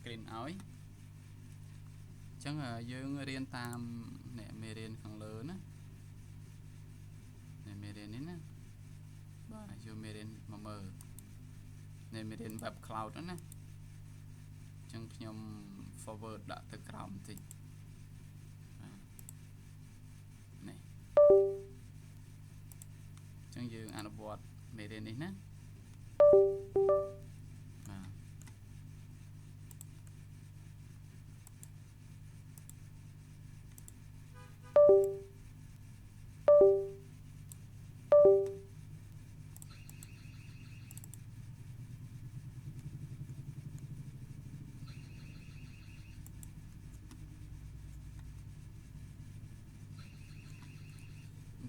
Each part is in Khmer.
screen ឲ្យចឹងយើងរៀនតាមអ្នកមេរៀនខាងលើណាអ្នកមេរៀននេះណាបាទយកមេរៀនមកមើលអ្នកមេរៀន web cloud ណាចឹងខ្ញុំ forward ដាក់ទៅក្រោមបន្តិចនេះចឹងយើងអនុវត្តមេរៀននេះណា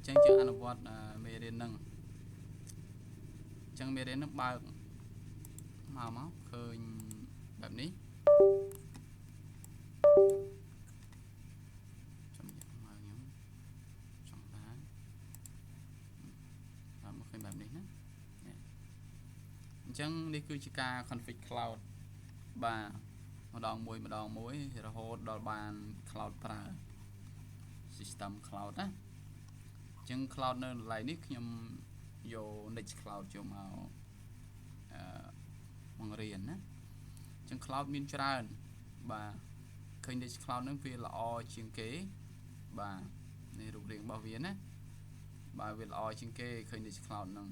ចឹងយើងអនុវត្តមេរៀនហ្នឹងចឹងមេរៀនហ្នឹងបើកមកឃើញបែបនេះចាំយកមកខ្ញុំចង់ដែរបាទមកឃើញបែបនេះណាអញ្ចឹងនេះគឺជាការ config cloud បាទម្ដងមួយរហូតដល់បាន cloud ប្រើ system cloud ណាអញ្ចឹង cloud នៅកន្លែងនេះខ្ញុំយក Nextcloud ចូលមកបង្រៀនណាអញ្ចឹង cloud មានច្រើនបាទឃើញ Nextcloud ហ្នឹងវាល្អជាងគេបាទនេះរូបរាងរបស់វាណាបាទវាល្អជាងគេឃើញ Nextcloud ហ្នឹង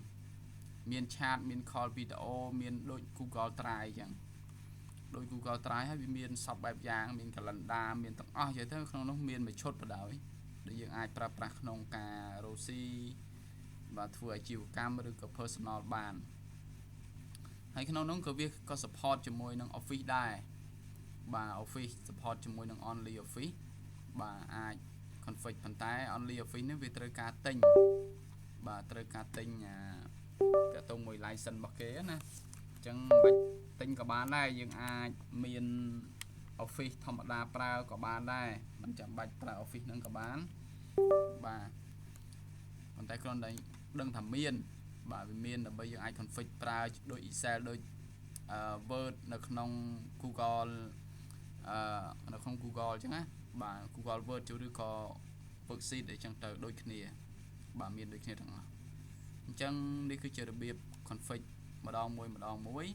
មាន chat មាន call video មានដូច Google Drive អញ្ចឹងដូច Google Drive ហើយវាមានសពបែបយ៉ាងមាន calendar មានទាំងអស់និយាយទៅក្នុងនោះមានមួយឈុតបដ ாய் ដែលយើងអាចប្រើប្រាស់ក្នុងការរកស៊ីបាទធ្វើអាជីវកម្មឬក៏ personal បានហើយក្នុងនោះក៏វាក៏ support ជាមួយនឹង Office ដែរបាទ Office support ជាមួយនឹង Only Office បាទអាច config ប៉ុន្តែ Only Office នេះវាត្រូវការទិញបាទត្រូវការទិញតាក់ទងមួយ license របស់គេណាអញ្ចឹងបាច់ទិញក៏បានដែរយើងអាចមាន Office ធម្មតាប្រើក៏បានដែរមិនចាំបាច់ប្រើ Office ហ្នឹងក៏បានបាទប៉ុន្តែគ្រាន់តែដឹងថាមានបាទវាមានដើម្បីយើងអាច config ប្រើដូច Excel ដូចWord នៅក្នុង Google នៅក្នុង Google អញ្ចឹងណាបាទ Google Word ឬក៏ Worksheet អញ្ចឹងទៅដូចគ្នាបាទមានដូចគ្នាទាំងអស់អញ្ចឹងនេះគឺជារបៀប config ម្ដងមួយ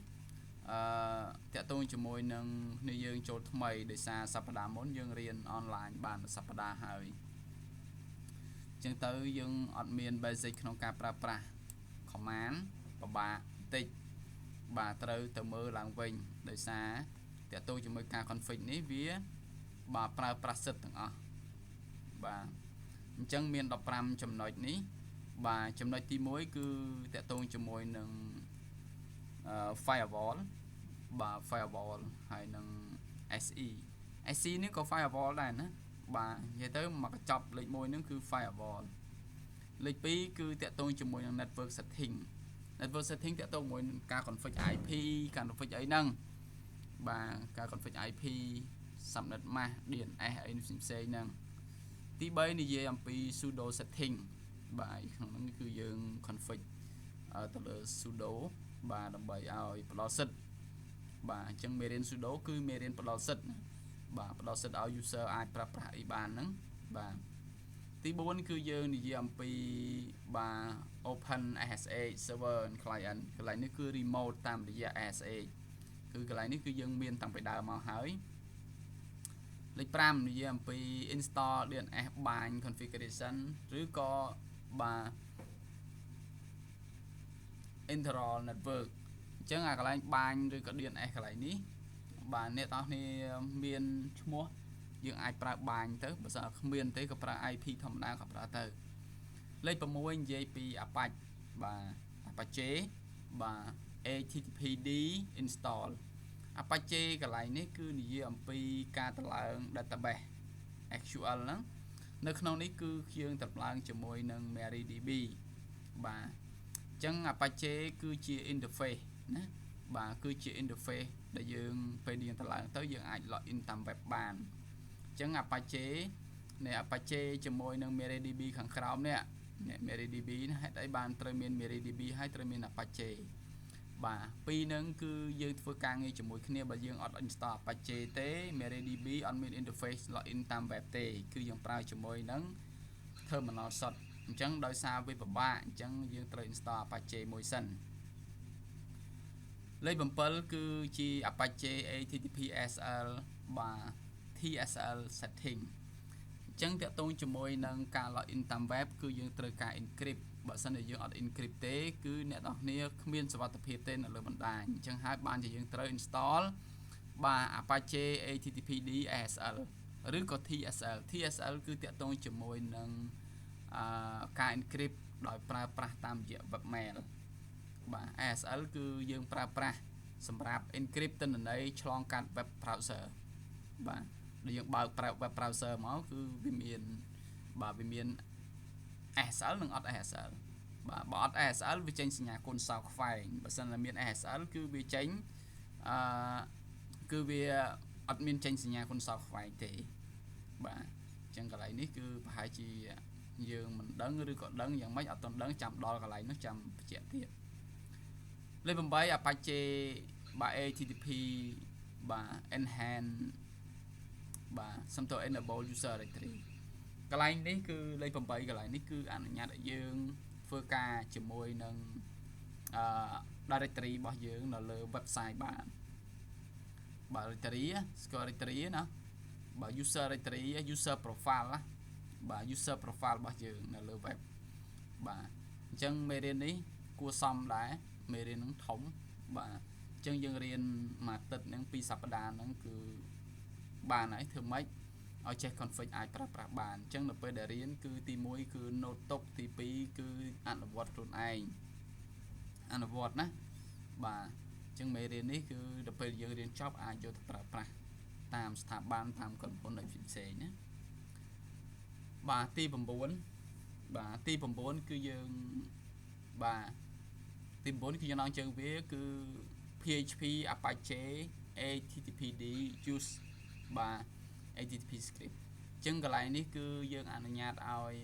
តាក់ទងជាមួយនឹងគ្នាយើងចូលថ្មីដោយសារសប្តាហ៍មុនយើងរៀន online បានសប្តាហ៍ហើយអញ្ចឹងទៅយើងអត់មាន basic ក្នុងការប្រើប្រាស់ command ពិបាកបន្តិចបាទត្រូវទៅមើលឡើងវិញដោយសារតាក់ទងជាមួយការ config នេះវាបាទប្រើប្រាស់សិទ្ធទាំងអស់បាទអញ្ចឹងមាន15ចំណុចនេះបាទចំណុចទី1គឺតាក់ទងជាមួយនឹងfirewall បាទ firewall ហើយនឹង SE នេះក៏ firewall ដែរណាបាទនិយាយទៅមកកញ្ចប់លេខ1ហ្នឹងគឺ firewall លេខ2គឺតាក់ទងជាមួយនឹង network setting តាក់ទងជាមួយនឹងការ config IP ការ config អីហ្នឹងបាទការ config IP subnet mask DNS អីផ្សេងហ្នឹងទី3និយាយអំពី sudo setting បាទក្នុងហ្នឹងគឺយើង config ទៅលើ sudo បាទដើម្បីឲ្យផ្ដល់សិទ្ធបាទអញ្ចឹងមេរៀន sudo គឺមេរៀនផ្ដល់សិទ្ធបាទផ្ដល់សិទ្ធឲ្យ user អាចប្រើប្រាស់អីបានហ្នឹងបាទទី4គឺយើងនិយាយអំពីបាទ open SSH server and client កន្លែងនេះគឺ remote តាមរយៈ SSH គឺកន្លែងនេះគឺយើងមានតាំងពីដើមមកហើយលេខ5និយាយអំពី install DNS bind configuration ឬក៏បាទ internal network អញ្ចឹងអាកន្លែងបាញឬក៏ DNS កន្លែងនេះបាទអ្នកទាំងអស់គ្នាមានឈ្មោះយើងអាចប្រើបាញទៅបើសិនគ្មានទេក៏ប្រើ IP ធម្មតាក៏ប្រើទៅលេខ6និយាយពី Apache បាទ Apache បាទ HTTPD install Apache កន្លែងនេះគឺនិយាយអំពីការតម្លើង database SQL ហ្នឹងនៅក្នុងនេះគឺយើងតម្លើងជាមួយនឹង MariaDB បាទអញ្ចឹង Apache គឺជា interface ណាបាទគឺជា interface ដែលយើងពេលយើងតម្លើងទៅយើងអាច login តាម web បានអញ្ចឹង Apache ជាមួយនឹង MariaDB ខាងក្រោមនេះMariaDB ហេតុអីបានត្រូវមាន MariaDB ហើយត្រូវមាន Apache បាទពីរហ្នឹងគឺយើងធ្វើការងារជាមួយគ្នាបើយើងអត់ install Apache ទេ MariaDB អត់មាន interface login តាម web ទេគឺយើងប្រើជាមួយនឹង terminal សុទ្ធអញ្ចឹងដោយសារវាពិបាកអញ្ចឹងយើងត្រូវ install Apache មួយសិនលេខ7គឺជា Apache HTTPSL បាទ TSL setting អញ្ចឹងតាក់ទងជាមួយនឹងការ login តាម web គឺយើងត្រូវការ encrypt បើសិនជាយើងអត់ encrypt ទេគឺអ្នកនរគ្នាគ្មានសុវត្ថិភាពទេនៅលើបណ្ដាញអញ្ចឹងហើយបានជាយើងត្រូវ install បាទ Apache HTTPD ASL ឬក៏ TSL គឺតាក់ទងជាមួយនឹងការ encrypt ដោយប្រើប្រាស់តាមរយៈ webmail បាទ ASL គឺយើងប្រើប្រាស់សម្រាប់ encrypt ទិន្នន័យឆ្លងកាត់ web browser បាទដែលយើងបើក web browser មកគឺវាមាន ASL និងអត់ ASL បាទបើអត់ ASL វាចេញសញ្ញាគុណសោខ្វែងបើសិនតែមាន ASL គឺវាចេញគឺវាអត់មានចេញសញ្ញាគុណសោខ្វែងទេបាទអញ្ចឹងកន្លែងនេះគឺប្រហែលជាយើងមិនដឹងឬក៏ដឹងយ៉ាងម៉េចអត់ទាន់ដឹងចាំដល់កន្លែងនោះចាំបញ្ជាក់ទៀតលេខ8 Apache បាទ HTTP បាទ enhance បាទ some to enable user directory កន្លែងនេះគឺលេខ8កន្លែងនេះគឺអនុញ្ញាតឲ្យយើងធ្វើការជាមួយនឹងdirectory របស់យើងនៅលើ website បានបាទ directory ស្គាល់ directory ណាបាទ user directory user profile ណាបាទ user profile របស់យើងនៅលើ web បាទអញ្ចឹងមេរៀននេះគួរសមដែរមេរៀនហ្នឹងធំបាទអញ្ចឹងយើងរៀនមួយអាទិត្យហ្នឹង2សប្តាហ៍ហ្នឹងគឺបានហើយធ្វើម៉េចឲ្យចេះ config អាចប្រើប្រាស់បានអញ្ចឹងនៅពេលដែលរៀនគឺទី1គឺ note ទុកទី2គឺអនុវត្តខ្លួនឯងអនុវត្តណាបាទអញ្ចឹងមេរៀននេះគឺដល់ពេលយើងរៀនចប់អាចយកទៅប្រើប្រាស់តាមស្ថាប័នតាមក្រុមហ៊ុនឲ្យផ្សេងណាបាទទី9បាទទី9គឺយើងបាទទី9គឺចំណងជើងវាគឺ PHP Apache HTTPD use បាទ HTTP script អញ្ចឹងកន្លែងនេះគឺយើងអនុញ្ញាតឲ្យ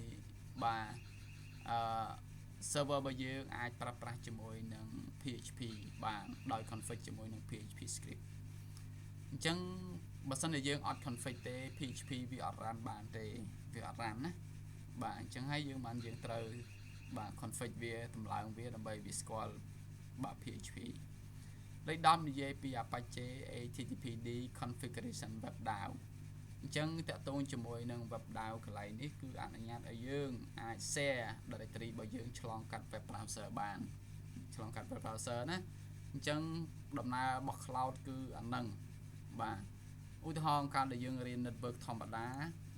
បាទserver របស់យើងអាចប្រើប្រាស់ជាមួយនឹង PHP បាទដោយ config ជាមួយនឹង PHP script អញ្ចឹងបើសិនជាយើងអត់ config ទេ PHP វាអត់ run បានទេវាអត់ run ណាបាទអញ្ចឹងហើយយើងត្រូវបាទ config វាតម្លើងវាដើម្បីវាស្គាល់បាទ PHP លេខ10និយាយពី Apache HTTPD configuration web DAO អញ្ចឹងតាក់ទងជាមួយនឹង web DAO កន្លែងនេះគឺអនុញ្ញាតឲ្យយើងអាច share directory របស់យើងឆ្លងកាត់ web browser បានឆ្លងកាត់ web browser ណាអញ្ចឹងដំណើររបស់ cloud គឺអាហ្នឹងបាទឧទាហរណ៍កាលដែលយើងរៀន network ធម្មតា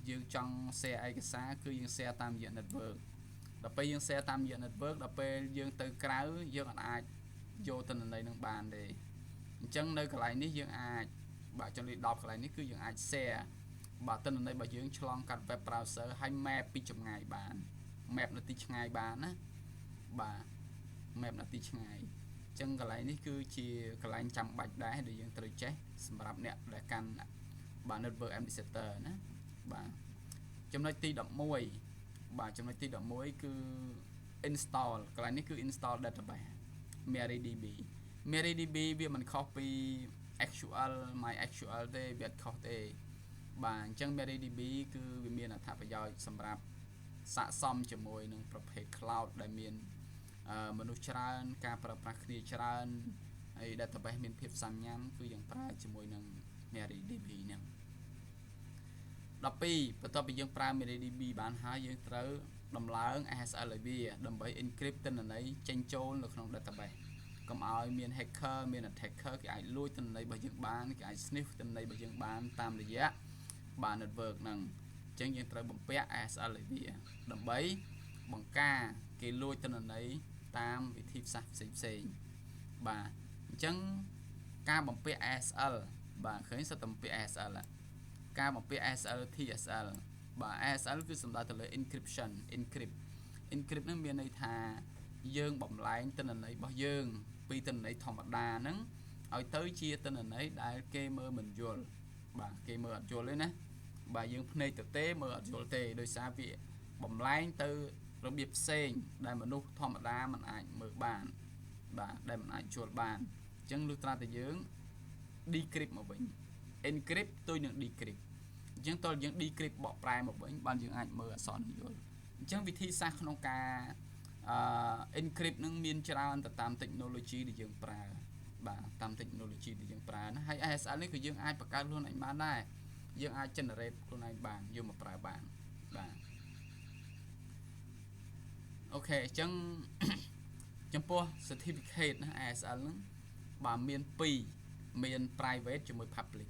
យើងចង់ share ឯកសារគឺយើង share តាមរយៈ network ដល់ពេលយើង share តាមរយៈ network ដល់ពេលយើងទៅក្រៅយើងអាចយកទិន្នន័យនឹងបានទេអញ្ចឹងនៅកន្លែងនេះយើងអាចបាទចំណុច10កន្លែងនេះគឺយើងអាច share បាទទិន្នន័យរបស់យើងឆ្លងកាត់ web browser ហើយ map ពីចម្ងាយបាន map នៅទីឆ្ងាយបានណាបាទ map នៅទីឆ្ងាយអញ្ចឹងកន្លែងនេះគឺជាកន្លែងចាំបាច់ដែរដែលយើងត្រូវចេះសម្រាប់អ្នកដែលកាន់បាទ network administrator ណាបាទចំណុចទី11បាទចំណុចទី11គឺ install កន្លែងនេះគឺ install database MariaDB វាមិនខុសពី SQL MySQL ទេវាអត់ខុសទេបាទអញ្ចឹង MariaDB គឺវាមានអត្ថប្រយោជន៍សម្រាប់ស័ក្តិសមជាមួយនឹងប្រភេទ cloud ដែលមានមនុស្សច្រើនការប្រើប្រាស់គ្នាច្រើនហើយ database មានភាពសាមញ្ញគឺយើងប្រើជាមួយនឹង MariaDB ហ្នឹង12បន្ទាប់ពីយើងប្រើ MariaDB បានហើយយើងត្រូវដំឡើង ASL ឲ្យវាដើម្បី encrypt ទិន្នន័យចេញចូលនៅក្នុង database កុំឲ្យមាន hacker មាន attacker គេអាចលួចទិន្នន័យរបស់យើងបានគេអាច sniff ទិន្នន័យរបស់យើងបានតាមរយៈបាទ network ហ្នឹងអញ្ចឹងយើងត្រូវបំពាក់ ASL ឲ្យវាដើម្បីបង្ការគេលួចទិន្នន័យតាមវិធីសាស្ត្រផ្សេងបាទអញ្ចឹងការបំពាក់ ASL បាទឃើញសិតតែបំពាក់ ASL ការបំពាក់ ASL TSL បាទ ASL គឺសំដៅទៅលើ encryption encrypt ហ្នឹងមានន័យថាយើងបំលែងទិន្នន័យរបស់យើងពីទិន្នន័យធម្មតាហ្នឹងឲ្យទៅជាទិន្នន័យដែលគេមើលមិនយល់បាទគេមើលអត់យល់ទេណាបាទយើងភ្នែកទៅទេមើលអត់យល់ទេដោយសារវាបំលែងទៅរបៀបផ្សេងដែលមនុស្សធម្មតាមិនអាចមើលបាន បាទដែលមិនអាចជួលបានអញ្ចឹងលុះត្រាតែយើង decrypt មកវិញ encrypt ទុយនឹង decrypt អញ្ចឹងតើយើង decrypt បកប្រែមកវិញបានយើងអាចមើលអក្សរនេះយល់អញ្ចឹងវិធីសាស្ត្រក្នុងការ encrypt នឹងមានច្រើនទៅតាម technology ដែលយើងប្រើបាទតាម technology ដែលយើងប្រើណាហើយ SSL នេះគឺយើងអាចបង្កើតខ្លួនឯងបានដែរយើងអាច generate ខ្លួនឯងបានយកមកប្រើបានបាទអូខេអញ្ចឹង ចំពោះ certificate ណា ASL ហ្នឹងបាទមាន2មាន private ជាមួយ public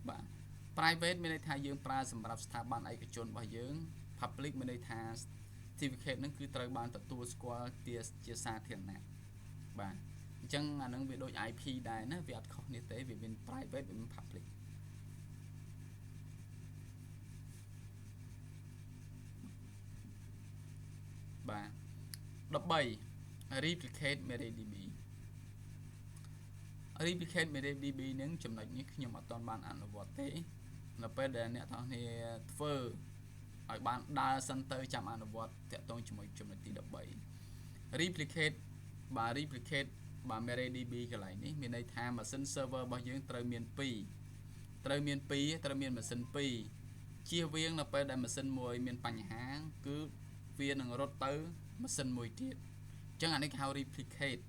បាទ private មានន័យថាយើងប្រើសម្រាប់ស្ថាប័នឯកជនរបស់យើង public មានន័យថា certificate ហ្នឹងគឺត្រូវបានទទួលស្គាល់ជាសាធារណៈបាទអញ្ចឹងអាហ្នឹងវាដូច IP ដែរណាវាអត់ខុសនេះទេវាមាន private វាមាន public បាទ13 replicate MariaDB replicate MariaDB នឹងចំណុចនេះខ្ញុំអត់ទាន់បានអនុវត្តទេនៅពេលដែលអ្នកទាំងគ្នាធ្វើឲ្យបានដើរសិនទៅចាំអនុវត្តតាក់ទងជាមួយចំណុចទី13 replicate បាទ replicate បាទ MariaDB កន្លែងនេះមានន័យថាម៉ាស៊ីន server របស់យើងត្រូវមាន2ត្រូវមានម៉ាស៊ីន2ជៀសវាងនៅពេលដែលម៉ាស៊ីនមួយមានបញ្ហាគឺវានឹងរត់ទៅម៉ាស៊ីនមួយទៀតអញ្ចឹងអានេះគេហៅ replicate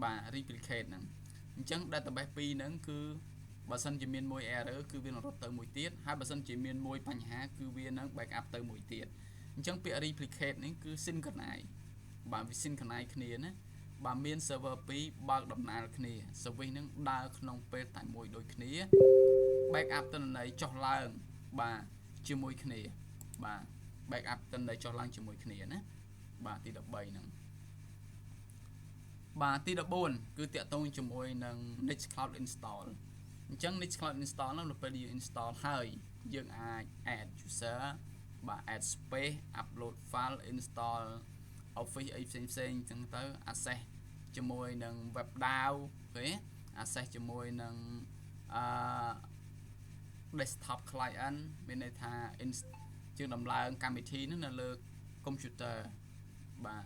បាទ replicate ហ្នឹងអញ្ចឹង database 2ហ្នឹងគឺបើសិនជាមានមួយ error គឺវានឹងរត់ទៅមួយទៀតហើយបើសិនជាមានមួយបញ្ហាគឺវានឹង backup ទៅមួយទៀតអញ្ចឹងពាក្យ replicate នេះគឺ synchronize បាទវា synchronize គ្នាណាបាទមាន server 2បើកដំណើរគ្នា service ហ្នឹងដើរក្នុងពេលតែមួយដូចគ្នា backup ទិន្នន័យចុះឡើងបាទជាមួយគ្នាបាទ backup ទិន្នន័យចុះឡើងជាមួយគ្នាណាបាទទី13ហ្នឹងបាទទី14គឺតាក់ទងជាមួយនឹង Nextcloud install អញ្ចឹង Nextcloud install ហ្នឹងនៅពេលយើង install ហើយយើងអាច add user បាទ add space upload file install Office អីផ្សេងអញ្ចឹងទៅ access ជាមួយនឹង web DAO អូខេ access ជាមួយនឹងdesktop client មានន័យថាជាងដំឡើងកម្មវិធីហ្នឹងនៅលើ computer បាទ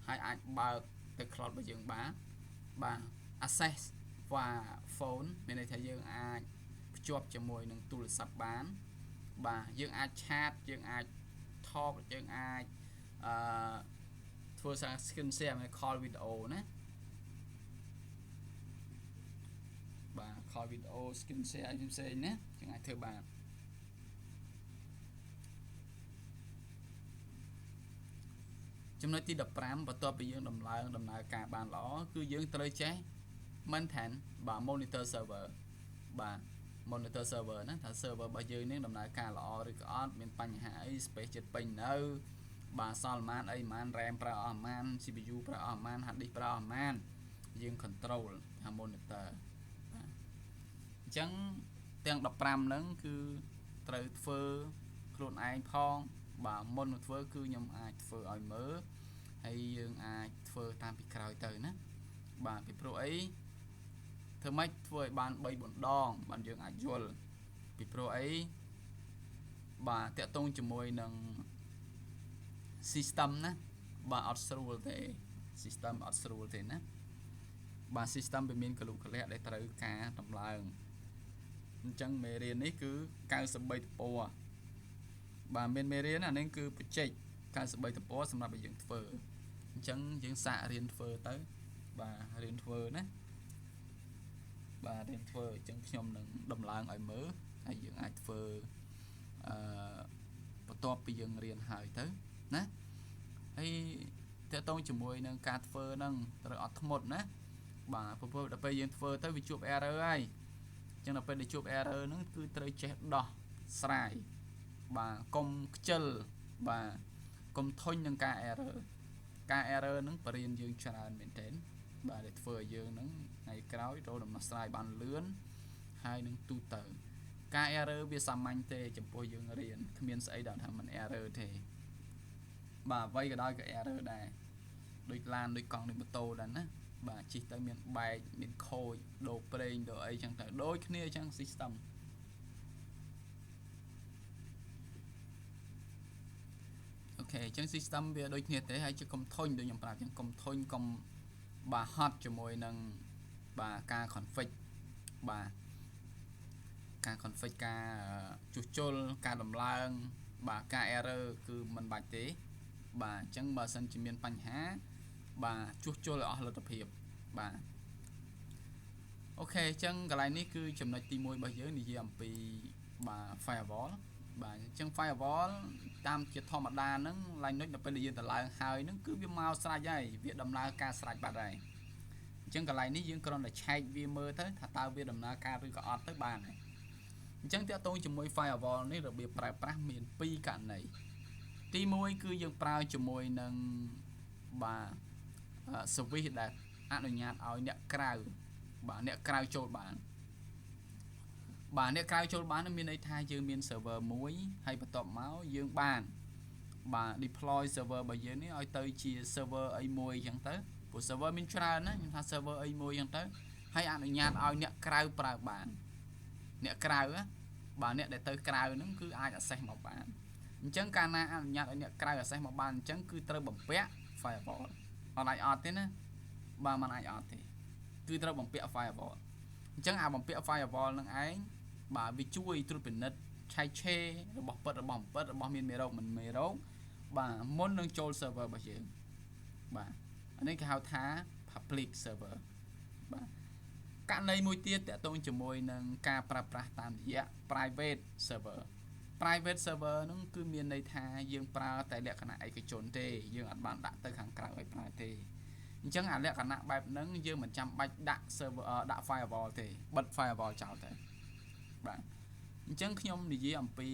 ហើយអាចបើកទៅ cloud របស់យើងបានបាទ access via phone មានន័យថាយើងអាចភ្ជាប់ជាមួយនឹងទូរស័ព្ទបានបាទយើងអាច chat យើងអាច talk យើងអាចធ្វើសារ screen share និង call video ណាបាទ call video screen share អីផ្សេងណាយើងអាចធ្វើបានចំណុចទី15បន្ទាប់ពីយើងដំឡើងដំណើរការបានល្អគឺយើងត្រូវចេះ maintain បាទ monitor server បាទ monitor server ណាថា server របស់យើងនេះដំណើរការល្អឬក៏អត់មានបញ្ហាអី space ចិត្តពេញនៅបាទសល់ប៉ុន្មានអីប៉ុន្មាន RAM ប្រើអស់ប៉ុន្មាន CPU ប្រើអស់ប៉ុន្មាន hard disk ប្រើអស់ប៉ុន្មានយើង control ថា monitor បាទអញ្ចឹងទាំង15ហ្នឹងគឺត្រូវធ្វើខ្លួនឯងផងបាទមុននឹងធ្វើគឺខ្ញុំអាចធ្វើឲ្យមើលហើយយើងអាចធ្វើតាមពីក្រោយទៅណាបាទពីព្រោះអីធ្វើម៉េចធ្វើឲ្យបាន3 4ដងបានយើងអាចយល់ពីព្រោះអីបាទតាក់ទងជាមួយនឹង system ណាបាទអត់ស្រួលទេ system អត់ស្រួលទេណាបាទ system វាមានកលុកកលៈដែលត្រូវការតម្លើងអញ្ចឹងមេរៀននេះគឺ93ទំព័របាទមានមេរៀនអានេះគឺបច្ចេក93ទំព័រសម្រាប់ឲ្យយើងធ្វើអញ្ចឹងយើងសាករៀនធ្វើទៅបាទរៀនធ្វើណាបាទរៀនធ្វើអញ្ចឹងខ្ញុំនឹងដំឡើងឲ្យមើលហើយយើងអាចធ្វើបន្ទាប់ពីយើងរៀនហើយទៅណាហើយតើតងជាមួយនឹងការធ្វើហ្នឹងត្រូវអត់ធ្មត់ណាបាទព្រោះដល់ពេលយើងធ្វើទៅវាជួប error ហើយអញ្ចឹងដល់ពេលដែលជួប error ហ្នឹងគឺត្រូវចេះដោះស្រាយបាទកុំខ្ជិលបាទកុំធុញនឹងការ error ហ្នឹងបរិញ្ញាយើងច្រើនមែនទែនបាទដែលធ្វើឲ្យយើងហ្នឹងថ្ងៃក្រោយរកដំណោះស្រាយបានលឿនហើយនឹងទូទៅការ error វាសាមញ្ញទេចំពោះយើងរៀនគ្មានស្អីដែលថាมัน error ទេបាទអ្វីក៏ដោយក៏ error ដែរដូចឡានដូចកង់ដូចម៉ូតូដែរណាបាទជិះទៅមានបែកមានខូចដូរប្រេងដូរអីចឹងទៅដូចគ្នាចឹង system អូខេអញ្ចឹង system វាដូចគ្នាទេហើយជាកុំធុញដូចខ្ញុំប្រាប់ចឹងកុំធុញកុំ បាទហត់ជាមួយនឹងបាទការ config បាទការ config ការជួសជុលការដំឡើងបាទការ error គឺមិនបាច់ទេបាទអញ្ចឹងបើសិនជាមានបញ្ហាបាទជួសជុលឲ្យអស់លទ្ធភាពបាទអូខេអញ្ចឹងកន្លែងនេះគឺចំណុចទី1របស់យើងនិយាយអំពីបាទ firewall បាទអញ្ចឹង firewall តាមជាធម្មតាហ្នឹង Linux ដល់ពេលយើងទៅឡើងហើយហ្នឹងគឺវាមកស្រេចហើយវាដំណើរការស្រេចបាត់ហើយអញ្ចឹងកន្លែងនេះយើងគ្រាន់តែឆែកវាមើលទៅថាតើវាដំណើរការឬក៏អត់ទៅបានហើយអញ្ចឹងតាក់ទងជាមួយ firewall នេះរបៀបប្រើប្រាស់មាន2ករណីទី1គឺយើងប្រើជាមួយនឹងបាទ service ដែលអនុញ្ញាតឲ្យអ្នកក្រៅបាទអ្នកក្រៅចូលបានបាទអ្នកក្រៅចូលបានមានន័យថាយើងមាន server មួយហើយបន្ទាប់មកយើងបានបាទ deploy server របស់យើងនេះឲ្យទៅជា server អីមួយអញ្ចឹងទៅព្រោះ server មានច្រើនណាខ្ញុំថា server អីមួយអញ្ចឹងទៅហើយអនុញ្ញាតឲ្យអ្នកក្រៅប្រើបានអ្នកក្រៅបាទអ្នកដែលទៅក្រៅហ្នឹងគឺអាច access មកបានអញ្ចឹងកាលណាអនុញ្ញាតឲ្យអ្នកក្រៅ access មកបានអញ្ចឹងគឺត្រូវបំពាក់ firewall អត់អាចអត់ទេណាបាទมันអាចអត់ទេគឺត្រូវបំពាក់ firewall អញ្ចឹងអាបំពាក់ firewall នឹងឯងបាទវាជួយត្រួតពិនិត្យឆែកឆេររបស់ពិតរបស់មិនពិតរបស់មានមេរោគមិនមេរោគបាទមុននឹងចូល server របស់យើងបាទអានេះគេហៅថា public server បាទករណីមួយទៀតតកតងជាមួយនឹងការប្រើប្រាស់តាមរយៈ private server private server ហ្នឹងគឺមានន័យថាយើងប្រើតែលក្ខណៈឯកជនទេយើងអត់បានដាក់ទៅខាងក្រៅឲ្យប្រើទេអញ្ចឹងអាលក្ខណៈបែបហ្នឹងយើងមិនចាំបាច់ដាក់ server ដាក់ firewall ទេបិទ firewall ចោលទៅបាទអញ្ចឹងខ្ញុំនិយាយអំពី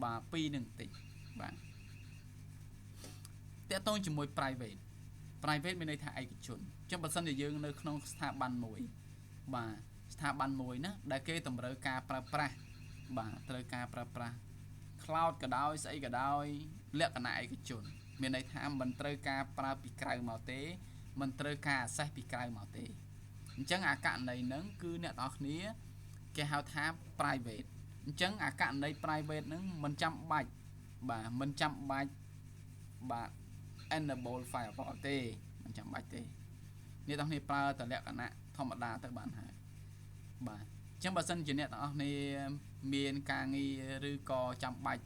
បាទពីរនឹងតិចបាទតកតងជាមួយ private មានន័យថាឯកជនអញ្ចឹងបើសិនជាយើងនៅក្នុងស្ថាប័នមួយបាទស្ថាប័នមួយណាដែលគេតម្រូវការប្រើប្រាស់បាទត្រូវការប្រើប្រាស់ cloud ក៏ដោយស្អីក៏ដោយលក្ខណៈឯកជនមានន័យថាមិនត្រូវការប្រើពីក្រៅមកទេមិនត្រូវការ access ពីក្រៅមកទេអញ្ចឹងអាករណីហ្នឹងគឺអ្នកទាំងអស់គ្នាគេហៅថា private អញ្ចឹងអាករណី private ហ្នឹងមិនចាំបាច់បាទមិនចាំបាច់បាទ enable firewall ទេមិនចាំបាច់ទេអ្នកទាំងអស់គ្នាប្រើតែលក្ខណៈធម្មតាទៅបានហើយបាទអញ្ចឹងបើសិនជាអ្នកទាំងអស់គ្នាមានការងារឬក៏ចាំបាច់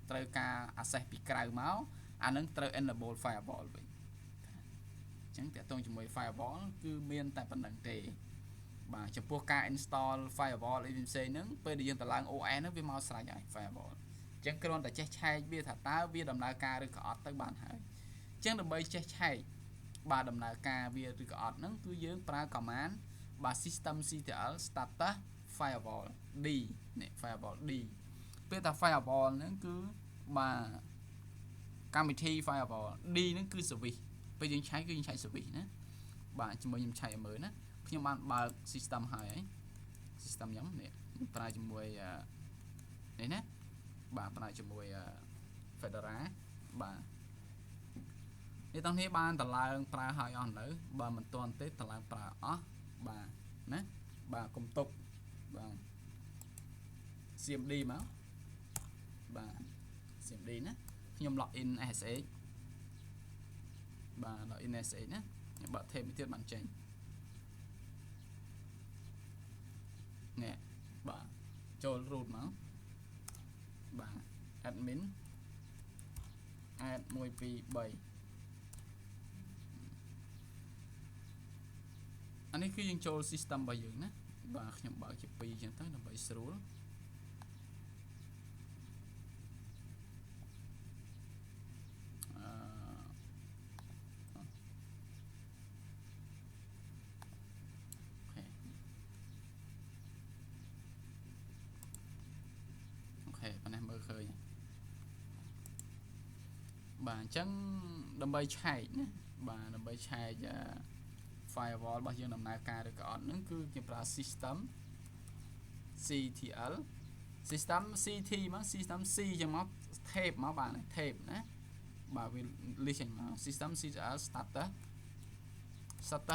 ត្រូវការ access ពីក្រៅមកអានឹងត្រូវ enable firewall វិញអញ្ចឹងតកតងជាមួយ firewall គឺមានតែប៉ុណ្្នឹងទេបាទចំពោះការ install firewall អីផ្សេងហ្នឹងពេលដែលយើងទៅឡើង OS ហ្នឹងវាមកស្រេចហើយ firewall អញ្ចឹងគ្រាន់តែចេះឆែកវាថាតើវាដំណើរការឬក៏អត់ទៅបានហើយអញ្ចឹងដើម្បីចេះឆែកបាទដំណើរការវាឬក៏អត់ហ្នឹងគឺយើងប្រើ command បាទ systemctl status firewall d នេះ firewall d ពេលថា firewall ហ្នឹងគឺបាទកម្មវិធី firewall d ហ្នឹងគឺ service ពេលយើងឆែកគឺយើងឆែក service ណាបាទជាមួយខ្ញុំឆែកឲ្យមើលណាខ្ញុំបានបើក system ហើយ system ខ្ញុំនេះខ្ញុំប្រើជាមួយនេះណាបាទប្រើជាមួយ Fedora បាទនេះតោះនេះបានតឡើងប្រើឲ្យអស់នៅបើមិនទាន់ទេតឡើងប្រើអស់បាទណាបាទកុំទុកបាទ CMD មកបាទ CMD ណាខ្ញុំ login SSH បាទ login SSH ណាខ្ញុំបើក tab មួយទៀតបានចេញនេះបាទចូល root មកបាទ admin add 1 2 3អានេះគឺយើងចូល system របស់យើងណាបាទខ្ញុំបើកជា2អញ្ចឹងទៅដើម្បីស្រួលប៉ុណ្ណេះមើលឃើញបាទអញ្ចឹងដើម្បីឆែកណាបាទដើម្បីឆែកfirewall របស់យើងដំណើរការឬក៏អត់ហ្នឹងគឺគេប្រើ system ctl system ct មក system c ចឹងមក tape មកបាទ tape ណាបាទវា list ចេញមក system ctl status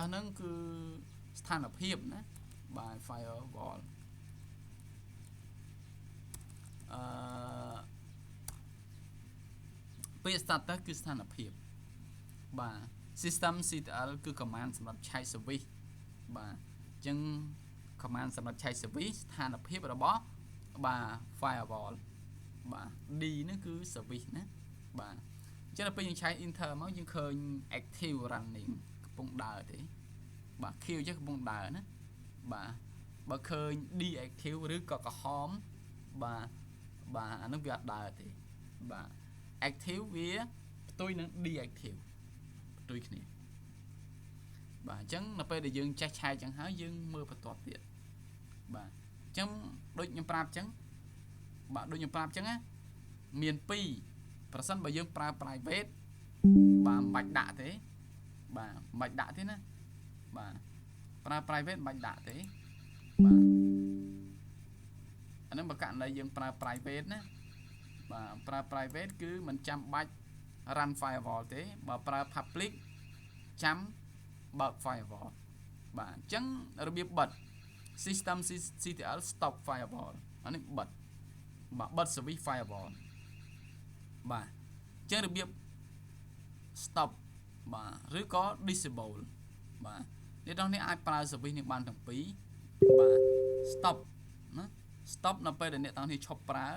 ហ្នឹងគឺស្ថានភាពណាបាទ firewall ពាក្យ status គឺស្ថានភាពបាទ system CTL គឺ command សម្រាប់ឆែក service បាទអញ្ចឹង command សម្រាប់ឆែក service ស្ថានភាពរបស់បាទ firewall បាទ D ហ្នឹងគឺ service ណាបាទអញ្ចឹងដល់ពេលយើងឆែក enter មកយើងឃើញ active running កំពុងដើរទេបាទ Q ចេះកំពុងដើរណាបាទបើឃើញ deactive ឬក៏ក្រហមបាទអានោះវាអត់ដើរទេបាទ active វាផ្ទុយនឹង deactive ផ្ទុយគ្នាបាទអញ្ចឹងនៅពេលដែលយើងចេះឆែកអញ្ចឹងហើយយើងមើលបន្ទាប់ទៀតបាទអញ្ចឹងដូចខ្ញុំប្រាប់អញ្ចឹងបាទដូចខ្ញុំប្រាប់អញ្ចឹងណាមាន2ប្រសិនបើយើងប្រើ private បាទមិនបាច់ដាក់ទេបាទមិនបាច់ដាក់ទេណាបាទប្រើ private មិនបាច់ដាក់ទេបាទអានឹងបើករណីយើងប្រើ private ណាបាទប្រើ private គឺមិនចាំបាច់ run firewall ទេបើប្រើ public ចាំបើក firewall បាទអញ្ចឹងរបៀបបិទ system CTL stop firewall អានេះបិទបាទបិទ service firewall បាទអញ្ចឹងរបៀប stop បាទឬក៏ disable បាទអ្នកនរនេះអាចប្រើ service នេះបានទាំងពីរបាទ stop ណា stop នៅពេលដែលអ្នកនរនេះឈប់ប្រើ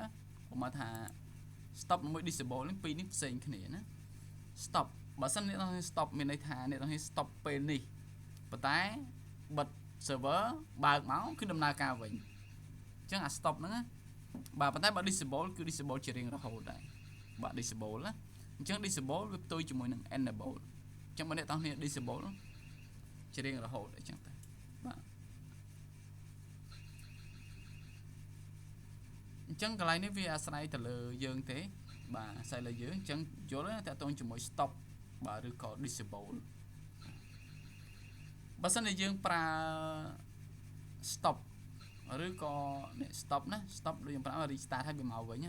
ผมមកថា stop ជាមួយ disable នេះពីរនេះផ្សេងគ្នាណា stop បើសិនអ្នកនរនេះ stop មានន័យថាអ្នកនរនេះ stop ពេលនេះប៉ុន្តែបិទ server បើកមកគឺដំណើរការវិញអញ្ចឹងអា stop ហ្នឹងណាបាទប៉ុន្តែបើ disable គឺ disable ជារៀងរហូតដែរបាទ disable ណាអញ្ចឹង disable វាផ្ទុយជាមួយនឹង enable អញ្ចឹងបើអ្នកនរនេះ disable ជារៀងរហូតអញ្ចឹងទៅបាទអញ្ចឹងកន្លែងនេះវាអាស្រ័យទៅលើយើងទេបាទអាស្រ័យលើយើងអញ្ចឹងយល់ទេតើតើជាមួយ stop បាទឬក៏ disable បើសិនជាយើងប្រើ stop ឬក៏នេះ stop ណា stop ដូចយើងប្រើ restart ឲ្យវាមកវិញ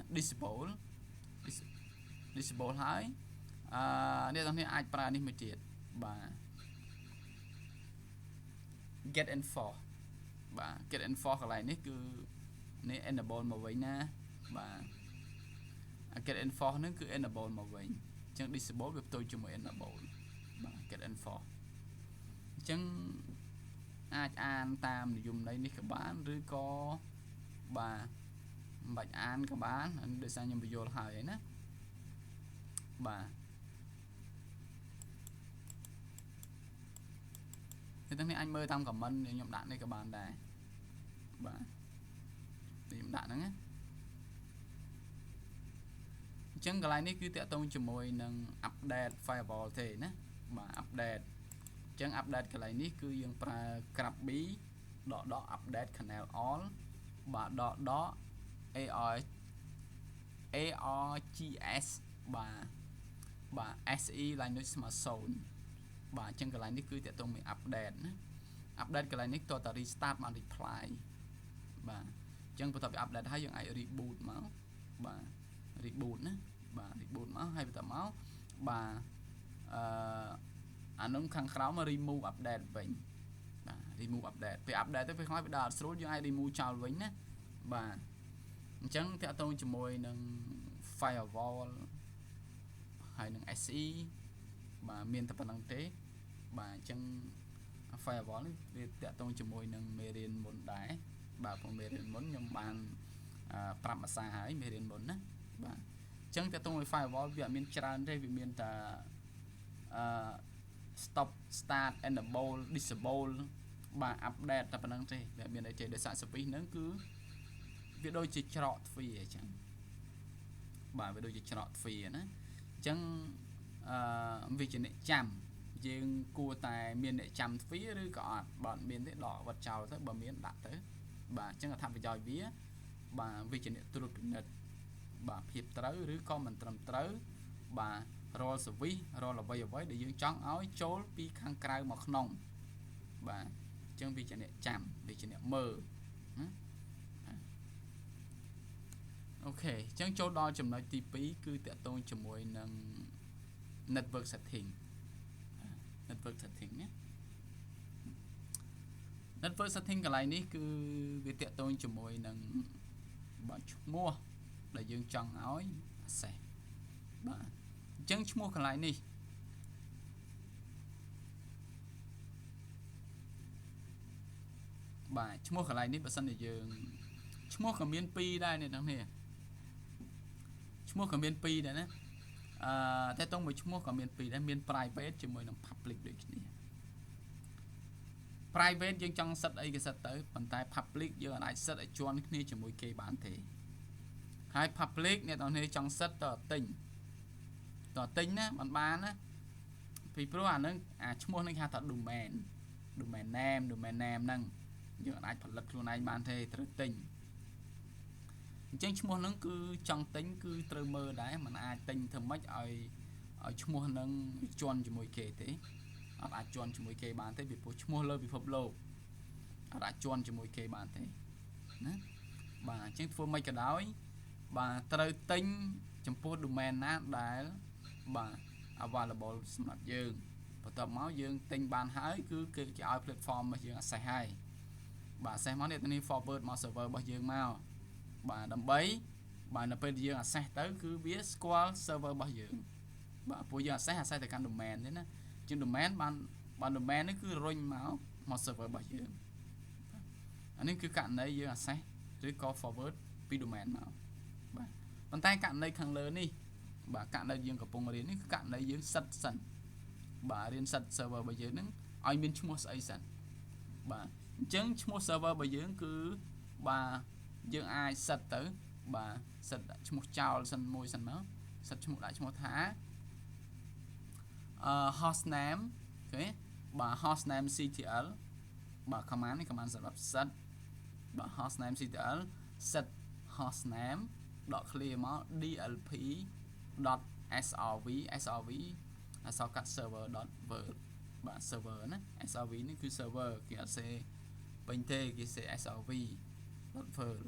disable ហើយអ្នកទាំងនេះអាចប្រើនេះមួយទៀតបាទ get enforce បាទ get enforce កន្លែងនេះគឺនេះ enable មកវិញណាបាទ get enforce ហ្នឹងគឺ enable មកវិញអញ្ចឹង disable វាផ្ទុយជាមួយ enable បាទ get enforce អញ្ចឹងអាចអានតាមនិយមន័យនេះក៏បានឬក៏បាទមិនបាច់អានក៏បានដោយសារខ្ញុំបញ្យល់ហើយណាបាទទាំងនេះអាចមើលតាម comment ខ្ញុំដាក់នេះក៏បានដែរបាទខ្ញុំដាក់ហ្នឹងណាអញ្ចឹងកន្លែងនេះគឺតាក់ទងជាមួយនឹង update firewall ទេណាបាទ update អញ្ចឹង update កន្លែងនេះគឺយើងប្រើ grabby .update canal all បាទ .args បាទ se Linux ស្មើ0បាទអញ្ចឹងកន្លែងនេះគឺតាក់ទងមួយ update ណា update កន្លែងនេះតើតា restart បាន reply បាទអញ្ចឹងបន្ទាប់ពី update ហើយយើងអាច reboot មកបាទ reboot ណាបាទ reboot មកហើយបន្តមកបាទអានោះខាងក្រោមមក remove update វិញបាទ remove update ពេល update ទៅពេលខ្លះវាដើរអត់ស្រួលយើងអាច remove ចោលវិញណាបាទអញ្ចឹងតាក់ទងជាមួយនឹង firewall ហើយនឹង SE បាទមានតែប៉ុណ្្នឹងទេបាទអញ្ចឹង firewall នេះវាតាក់ទងជាមួយនឹងមេរៀនមុនដែរបាទព្រោះមេរៀនមុនខ្ញុំបានប្រាប់ភាសាហើយមេរៀនមុនណាបាទអញ្ចឹងតាក់ទងvới firewall វាអត់មានច្រើនទេវាមានតែstop start enable disable បាទ update តែប៉ុណ្្នឹងទេវាមានអីទេដោយសារ service ហ្នឹងគឺវាដូចជាច្រកទ្វារអញ្ចឹងបាទវាដូចជាច្រកទ្វារណាអញ្ចឹងវាជាអ្នកចាំយើងគួរតែមានអ្នកចាំទ្វារឬក៏អត់បើអត់មានទេដកវត្តចោលទៅបើមានដាក់ទៅបាទអញ្ចឹងអត្ថប្រយោជន៍វាបាទវាជាអ្នកត្រួតពិនិត្យបាទភាពត្រូវឬក៏មិនត្រឹមត្រូវបាទរាល់ service រាល់អ្វីដែលយើងចង់ឲ្យចូលពីខាងក្រៅមកក្នុងបាទអញ្ចឹងវាជាអ្នកចាំវាជាអ្នកមើលណាអូខេអញ្ចឹងចូលដល់ចំណុចទី2គឺតាក់ទងជាមួយនឹង network setting ណា network setting កន្លែងនេះគឺវាតាក់ទងជាមួយនឹងបាទឈ្មោះដែលយើងចង់ឲ្យ access បាទអញ្ចឹងឈ្មោះកន្លែងនេះ បាទឈ្មោះកន្លែងនេះបើសិនជាយើងឈ្មោះក៏មាន2ដែរនេះទាំងនេះឈ្មោះក៏មាន2ដែរណាតែតោះមួយឈ្មោះក៏មាន2ដែរមាន private ជាមួយនឹង public ដូចគ្នា private យើងចង់សិតអីក៏សិតទៅប៉ុន្តែ public យើងអាចសិតឲ្យជាន់គ្នាជាមួយគេបានទេហើយ public អ្នកទាំងនេះចង់សិតតទិញណាបានណាពីព្រោះអានឹងឈ្មោះនេះគេហៅថា domain name ហ្នឹងយើងអាចផលិតខ្លួនឯងបានទេត្រូវទិញអញ្ចឹងឈ្មោះហ្នឹងគឺចង់ទិញគឺត្រូវមើលដែរมันអាចទិញធ្វើម៉េចឲ្យឈ្មោះហ្នឹងជាន់ជាមួយគេទេអត់អាចជាន់ជាមួយគេបានទេពីព្រោះឈ្មោះលើពិភពលោកអត់អាចជាន់ជាមួយគេបានទេណាបាទអញ្ចឹងធ្វើម៉េចក៏ដោយបាទត្រូវទិញចំពោះ domain ណាដែលបាទ available សម្រាប់យើងបន្ទាប់មកយើងទិញបានហើយគឺគេឲ្យ platform របស់យើង access ហើយបាទ access មកនេះទៅ forward មក server របស់យើងមកបាទដើម្បីបាទនៅពេលយើង access ទៅគឺវាស្គាល់ server របស់យើងបាទពួកយើង access ទៅកាន់ domain ទេណាជាង domain បាន domain នេះគឺរុញមក server របស់យើងអានេះគឺករណីយើង access ឬក៏ forward ពី domain មកបាទប៉ុន្តែករណីខាងលើនេះបាទករណីយើងកំពុងរៀននេះគឺករណីយើងសិតសិនបាទរៀនសិត server របស់យើងហ្នឹងឲ្យមានឈ្មោះស្អីសិនបាទអញ្ចឹងឈ្មោះ server របស់យើងគឺបាទយើងអាចសិតទៅបាទសិតឈ្មោះចោលសិនមួយសិនមកសិតឈ្មោះដាក់ឈ្មោះថាhost name អូខេបាទ host name ctl បាទ command នេះ command សម្រាប់សិតបាទ host name ctl សិត host name ដក clear មក dlp.srv srv អក្សរកាត់ server.world បាទ server ណា srv នេះគឺ server គេអត់សេពេញទេគេសេ srv.world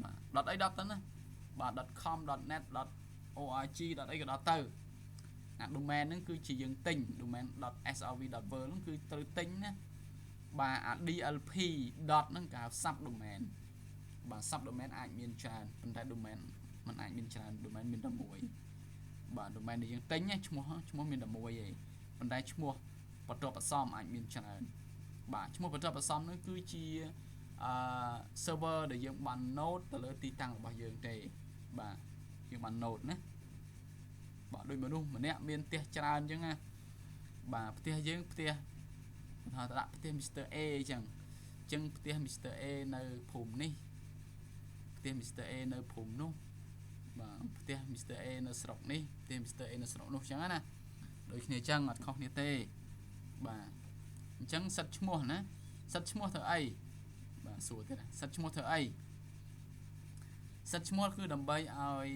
បាទ .អី ទៅណាបាទ .com .net .org អីក៏ដល់ទៅអា domain ហ្នឹងគឺជាយើងទិញ domain .srv.world ហ្នឹងគឺត្រូវទិញណាបាទអា dlp. ហ្នឹងគេហៅ sub domain បាទ sub domain អាចមានច្រើនប៉ុន្តែ domain มันអាចមានច្រើន domain មានតែមួយបាទ domain ដែលយើងទិញឈ្មោះមានតែមួយឯងប៉ុន្តែឈ្មោះបន្ទាប់បន្សំអាចមានច្រើនបាទឈ្មោះបន្ទាប់បន្សំនោះគឺជាserver ដែលយើងបាន node ទៅលើទីតាំងរបស់យើងទេបាទយើងបាន node ណាបាទដូចមនុស្សម្នាក់មានផ្ទះច្រើនអញ្ចឹងណាបាទផ្ទះយើងផ្ទះថាដាក់ផ្ទះ Mr. A អញ្ចឹងផ្ទះ Mr. A នៅភូមិនេះផ្ទះ Mr. A នៅភូមិនោះបាទផ្ទះ Mr. A នៅស្រុកនេះផ្ទះ Mr. A នៅស្រុកនោះអញ្ចឹងណាដូចគ្នាអញ្ចឹងអត់ខុសគ្នាទេបាទអញ្ចឹងសិតឈ្មោះណាសិតឈ្មោះធ្វើអីបាទសួរទៀតសិតឈ្មោះធ្វើអីសិតឈ្មោះគឺដើម្បីឲ្យ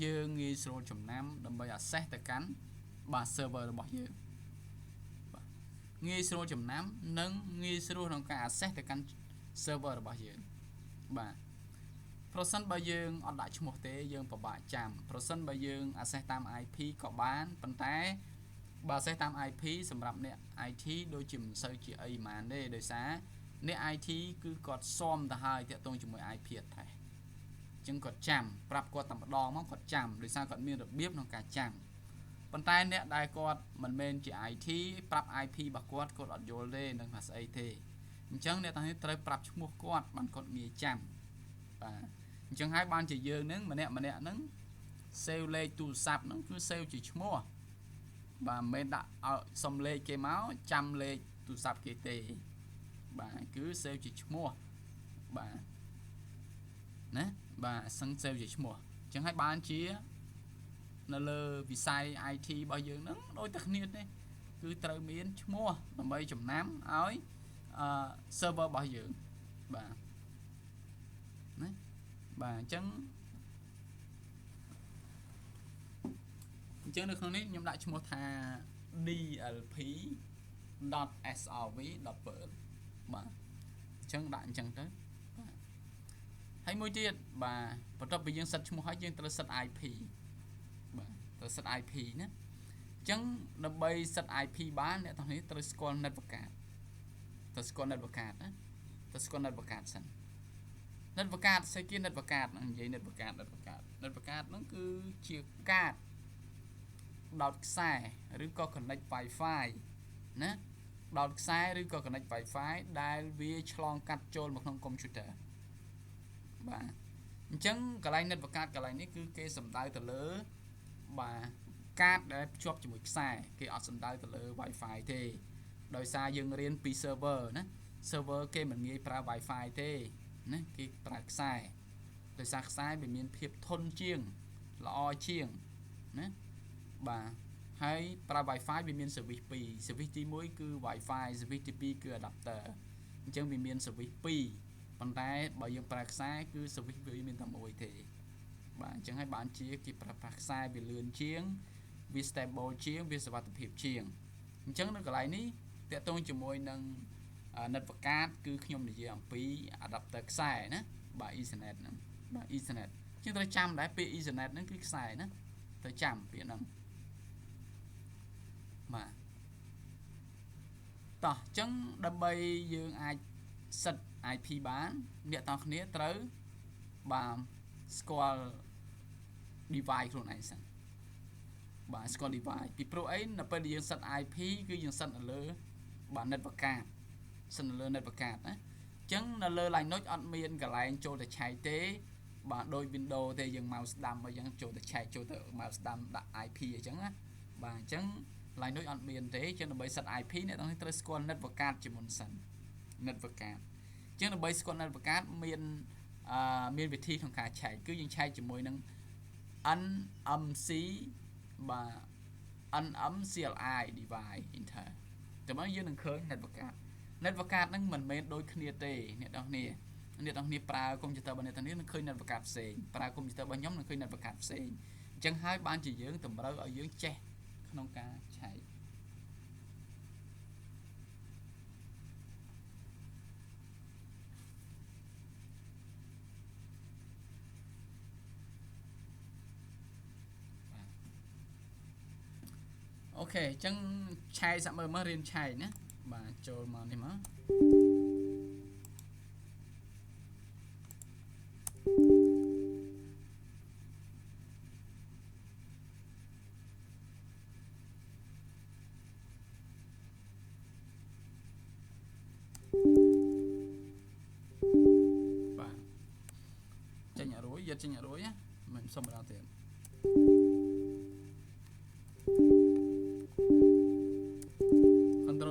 យើងងាយស្រួលចំណាំដើម្បី access ទៅកាន់បាទ server របស់យើងបាទងាយស្រួលចំណាំនិងងាយស្រួលក្នុងការ access ទៅកាន់ server របស់យើងបាទប្រសិនបើយើងអត់ដាក់ឈ្មោះទេយើងពិបាកចាំប្រសិនបើយើង access តាម IP ក៏បានប៉ុន្តែបើ access តាម IP សម្រាប់អ្នក IT ដូចជាមិនសូវជាអីហ្មងទេដោយសារអ្នក IT គឺគាត់ស៊ាំទៅហើយតាក់ទងជាមួយ IP address អញ្ចឹងគាត់ចាំប្រាប់គាត់តែម្ដងមកគាត់ចាំដោយសារគាត់មានរបៀបក្នុងការចាំប៉ុន្តែអ្នកដែលគាត់មិនមែនជា IT ប្រាប់ IP របស់គាត់អត់យល់ទេនឹងថាស្អីទេអញ្ចឹងអ្នកទាំងនេះត្រូវប្រាប់ឈ្មោះគាត់បានគាត់ងាយចាំបាទអញ្ចឹងហើយបានជាយើងនឹងម្នាក់ហ្នឹង save លេខទូរស័ព្ទហ្នឹងគឺ save ជាឈ្មោះបាទមិនមែនដាក់ឲ្យសុំលេខគេមកចាំលេខទូរស័ព្ទគេទេបាទគឺ save ជាឈ្មោះបាទណាបាទសឹង save ជាឈ្មោះអញ្ចឹងហើយបានជានៅលើវិស័យ IT របស់យើងហ្នឹងដូចតែគ្នាទេគឺត្រូវមានឈ្មោះដើម្បីចំណាំឲ្យserver របស់យើងបាទណាបាទអញ្ចឹងនៅក្នុងនេះខ្ញុំដាក់ឈ្មោះថា dlp.srv.world បាទអញ្ចឹងដាក់អញ្ចឹងទៅបាទហើយមួយទៀតបាទបន្ទាប់ពីយើងសិតឈ្មោះហើយយើងត្រូវសិត IP បាទត្រូវសិត IP ណាអញ្ចឹងដើម្បីសិត IP បានអ្នកទាំងនេះត្រូវស្គាល់ network card ត្រូវស្គាល់ network card ណាត្រូវស្គាល់ network card សិន network card ស្អីគេ network card និយាយ network card ហ្នឹងគឺជាកាតដោតខ្សែឬក៏ connect Wi-Fi ណា ដោយខ្សែឬក៏ connect Wi-Fi ដែលវាឆ្លងកាត់ចូលមកក្នុង computer បាទអញ្ចឹងកន្លែង network card កន្លែងនេះគឺគេសំដៅទៅលើបាទកាតដែលភ្ជាប់ជាមួយខ្សែគេអត់សំដៅទៅលើ Wi-Fi ទេដោយសារយើងរៀនពី server ណា server គេមិនងាយប្រើ Wi-Fi ទេណាគេប្រើខ្សែដោយសារខ្សែវាមានភាពធន់ជាងល្អជាងណាបាទហើយប្រើ Wi-Fi វាមាន service 2 service ទី1គឺ Wi-Fi service ទី2គឺ adapter អញ្ចឹងវាមាន service 2ប៉ុន្តែបើយើងប្រើខ្សែគឺ service វាមានតែមួយទេបាទអញ្ចឹងហើយបានជាគេប្រើប្រាស់ខ្សែវាលឿនជាងវា stable ជាងវាសុវត្ថិភាពជាងអញ្ចឹងនៅកន្លែងនេះតកតងជាមួយនឹង network card គឺខ្ញុំនិយាយអំពី adapter ខ្សែណាបាទ Ethernet ហ្នឹងបាទ Ethernet ជាងត្រូវចាំដែរពាក្យ Ethernet ហ្នឹងគឺខ្សែណាត្រូវចាំពាក្យហ្នឹងបាទតោះអញ្ចឹងដើម្បីយើងអាចសិត IP បានអ្នកទាំងគ្នាត្រូវបាទស្គាល់ device ខ្លួនឯងសិនបាទស្គាល់ device ពីព្រោះអីនៅពេលដែលយើងសិត IP គឺយើងសិតនៅលើបាទ network card សិននៅលើ network card ណាអញ្ចឹងនៅលើ Linux អត់មានកន្លែងចូលទៅឆែកទេបាទដូច Windows ទេយើងមកស្ដាំអញ្ចឹងចូលទៅឆែកចូលទៅមកស្ដាំដាក់ IP អញ្ចឹងណាបាទអញ្ចឹង Linux អត់មានទេអញ្ចឹងដើម្បីសិត IP អ្នកទាំងនេះត្រូវស្គាល់ network card ជាមុនសិន network card អញ្ចឹងដើម្បីស្គាល់ network card មានវិធីក្នុងការឆែកគឺយើងឆែកជាមួយនឹង NMC បាទ NMCLI device inter តែមកយើងនឹងឃើញ network card network card ហ្នឹងមិនមែនដូចគ្នាទេអ្នកទាំងគ្នាប្រើកុំព្យូទ័ររបស់អ្នកទាំងនេះនឹងឃើញ network card ផ្សេងប្រើកុំព្យូទ័ររបស់ខ្ញុំនឹងឃើញ network card ផ្សេងអញ្ចឹងហើយបានជាយើងតម្រូវឲ្យយើងចេះក្នុងការឆែកអូខេអញ្ចឹងឆែកសាក់មើលមករៀនឆែកណាបាទចូលមកនេះមកបាទចេញអរួយយកចេញអរួយណាមិនសុំម្ដងទៀត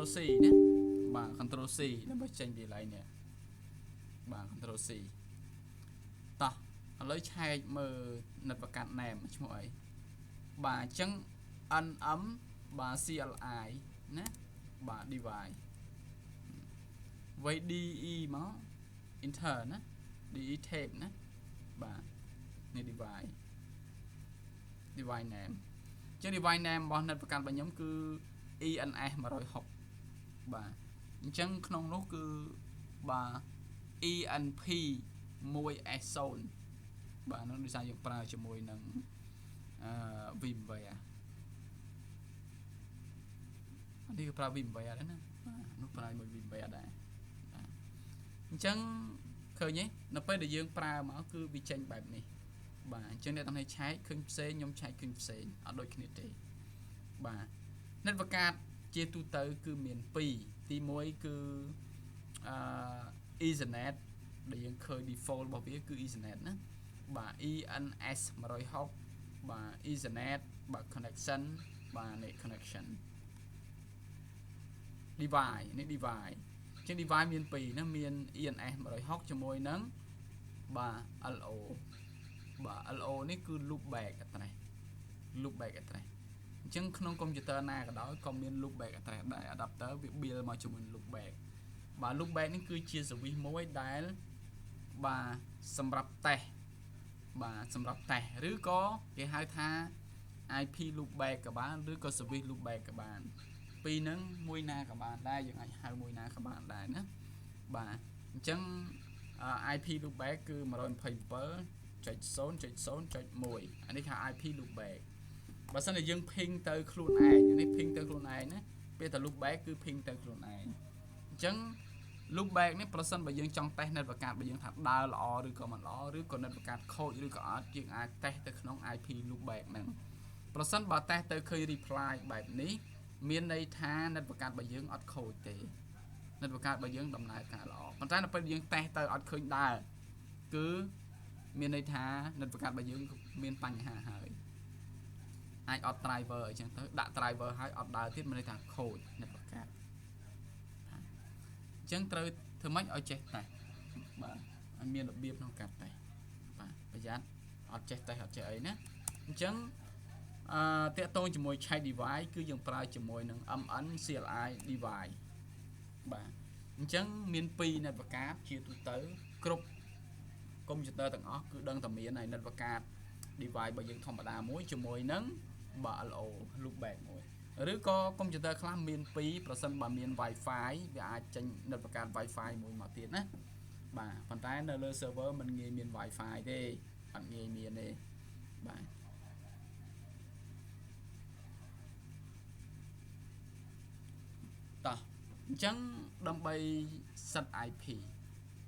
Ctrl C ណាបាទ Ctrl C ដើម្បីចេញពីកន្លែងនេះបាទ Ctrl C តោះឥឡូវឆែកមើល network card name ឈ្មោះអីបាទអញ្ចឹង NM បាទ CLI ណាបាទ device DE មក enter ណា DE tape ណាបាទនេះ device name អញ្ចឹង device name របស់ network card របស់ខ្ញុំគឺ ENS 160បាទអញ្ចឹងក្នុងនោះគឺបាទ ENP 1S0 បាទនោះដូចថាយើងប្រើជាមួយនឹងVMware នេះគឺប្រើ VMware ដែរណាបាទនោះប្រើមួយ VMware ដែរបាទអញ្ចឹងឃើញទេនៅពេលដែលយើងប្រើមកគឺវាចេញបែបនេះបាទអញ្ចឹងអ្នកទាំងនេះឆែកឃើញផ្សេងខ្ញុំឆែកឃើញផ្សេងអត់ដូចគ្នាទេបាទ network card ជាទូទៅគឺមាន2ទី1គឺEthernet ដែលយើងឃើញ default របស់វាគឺ Ethernet ណាបាទ ENS 160បាទ Ethernet បាទ connection បាទនេះ connection device នេះ device ជាង device មាន2ណាមាន ENS 160ជាមួយនឹងបាទ LO បាទ LO នេះគឺ loopback address loopback address អញ្ចឹងក្នុងកុំព្យូទ័រណាក៏ដោយក៏មាន loopback address ដែរ adapter វា build មកជាមួយ loopback បាទ loopback នេះគឺជា service មួយដែលបាទសម្រាប់ test បាទសម្រាប់ test ឬក៏គេហៅថា IP loopback ក៏បានឬក៏ service loopback ក៏បានពីរហ្នឹងមួយណាក៏បានដែរយើងអាចហៅមួយណាក៏បានដែរណាបាទអញ្ចឹង IP loopback គឺ 127.0.0.1 អានេះហៅ IP loopback បើសិនជាយើង ping ទៅខ្លួនឯងនេះ ping ទៅខ្លួនឯងណាពេលតែ loopback គឺ ping ទៅខ្លួនឯងអញ្ចឹង loopback នេះប្រសិនបើយើងចង់ test network card បើយើងថាដើរល្អឬក៏មិនល្អឬក៏ network card ខូចឬក៏អត់យើងអាច test ទៅក្នុង IP loopback ហ្នឹងប្រសិនបើ test ទៅឃើញ reply បែបនេះ មានន័យថានិតប្រកាសរបស់យើងអត់ខូចទេនិតប្រកាសរបស់យើងដំណើរការល្អប៉ុន្តែនៅពេលយើងតេស្តទៅអត់ឃើញដើរគឺមានន័យថានិតប្រកាសរបស់យើងមានបញ្ហាហើយអាចអត់ driver អីចឹងទៅដាក់ driver ហើយអត់ដើរទៀតមានន័យថាខូចនិតប្រកាសអញ្ចឹងត្រូវធ្វើម៉េចឲ្យចេះតេស្តបាទឲ្យមានរបៀបក្នុងការតេស្តបាទប្រយ័ត្នអត់ចេះតេស្តអត់ចេះអីណាអញ្ចឹងតាក់ទងជាមួយ Check device គឺយើងប្រើជាមួយនឹង MN CLI device បាទអញ្ចឹងមាន2 net ប្រកាសជាទូទៅគ្រប់កុំព្យូទ័រទាំងអស់គឺដឹងតែមានហើយ net ប្រកាស device របស់យើងធម្មតាមួយជាមួយនឹងបាទ LO loopback មួយឬក៏កុំព្យូទ័រខ្លះមាន2ប្រសិនបើមាន Wi-Fi វាអាចចេញ net ប្រកាស Wi-Fi មួយមកទៀតណាបាទប៉ុន្តែនៅលើ server มันងាយមាន Wi-Fi ទេអត់ងាយមានទេបាទតោះអញ្ចឹងដើម្បី set IP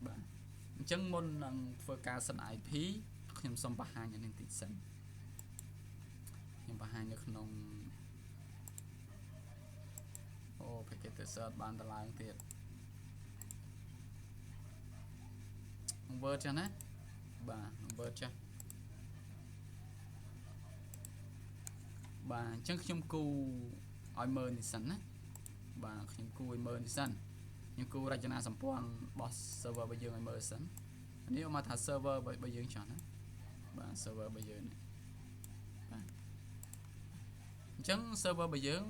បាទអញ្ចឹងមុននឹងធ្វើការ set IP ខ្ញុំសូមបង្ហាញនេះបន្តិចសិនខ្ញុំបង្ហាញនៅក្នុងអូ packet tracer បានតម្លើងទៀត Word ចឹងណាបាទ Word ចាស់បាទអញ្ចឹងខ្ញុំគូឲ្យមើលនេះសិនណាបាទខ្ញុំគូឲ្យមើលនេះសិនខ្ញុំគូរចនាសម្ព័ន្ធរបស់ server របស់យើងឲ្យមើលសិននេះមកថា server របស់យើងចោះណាបាទ server របស់យើងនេះបាទអញ្ចឹង server របស់យើង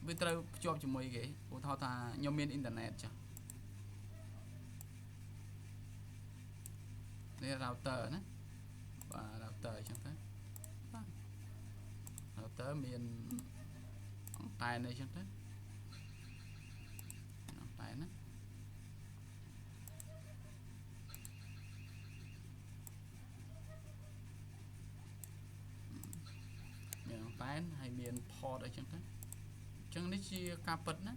វាត្រូវភ្ជាប់ជាមួយគេឧទាហរណ៍ថាខ្ញុំមានអ៊ីនធឺណិតចាស់នេះ router ណាបាទ router អញ្ចឹងទៅបាទ router មានអង្តែនអីចឹងទៅអង្តែនណាមានអង្តែនហើយមាន port អីចឹងទៅអញ្ចឹងនេះជាការពិតណា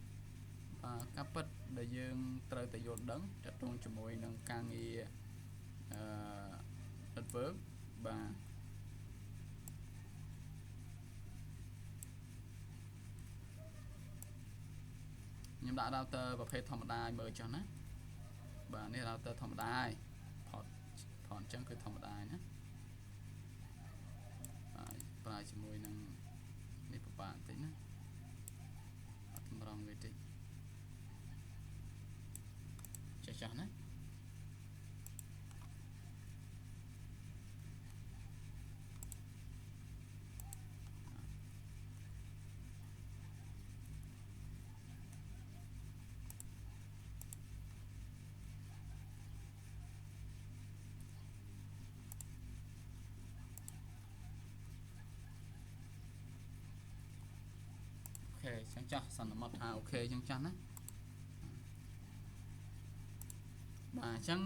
បាទការពិតដែលយើងត្រូវតែយល់ដឹងទាក់ទងជាមួយនឹងការងារnetwork បាទខ្ញុំដាក់ router ប្រភេទធម្មតាឲ្យមើលចុះណាបាទនេះ router ធម្មតាហើយ port អញ្ចឹងគឺធម្មតាណាបាទប្រើជាមួយនឹងនេះពិបាកបន្តិចណាអត់តម្រង់វាតិចចាស់ណាអូខេចឹងចាស់សន្មតថាអូខេចឹងចាស់ណាបាទអញ្ចឹង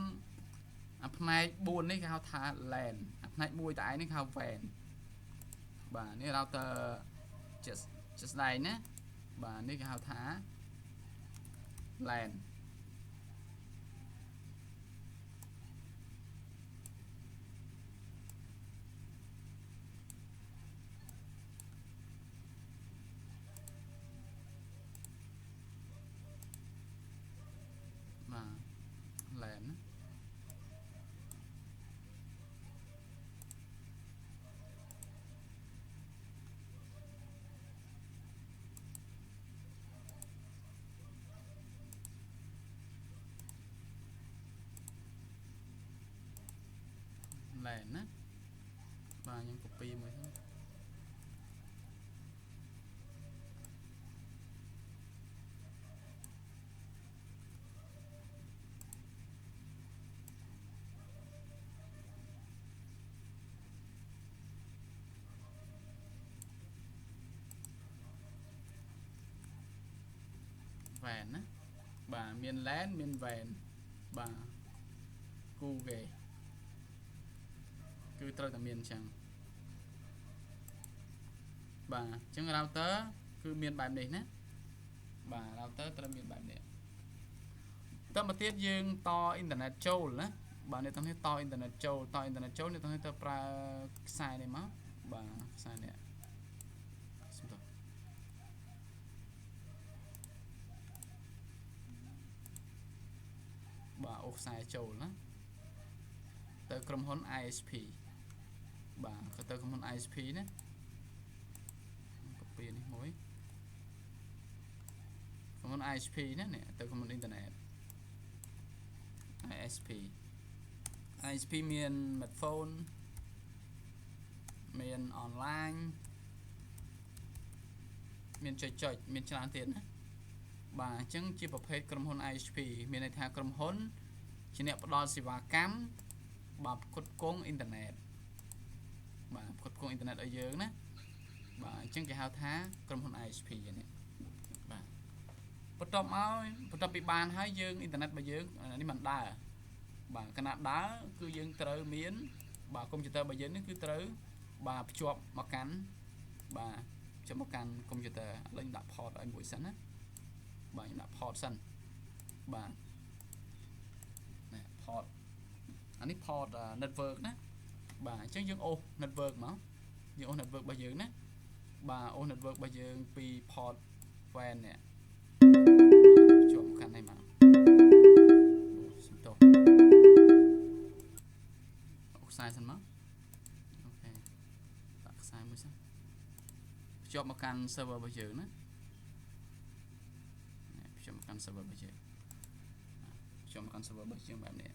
អាផ្នែក4នេះគេហៅថា LAN អាផ្នែក1តែឯងនេះគេហៅ WAN បាទនេះ router ជាស្ដែងណាបាទនេះគេហៅថា LAN បាទ LAN ណាLAN ណាបាទខ្ញុំ copy មួយហ្នឹងវ៉ែនណាបាទមាន LAN មាន WAN បាទគូគេគឺត្រូវតែមានអញ្ចឹងបាទអញ្ចឹង router គឺមានបែបនេះណាបាទ router ត្រូវមានបែបនេះតមកទៀតយើងតអ៊ីនធឺណិតចូលណាបាទនេះទាំងនេះតអ៊ីនធឺណិតចូលនេះទាំងនេះទៅប្រើខ្សែនេះមកបាទខ្សែនេះ បាទអូខ្សែចូលណាទៅក្រុមហ៊ុន ISP បាទក៏ទៅក្រុមហ៊ុន ISP ណា copy នេះមួយក្រុមហ៊ុន ISP ណានេះទៅក្រុមហ៊ុនអ៊ីនធឺណិត ISP មាន smartphone មាន online មានចុចមានច្រើនទៀតណាបាទអញ្ចឹងជាប្រភេទក្រុមហ៊ុន ISP មានន័យថាក្រុមហ៊ុនជាអ្នកផ្ដល់សេវាកម្មបាទផ្គត់ផ្គង់អ៊ីនធឺណិតបាទផ្គត់ផ្គង់អ៊ីនធឺណិតឲ្យយើងណាបាទអញ្ចឹងគេហៅថាក្រុមហ៊ុន ISP នេះបាទបន្ទាប់ពីបានហើយយើងអ៊ីនធឺណិតរបស់យើងនេះមិនដើរបាទគណៈដើរគឺយើងត្រូវមានបាទកុំព្យូទ័ររបស់យើងនេះគឺត្រូវបាទភ្ជាប់មកកាន់បាទភ្ជាប់មកកាន់កុំព្យូទ័រឥឡូវខ្ញុំដាក់ port ឲ្យមួយសិនណាបាទខ្ញុំដាក់ port សិនបាទនេះ port អានេះ port network ណាបាទអញ្ចឹងយើងអូស network មកយើងអូស network របស់យើងណាបាទអូស network របស់យើងពី port WAN នេះជាប់កាន់នេះមកសំទោសអូខ្សែសិនមកអូខេដាក់ខ្សែមួយសិនភ្ជាប់មកកាន់ server របស់យើងណាភ្ជាប់មកកាន់ server របស់យើងភ្ជាប់មកកាន់ server របស់យើងបែបនេះ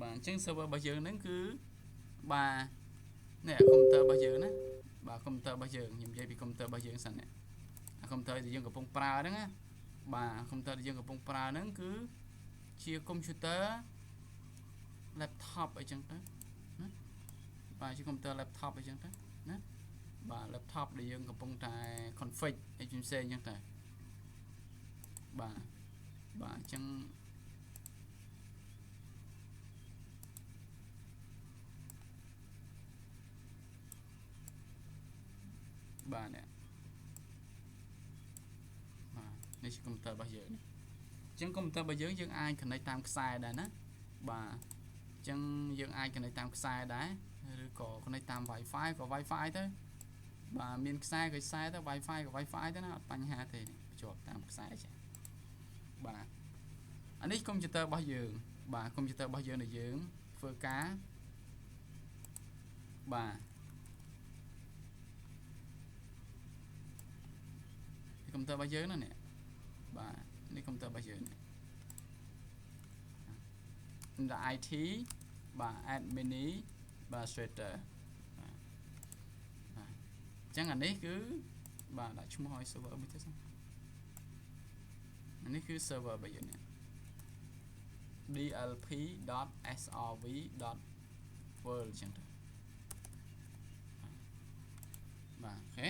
បាទអញ្ចឹង server របស់យើងហ្នឹងគឺបាទនេះកុំព្យូទ័ររបស់យើងណាបាទកុំព្យូទ័ររបស់យើងខ្ញុំនិយាយពីកុំព្យូទ័ររបស់យើងសិននេះអាកុំព្យូទ័រដែលយើងកំពុងប្រើហ្នឹងណាបាទកុំព្យូទ័រដែលយើងកំពុងប្រើហ្នឹងគឺជាកុំព្យូទ័រ laptop អីចឹងទៅណាបាទជាកុំព្យូទ័រ laptop អីចឹងទៅណាបាទ laptop ដែលយើងកំពុងតែ config អីផ្សេងអញ្ចឹងទៅបាទអញ្ចឹងបាទនេះបាទនេះជាកុំព្យូទ័ររបស់យើងនេះអញ្ចឹងកុំព្យូទ័ររបស់យើងអាច connect តាមខ្សែដែរណាបាទអញ្ចឹងយើងអាច connect តាមខ្សែដែរឬក៏ connect តាម Wi-Fi ក៏ Wi-Fi ទៅបាទមានខ្សែក៏ខ្សែទៅ Wi-Fi ក៏ Wi-Fi ទៅណាអត់បញ្ហាទេភ្ជាប់តាមខ្សែចាបាទអានេះកុំព្យូទ័ររបស់យើងបាទកុំព្យូទ័ររបស់យើងដែលយើងធ្វើការបាទកុំព្យូទ័ររបស់យើងណានេះបាទនេះកុំព្យូទ័ររបស់យើងនេះដាក់ IT បាទ admin បាទ administrator បាទអញ្ចឹងអានេះគឺបាទដាក់ឈ្មោះឲ្យ server មួយទៅសិនអានេះគឺ server របស់យើងនេះ dlp.srv.world អញ្ចឹងទៅបាទអូខេ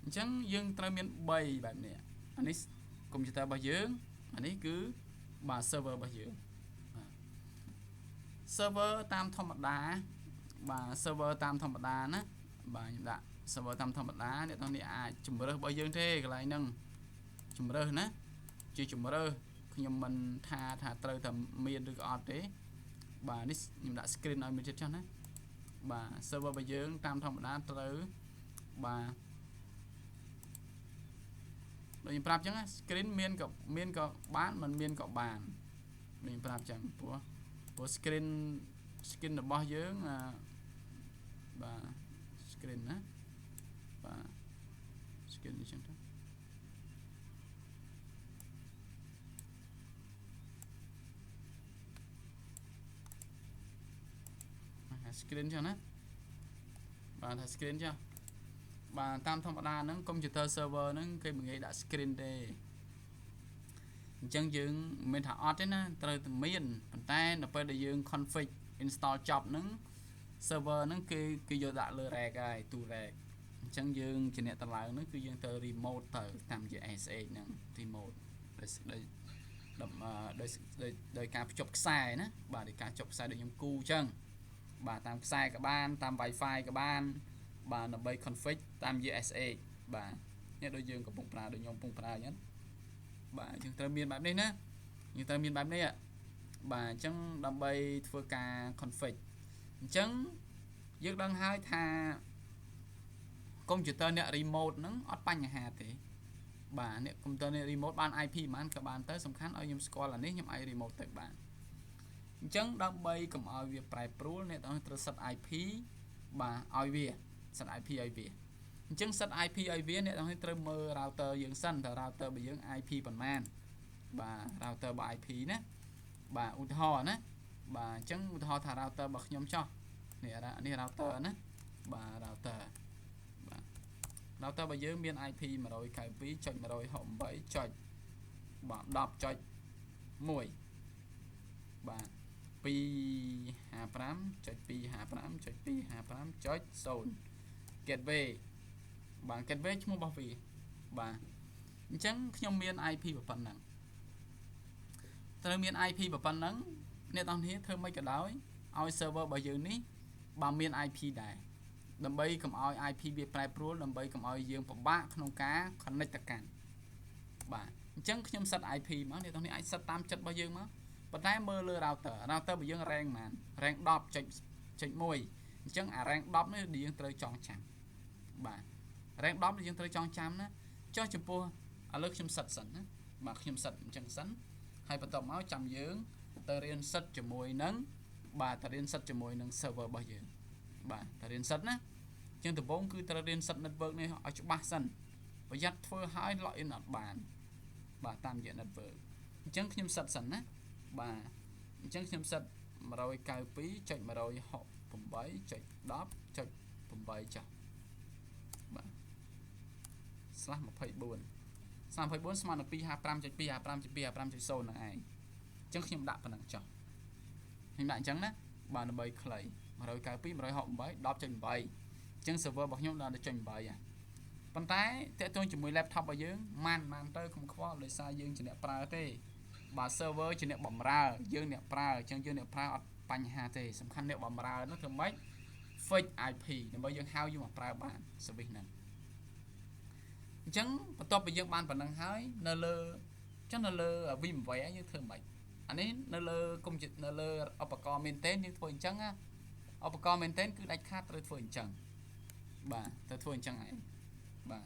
អញ្ចឹងយើងត្រូវមាន3បែបនេះអានេះកុំព្យូទ័ររបស់យើងអានេះគឺបាទ server របស់យើងserver តាមធម្មតាបាទ server តាមធម្មតាណាបាទខ្ញុំដាក់ server តាមធម្មតាអ្នកទាំងនេះអាចជំរើសរបស់យើងទេកន្លែងហ្នឹងជំរើសណាជាជំរើសខ្ញុំមិនថាត្រូវតែមានឬក៏អត់ទេបាទនេះខ្ញុំដាក់ screen ឲ្យមើលចិត្តចុះណាបាទ server របស់យើងតាមធម្មតាត្រូវបាទដូចខ្ញុំប្រាប់អញ្ចឹង screen មានក៏បានមិនមានក៏បានដូចខ្ញុំប្រាប់អញ្ចឹងព្រោះ screen របស់យើងបាទ screen ណាបាទ screen អញ្ចឹងទៅscreen ចឹងណាបាទថា screen ចឹងបាទតាមធម្មតាហ្នឹង computer server ហ្នឹងគេមិនងាយដាក់ screen ទេអញ្ចឹងយើងមិនមែនថាអត់ទេណាត្រូវតែមានប៉ុន្តែនៅពេលដែលយើង config install ចប់ហ្នឹង server ហ្នឹងគេយកដាក់លើ rack ហើយទូ rack អញ្ចឹងយើងជាអ្នកតម្លើងហ្នឹងគឺយើងទៅ remote ទៅតាមជា SH ហ្នឹង remote ដោយការភ្ជាប់ខ្សែណាបាទដោយការភ្ជាប់ខ្សែដូចខ្ញុំគូអញ្ចឹងបាទតាមខ្សែក៏បានតាម Wi-Fi ក៏បានបាទដើម្បី config តាម SH បាទនេះដូចយើងកំពុងប្រើដូចខ្ញុំកំពុងប្រើអញ្ចឹងបាទយើងត្រូវមានបែបនេះណាយើងត្រូវមានបែបនេះបាទអញ្ចឹងដើម្បីធ្វើការ config អញ្ចឹងយើងដឹងហើយថាកុំព្យូទ័រអ្នក remote ហ្នឹងអត់បញ្ហាទេ បាទអ្នកកុំព្យូទ័រនេះ remote បាន IP ប៉ុន្មានក៏បានទៅសំខាន់ឲ្យខ្ញុំស្គាល់អានេះខ្ញុំអាច remote ទៅបានអញ្ចឹងដើម្បីកុំឲ្យវាប្រែប្រួលអ្នកត្រូវសិត IP បាទឲ្យវាសិត IP ឲ្យវាអញ្ចឹងសិត IP ឲ្យវាអ្នកត្រូវមើល router យើងសិនតើ router របស់យើង IP ប៉ុន្មានបាទ router របស់ IP ណាបាទឧទាហរណ៍ណាបាទអញ្ចឹងឧទាហរណ៍ថា router របស់ខ្ញុំចោះនេះ router ណាបាទ router បាទ router របស់យើងមាន IP 192.168.10.1 បាទ255.255.255.0 gateway បាទ gateway ឈ្មោះរបស់វាបាទអញ្ចឹងខ្ញុំមាន IP ប៉ុណ្ណឹងត្រូវមាន IP ប៉ុណ្ណឹងអ្នកទាំងនេះធ្វើមិនក៏ដោយឲ្យ server របស់យើងនេះបាទមាន IP ដែរដើម្បីកុំឲ្យ IP វាប្រែប្រួលដើម្បីកុំឲ្យយើងពិបាកក្នុងការ connect ទៅកាន់បាទអញ្ចឹងខ្ញុំសិត IP មកអ្នកទាំងនេះអាចសិតតាមចិត្តរបស់យើងមកប៉ុន្តែមើលលើ router របស់យើង rank ប៉ុន្មាន rank 10.1 អញ្ចឹងអា rank 10 នេះយើងត្រូវចងចាំបាទ rank 10 នេះយើងត្រូវចងចាំណាចុះចំពោះឥឡូវខ្ញុំសិតសិនណាបាទខ្ញុំសិតអញ្ចឹងសិនហើយបន្ទាប់មកចាំយើងទៅរៀនសិតជាមួយនឹងបាទទៅរៀនសិតជាមួយនឹង server របស់យើងបាទទៅរៀនសិតណាអញ្ចឹងដំបូងគឺត្រូវរៀនសិត network នេះឲ្យច្បាស់សិនប្រយ័ត្នធ្វើឲ្យ login អត់បានបាទតាមរយៈ network អញ្ចឹងខ្ញុំសិតសិនណាបាទអញ្ចឹងខ្ញុំសិត 192.168.10.8 ចុះបាទ/24 24ស្មើនឹង 255.255.255.0 ហ្នឹងឯងអញ្ចឹងខ្ញុំដាក់ប៉ុណ្ណឹងចុះខ្ញុំដាក់អញ្ចឹងណាបាទដើម្បីខ្លី 192.168.10.8 អញ្ចឹង server របស់ខ្ញុំដល់ទៅ.8ប៉ុន្តែតើតើជាមួយ laptop របស់យើងម៉ានទៅកុំខ្វល់ដោយសារយើងជាអ្នកប្រើទេបាទ server ជាអ្នកបំរើយើងអ្នកប្រើអញ្ចឹងយើងអ្នកប្រើអត់បញ្ហាទេសំខាន់អ្នកបំរើនោះធ្វើម៉េច fix IP ដើម្បីយើងហៅយើងមកប្រើបាន service ហ្នឹងអញ្ចឹងបន្ទាប់ពីយើងបានប៉ុណ្ណឹងហើយនៅលើចឹងនៅលើ VMware យើងធ្វើម៉េចអានេះនៅលើនៅលើឧបករណ៍ maintain យើងធ្វើអញ្ចឹងណាឧបករណ៍ maintain គឺដាច់ខាតត្រូវធ្វើអញ្ចឹងបាទត្រូវធ្វើអញ្ចឹងឯងបាទ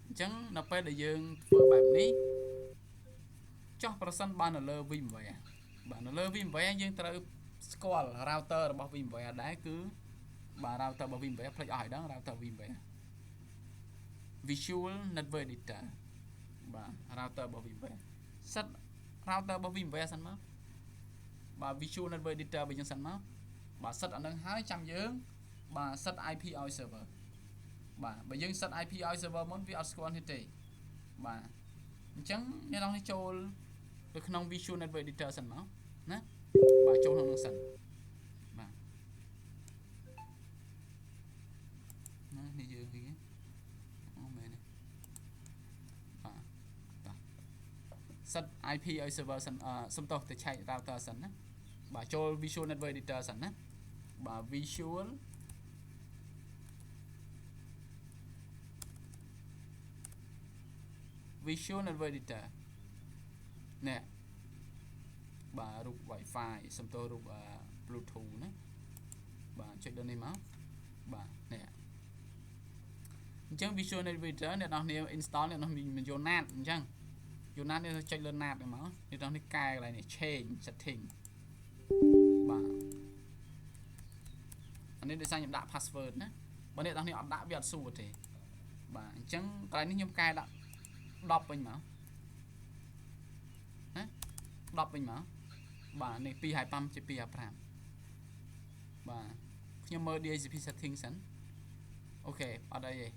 អញ្ចឹងនៅពេលដែលយើងធ្វើបែបនេះចុះប្រសិនបាននៅលើ VMware បាទនៅលើ VMware យើងត្រូវស្គាល់ router របស់ VMware ដែរគឺបាទ router របស់ VMware ផ្លេចអស់ឲ្យដឹង router VMware Visual Network Editor បាទ router របស់ VMware សិត router របស់ VMware សិនមកបាទ Visual Network Editor របស់យើងសិនមកបាទសិតអានឹងហើយចាំយើងបាទសិត IP ឲ្យ server បាទបើយើងសិត IP ឲ្យ server មុនវាអត់ស្គាល់ទេបាទអញ្ចឹងអ្នកនរនេះចូលទៅក្នុង Visual Network Editor សិនមកណាបាទចូលក្នុងនោះសិនបាទណានេះយើងវិញអូមែនទេបាទតោះសិត IP ឲ្យ server សិនសុំទោសទៅឆែក router សិនណាបាទចូល Visual Network Editor សិនណាបាទ Visual Network Editor នេះបាទរូប Wi-Fi សុំទោសរូប Bluetooth ណាបាទចុចលើនេះមកបាទនេះអញ្ចឹង Visual Network Editor អ្នកនរគ្នា install អ្នកនរមានយក NAT អញ្ចឹងយក NAT នេះចុចលើ NAT នេះមកអ្នកនរនេះកែកន្លែងនេះ change setting បាទអានេះដោយសារខ្ញុំដាក់ password ណាបើអ្នកនរគ្នាអត់ដាក់វាអត់សួរទេបាទអញ្ចឹងកន្លែងនេះខ្ញុំកែដាក់10វិញមកណា10វិញមកបាទនេះ255ជា255បាទខ្ញុំមើល DHCP setting សិនអូខេអត់អីទេ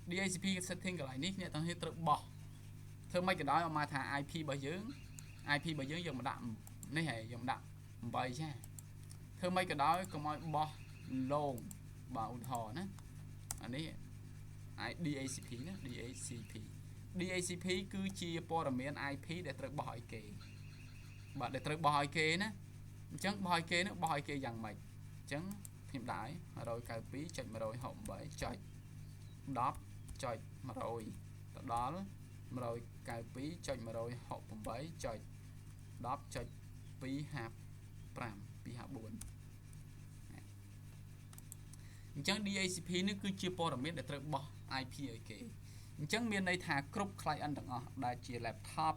DHCP setting កន្លែងនេះអ្នកទាំងនេះត្រូវបោះធ្វើម៉េចក៏ដោយឲ្យមកថា IP របស់យើងយើងមកដាក់នេះហ៎យើងដាក់8ចាធ្វើម៉េចក៏ដោយកុំឲ្យបោះលងបាទឧទាហរណ៍ណាអានេះ DHCP ណា DHCP គឺជាព័ត៌មាន IP ដែលត្រូវបោះឲ្យគេបាទដែលត្រូវបោះឲ្យគេណាអញ្ចឹងបោះឲ្យគេនោះបោះឲ្យគេយ៉ាងម៉េចអញ្ចឹងខ្ញុំដាក់ឲ្យ 192.168.10.100 ទៅដល់ 192.168.10.255 អញ្ចឹង DHCP នេះគឺជាព័ត៌មានដែលត្រូវបោះ IP ឲ្យគេ អញ្ចឹងមានន័យថាគ្រប់ client ទាំងអស់ដែលជា laptop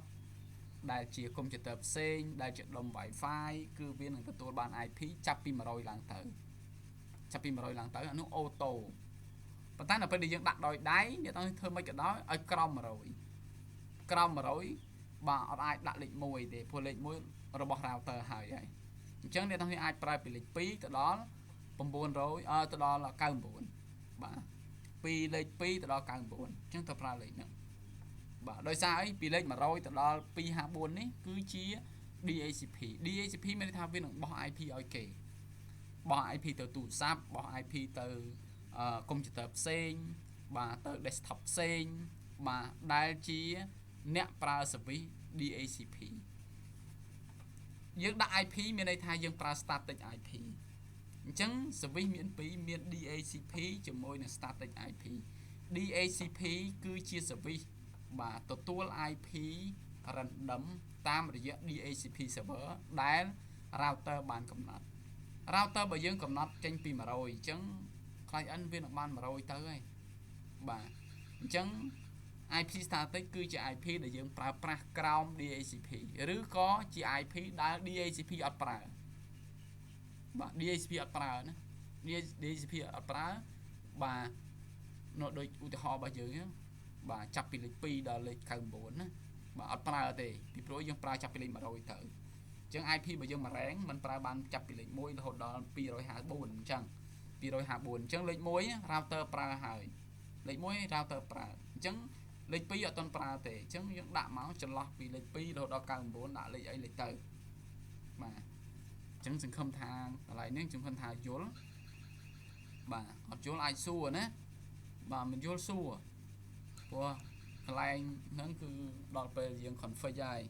ដែលជា computer ផ្សេងដែលជាដុំ Wi-Fi គឺវានឹងទទួលបាន IP ចាប់ពី100ឡើងទៅអានោះអូតូប៉ុន្តែនៅពេលដែលយើងដាក់ដោយដៃអ្នកទាំងធ្វើមិនក៏ដោយឲ្យក្រោម100បាទអត់អាចដាក់លេខ1ទេព្រោះលេខ1របស់ router ហើយអញ្ចឹងអ្នកទាំងអាចប្រើពីលេខ2ទៅដល់900ទៅដល់99បាទពីលេខ2ទៅដល់99អញ្ចឹងទៅប្រើលេខហ្នឹងបាទដោយសារអីពីលេខ100ទៅដល់254នេះគឺជា DHCP មានន័យថាវានឹងបោះ IP ឲ្យគេបោះ IP ទៅទូរស័ព្ទបោះ IP ទៅកុំព្យូទ័រផ្សេងបាទទៅ desktop ផ្សេងបាទដែលជាអ្នកប្រើ service DHCP យើងដាក់ IP មានន័យថាយើងប្រើ static IP អញ្ចឹង service មាន2មាន DHCP ជាមួយនឹង static IP DHCP គឺជា service បាទទទួល IP random តាមរយៈ DHCP server ដែល router បានកំណត់ router បើយើងកំណត់ចេញពី100អញ្ចឹង client វានឹងបាន100ទៅហើយបាទអញ្ចឹង IP static គឺជា IP ដែលយើងប្រើប្រាស់ក្រោម DHCP ឬក៏ជា IP ដែល DHCP អត់ប្រើបាទ DHCP អត់ប្រើណា DHCP អត់ប្រើបាទនៅដូចឧទាហរណ៍របស់យើងបាទចាប់ពីលេខ2ដល់លេខ99ណាបាទអត់ប្រើទេពីព្រោះយើងប្រើចាប់ពីលេខ100ទៅអញ្ចឹង IP របស់យើងមួយរ៉េងมันប្រើបានចាប់ពីលេខ1រហូតដល់254អញ្ចឹង254អញ្ចឹងលេខ1 router ប្រើហើយលេខ1 router ប្រើអញ្ចឹងលេខ2អត់ទាន់ប្រើទេអញ្ចឹងយើងដាក់មកចន្លោះពីលេខ2រហូតដល់99ដាក់លេខអីលេខទៅបាទអញ្ចឹងសង្ឃឹមថាកន្លែងនេះសង្ឃឹមថាយល់បាទអត់យល់អាចសួរណាបាទមិនយល់សួរព្រោះកន្លែងហ្នឹងគឺដល់ពេលយើង config ហើយ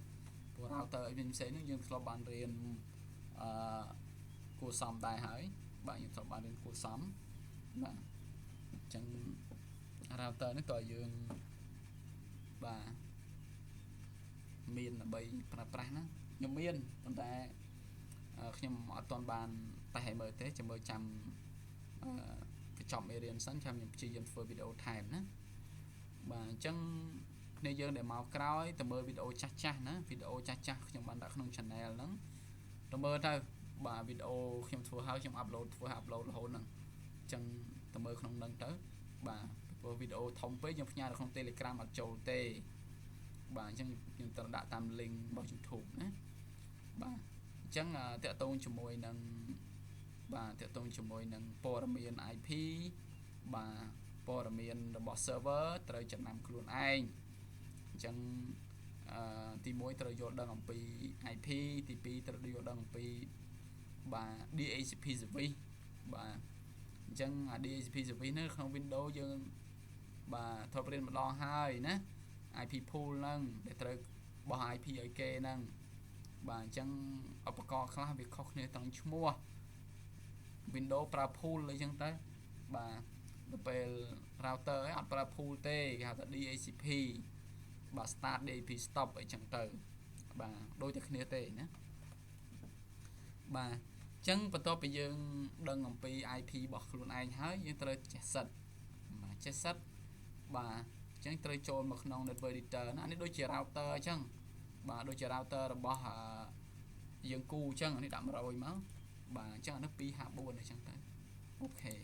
ព្រោះ router ផ្សេងៗហ្នឹងយើងធ្លាប់បានរៀនគួរសមដែរហើយបាទយើងធ្លាប់បានរៀនគួរសមបាទអញ្ចឹង router នេះតើយើងបាទមានដើម្បីប្រើប្រាស់ណាខ្ញុំមានប៉ុន្តែខ្ញុំអត់ទាន់បានតែឲ្យមើលទេចាំមើលចាំបញ្ចប់មេរៀនសិនចាំខ្ញុំព្យាយាមធ្វើវីដេអូថែមណាបាទអញ្ចឹងគ្នាយើងដែលមកក្រោយទៅមើលវីដេអូចាស់ៗណាវីដេអូចាស់ៗខ្ញុំបានដាក់ក្នុង channel ហ្នឹងទៅមើលទៅបាទវីដេអូខ្ញុំធ្វើហើយខ្ញុំ upload រហូតហ្នឹងអញ្ចឹងទៅមើលក្នុងហ្នឹងទៅបាទព្រោះវីដេអូធំពេកខ្ញុំផ្ញើនៅក្នុង Telegram អត់ចូលទេបាទអញ្ចឹងខ្ញុំត្រូវដាក់តាម link របស់ YouTube ណាបាទអញ្ចឹងតាក់ទងជាមួយនឹងបាទតាក់ទងជាមួយនឹងព័ត៌មាន IP បាទព័ត៌មានរបស់ server ត្រូវចំណាំខ្លួនឯងអញ្ចឹងទី1ត្រូវយល់ដឹងអំពី IP ទី2ត្រូវយល់ដឹងអំពីបាទ DHCP service បាទអញ្ចឹង DHCP service នៅក្នុង Windows យើងបាទធ្លាប់រៀនម្ដងហើយណា IP pool ហ្នឹងដែលត្រូវបោះ IP ឲ្យគេហ្នឹងបាទអញ្ចឹងឧបករណ៍ខ្លះវាខុសគ្នាទាំងឈ្មោះ Windows ប្រើ pool អីចឹងទៅបាទដល់ពេល router អត់ប្រើ pool ទេគេហៅថា DHCP បាទ start DHCP stop អីចឹងទៅបាទដូចតែគ្នាទេណាបាទអញ្ចឹងបន្ទាប់ពីយើងដឹងអំពី IP របស់ខ្លួនឯងហើយយើងត្រូវចេះសិតបាទចេះសិតបាទអញ្ចឹងត្រូវចូលមកក្នុង network editor ណានេះដូចជា router អញ្ចឹងបាទដូចជា router របស់យើងគូអញ្ចឹងនេះដាក់100មកបាទអញ្ចឹងអានេះ254អញ្ចឹងទៅអូខេ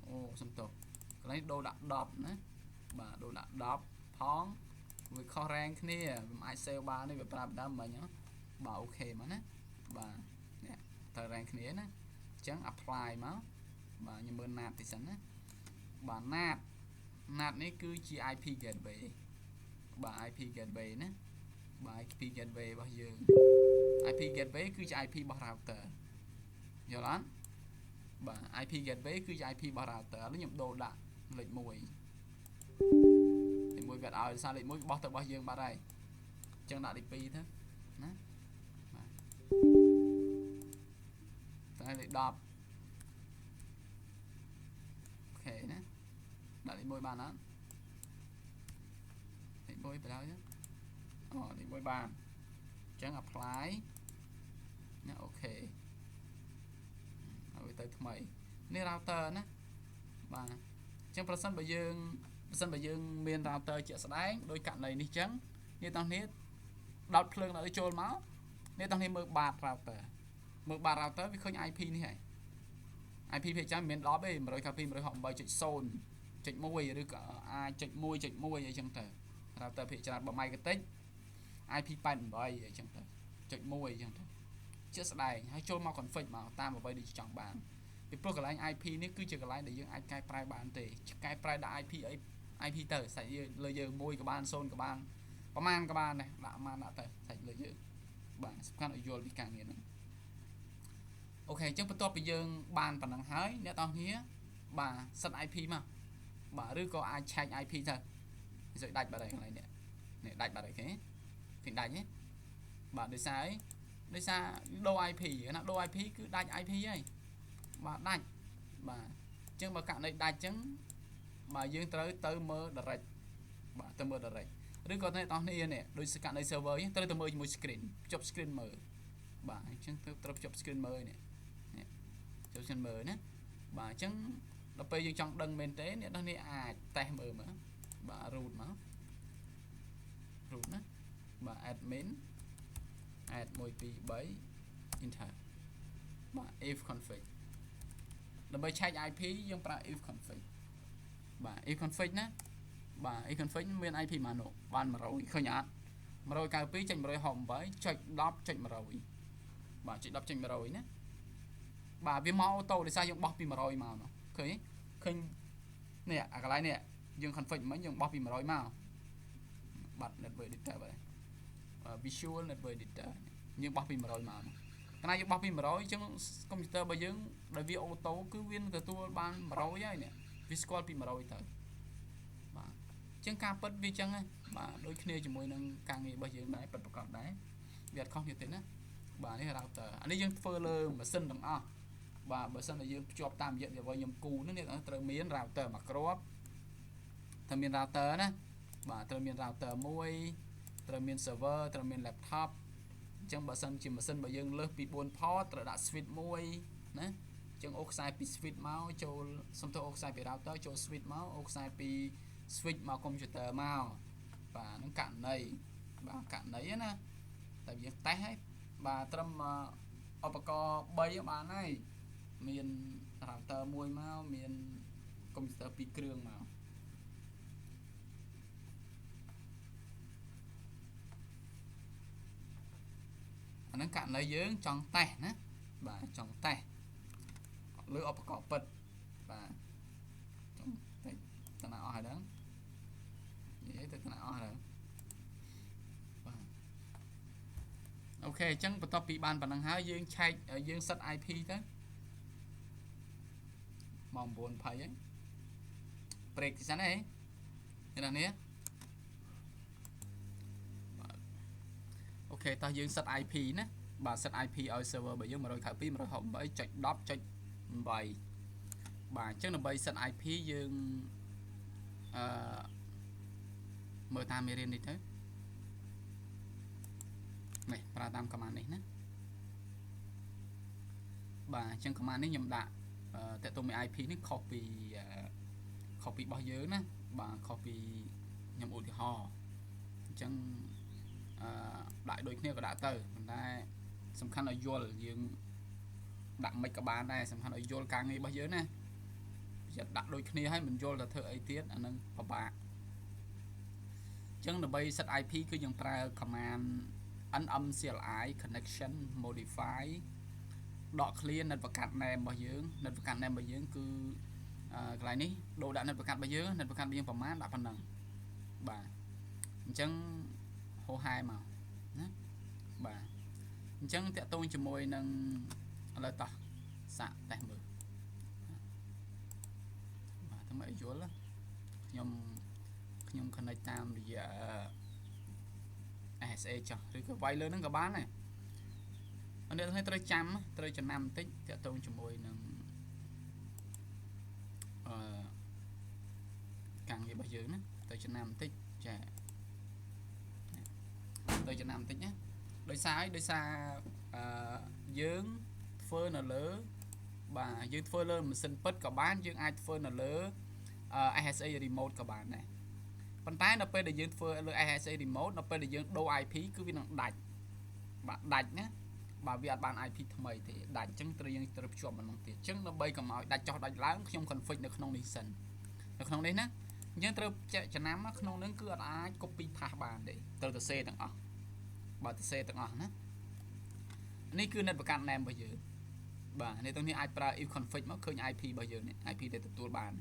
អូសំទោសកន្លែងដូរដាក់10ណាបាទដូរដាក់10ផងវាខុសរ៉េងគ្នាមិនអាច save បានទេវាប្រាប់ដើមមិញបាទអូខេមកណាបាទនេះត្រូវរ៉េងគ្នាណាអញ្ចឹង apply មកបាទខ្ញុំមើល NAT តិចសិនណាបាទ NAT នេះគឺជា IP gateway បាទ IP gateway ណាបាទ IP gateway របស់យើង IP gateway គឺជា IP របស់ router យល់អត់បាទ IP gateway គឺជា IP របស់ router នេះខ្ញុំដូរដាក់លេខ1លេខ1វាអត់ឲ្យសារលេខ1បោះទៅរបស់យើងបាត់ហើយអញ្ចឹងដាក់លេខ2ទៅណាបាទតែលេខ10អូខេណាដាក់លេខ1បានអត់លេខ1ទៅហើយអូលេខ1បានអញ្ចឹង apply ណាអូខេហើយទៅថ្មីនេះ router ណាបាទ ចឹងប្រសិនបើយើងមាន router ជាក់ស្ដែងដោយករណីនេះចឹងអ្នកទាំងនេះដោតភ្លើងដល់ចូលមកអ្នកទាំងនេះមើលបាត router វាឃើញ IP នេះហើយ IP ភាគច្រើនមិនមែន10ទេ 192.168.0.1 ឬក៏អាច.1.1 អីចឹងទៅ router ភាគច្រើន1 MHz IP 88អីចឹងទៅ.1 អីចឹងទៅជាក់ស្ដែងហើយចូលមក config មកតាមអ្វីដែលចង់បានពីព្រោះកន្លែង IP នេះគឺជាកន្លែងដែលយើងអាចកែប្រែបានទេកែប្រែដាក់ IP អី IP ទៅសាច់លើយើង1ក៏បាន0ក៏បានប្រមាណក៏បានដែរដាក់មកដាក់ទៅសាច់លើយើងបាទសំខាន់ឲ្យយល់ពីការងារហ្នឹងអូខេអញ្ចឹងបន្ទាប់ពីយើងបានប៉ុណ្ណឹងហើយអ្នកនរគ្នាបាទសិត IP មកបាទឬក៏អាចឆែក IP ទៅនិយាយដាច់បាត់ហើយកន្លែងនេះដាច់បាត់ហើយគេឃើញដាច់ទេបាទដោយសារដូរ IP ណាដូរ IP គឺដាច់ IP ហើយបាទដាច់បាទអញ្ចឹងបើករណីដាច់អញ្ចឹងបាទយើងត្រូវទៅមើល direct បាទទៅមើល direct ឬក៏អ្នកនរគ្នានេះដោយករណី server ត្រូវទៅមើលជាមួយ screen ភ្ជាប់ screen មើលបាទអញ្ចឹងត្រូវភ្ជាប់ screen មើលនេះចូល screen មើលណាបាទអញ្ចឹងដល់ពេលយើងចង់ដឹងមែនទេអ្នកនរគ្នាអាចតេស្តមើលមកបាទ root មក root ណាបាទ admin add 123 enter បាទ if config ដើម្បីឆែក IP យើងប្រើ if config បាទ if config ណាបាទ if config មាន IP មកនោះបាន100ឃើញអត់ 192.168.10.100 បាទចុច 10.100 ណាបាទវាមកអូតូដោយសារយើងបោះពី100មកនោះឃើញនេះអាកន្លែងនេះយើង config មិញយើងបោះពី100មកបាត់ network editor បាទ visual network editor យើងបោះពី100មកកាលណាយើងបោះពី100អញ្ចឹងកុំព្យូទ័ររបស់យើងដែលវាអូតូគឺវាទទួលបាន100ហើយនេះវាស្គាល់ពី100ទៅបាទអញ្ចឹងការពិតវាអញ្ចឹងហ៎បាទដូចគ្នាជាមួយនឹងការងាររបស់យើងដែរពិតប្រាកដដែរវាអត់ខុសគ្នាទេណាបាទនេះ router អានេះយើងធ្វើលើម៉ាស៊ីនទាំងអស់បាទបើសិនតែយើងភ្ជាប់តាមរយៈអ្វីខ្ញុំគូនេះត្រូវមាន router មួយគ្រាប់ត្រូវមាន router ណាបាទត្រូវមាន router មួយត្រូវមាន server ត្រូវមាន laptop អញ្ចឹងបើសិនជាម៉ាស៊ីនរបស់យើងលើសពី4 port ត្រូវដាក់ switch មួយណាអញ្ចឹងអូខ្សែពី switch មកចូលសំទោសអូខ្សែពី router ចូល switch មកអូខ្សែពី switch មក computer មកបាទហ្នឹងករណីបាទករណីណាតែយើងតេស្តហើយបាទត្រឹមឧបករណ៍3បានហើយមាន router មួយមកមាន computer 2 គ្រឿងមកអាហ្នឹងករណីយើងចង់តេស្តណាបាទចង់តេស្តលើឧបករណ៍ពិតបាទចង់តេស្តតាណាអស់ហើយហ្នឹងនិយាយទៅតាណាអស់ហើយបាទអូខេអញ្ចឹងបន្ទាប់ពីបានប៉ុណ្ណឹងហើយយើងឆែកយើងសិត IP ទៅមក9:20ហើយព្រេកទីសិនហ៎អ្នកនេះអូខេតោះយើងសិត IP ណាបាទសិត IP ឲ្យ server របស់យើង 192.168.10.8 បាទអញ្ចឹងដើម្បីសិត IP យើងមើលតាមមេរៀននេះទៅនេះប្រើតាម command នេះណាបាទអញ្ចឹង command នេះខ្ញុំដាក់តើតើមាន IP នេះខុសពីរបស់យើងណាបាទខុសពីខ្ញុំឧទាហរណ៍អញ្ចឹងដាក់ដូចគ្នាក៏ដាក់ទៅប៉ុន្តែសំខាន់ឲ្យយល់យើងដាក់មិនក៏បានដែរសំខាន់ឲ្យយល់ការងាររបស់យើងណាប្រយ័ត្នដាក់ដូចគ្នាហើយមិនយល់ទៅធ្វើអីទៀតអានឹងពិបាកអញ្ចឹងដើម្បីសិត IP គឺយើងប្រើ command nmcli connection modify ដក clear network name របស់យើង network name របស់យើងគឺកន្លែងនេះដូរដាក់ network របស់យើង network របស់យើងប្រមាណដាក់ប៉ុណ្ណឹងបាទអញ្ចឹងហោហែមកណាបាទអញ្ចឹងតាក់ទងជាមួយនឹងឥឡូវតោះសាកតេស្តមើលបាទតែមកយល់ខ្ញុំ connect តាមរយៈ ASA ចុះឬក៏វាយលើហ្នឹងក៏បានដែរអ្នកទាំងនេះត្រូវចាំត្រូវចំណាំបន្តិចតាក់ទងជាមួយនឹងការងាររបស់យើងណាត្រូវចំណាំបន្តិចចាត្រូវចំណាំបន្តិចណាដោយសារយើងធ្វើនៅលើបាទយើងធ្វើលើម៉ាស៊ីនពិតក៏បានយើងអាចធ្វើនៅលើ ISA remote ក៏បានដែរប៉ុន្តែនៅពេលដែលយើងធ្វើលើ ISA remote នៅពេលដែលយើងដូរ IP គឺវានឹងដាច់បាទដាច់ណាបាទវាអត់បាន IP ថ្មីទេដាច់អញ្ចឹងត្រូវយើងត្រូវភ្ជាប់មកនោះទៀតអញ្ចឹងដើម្បីកុំឲ្យដាច់ចុះដាច់ឡើងខ្ញុំ config នៅក្នុងនេះសិននៅក្នុងនេះណាយើងត្រូវចំណាំក្នុងនឹងគឺអត់អាច copy path បានទេត្រូវទៅសេទាំងអស់បាទទៅសេទាំងអស់ណានេះគឺ net ប្រកាន់ name របស់យើងបាទនេះទាំងនេះអាចប្រើ if config មកឃើញ IP របស់យើងនេះ IP ដែលទទួលបាន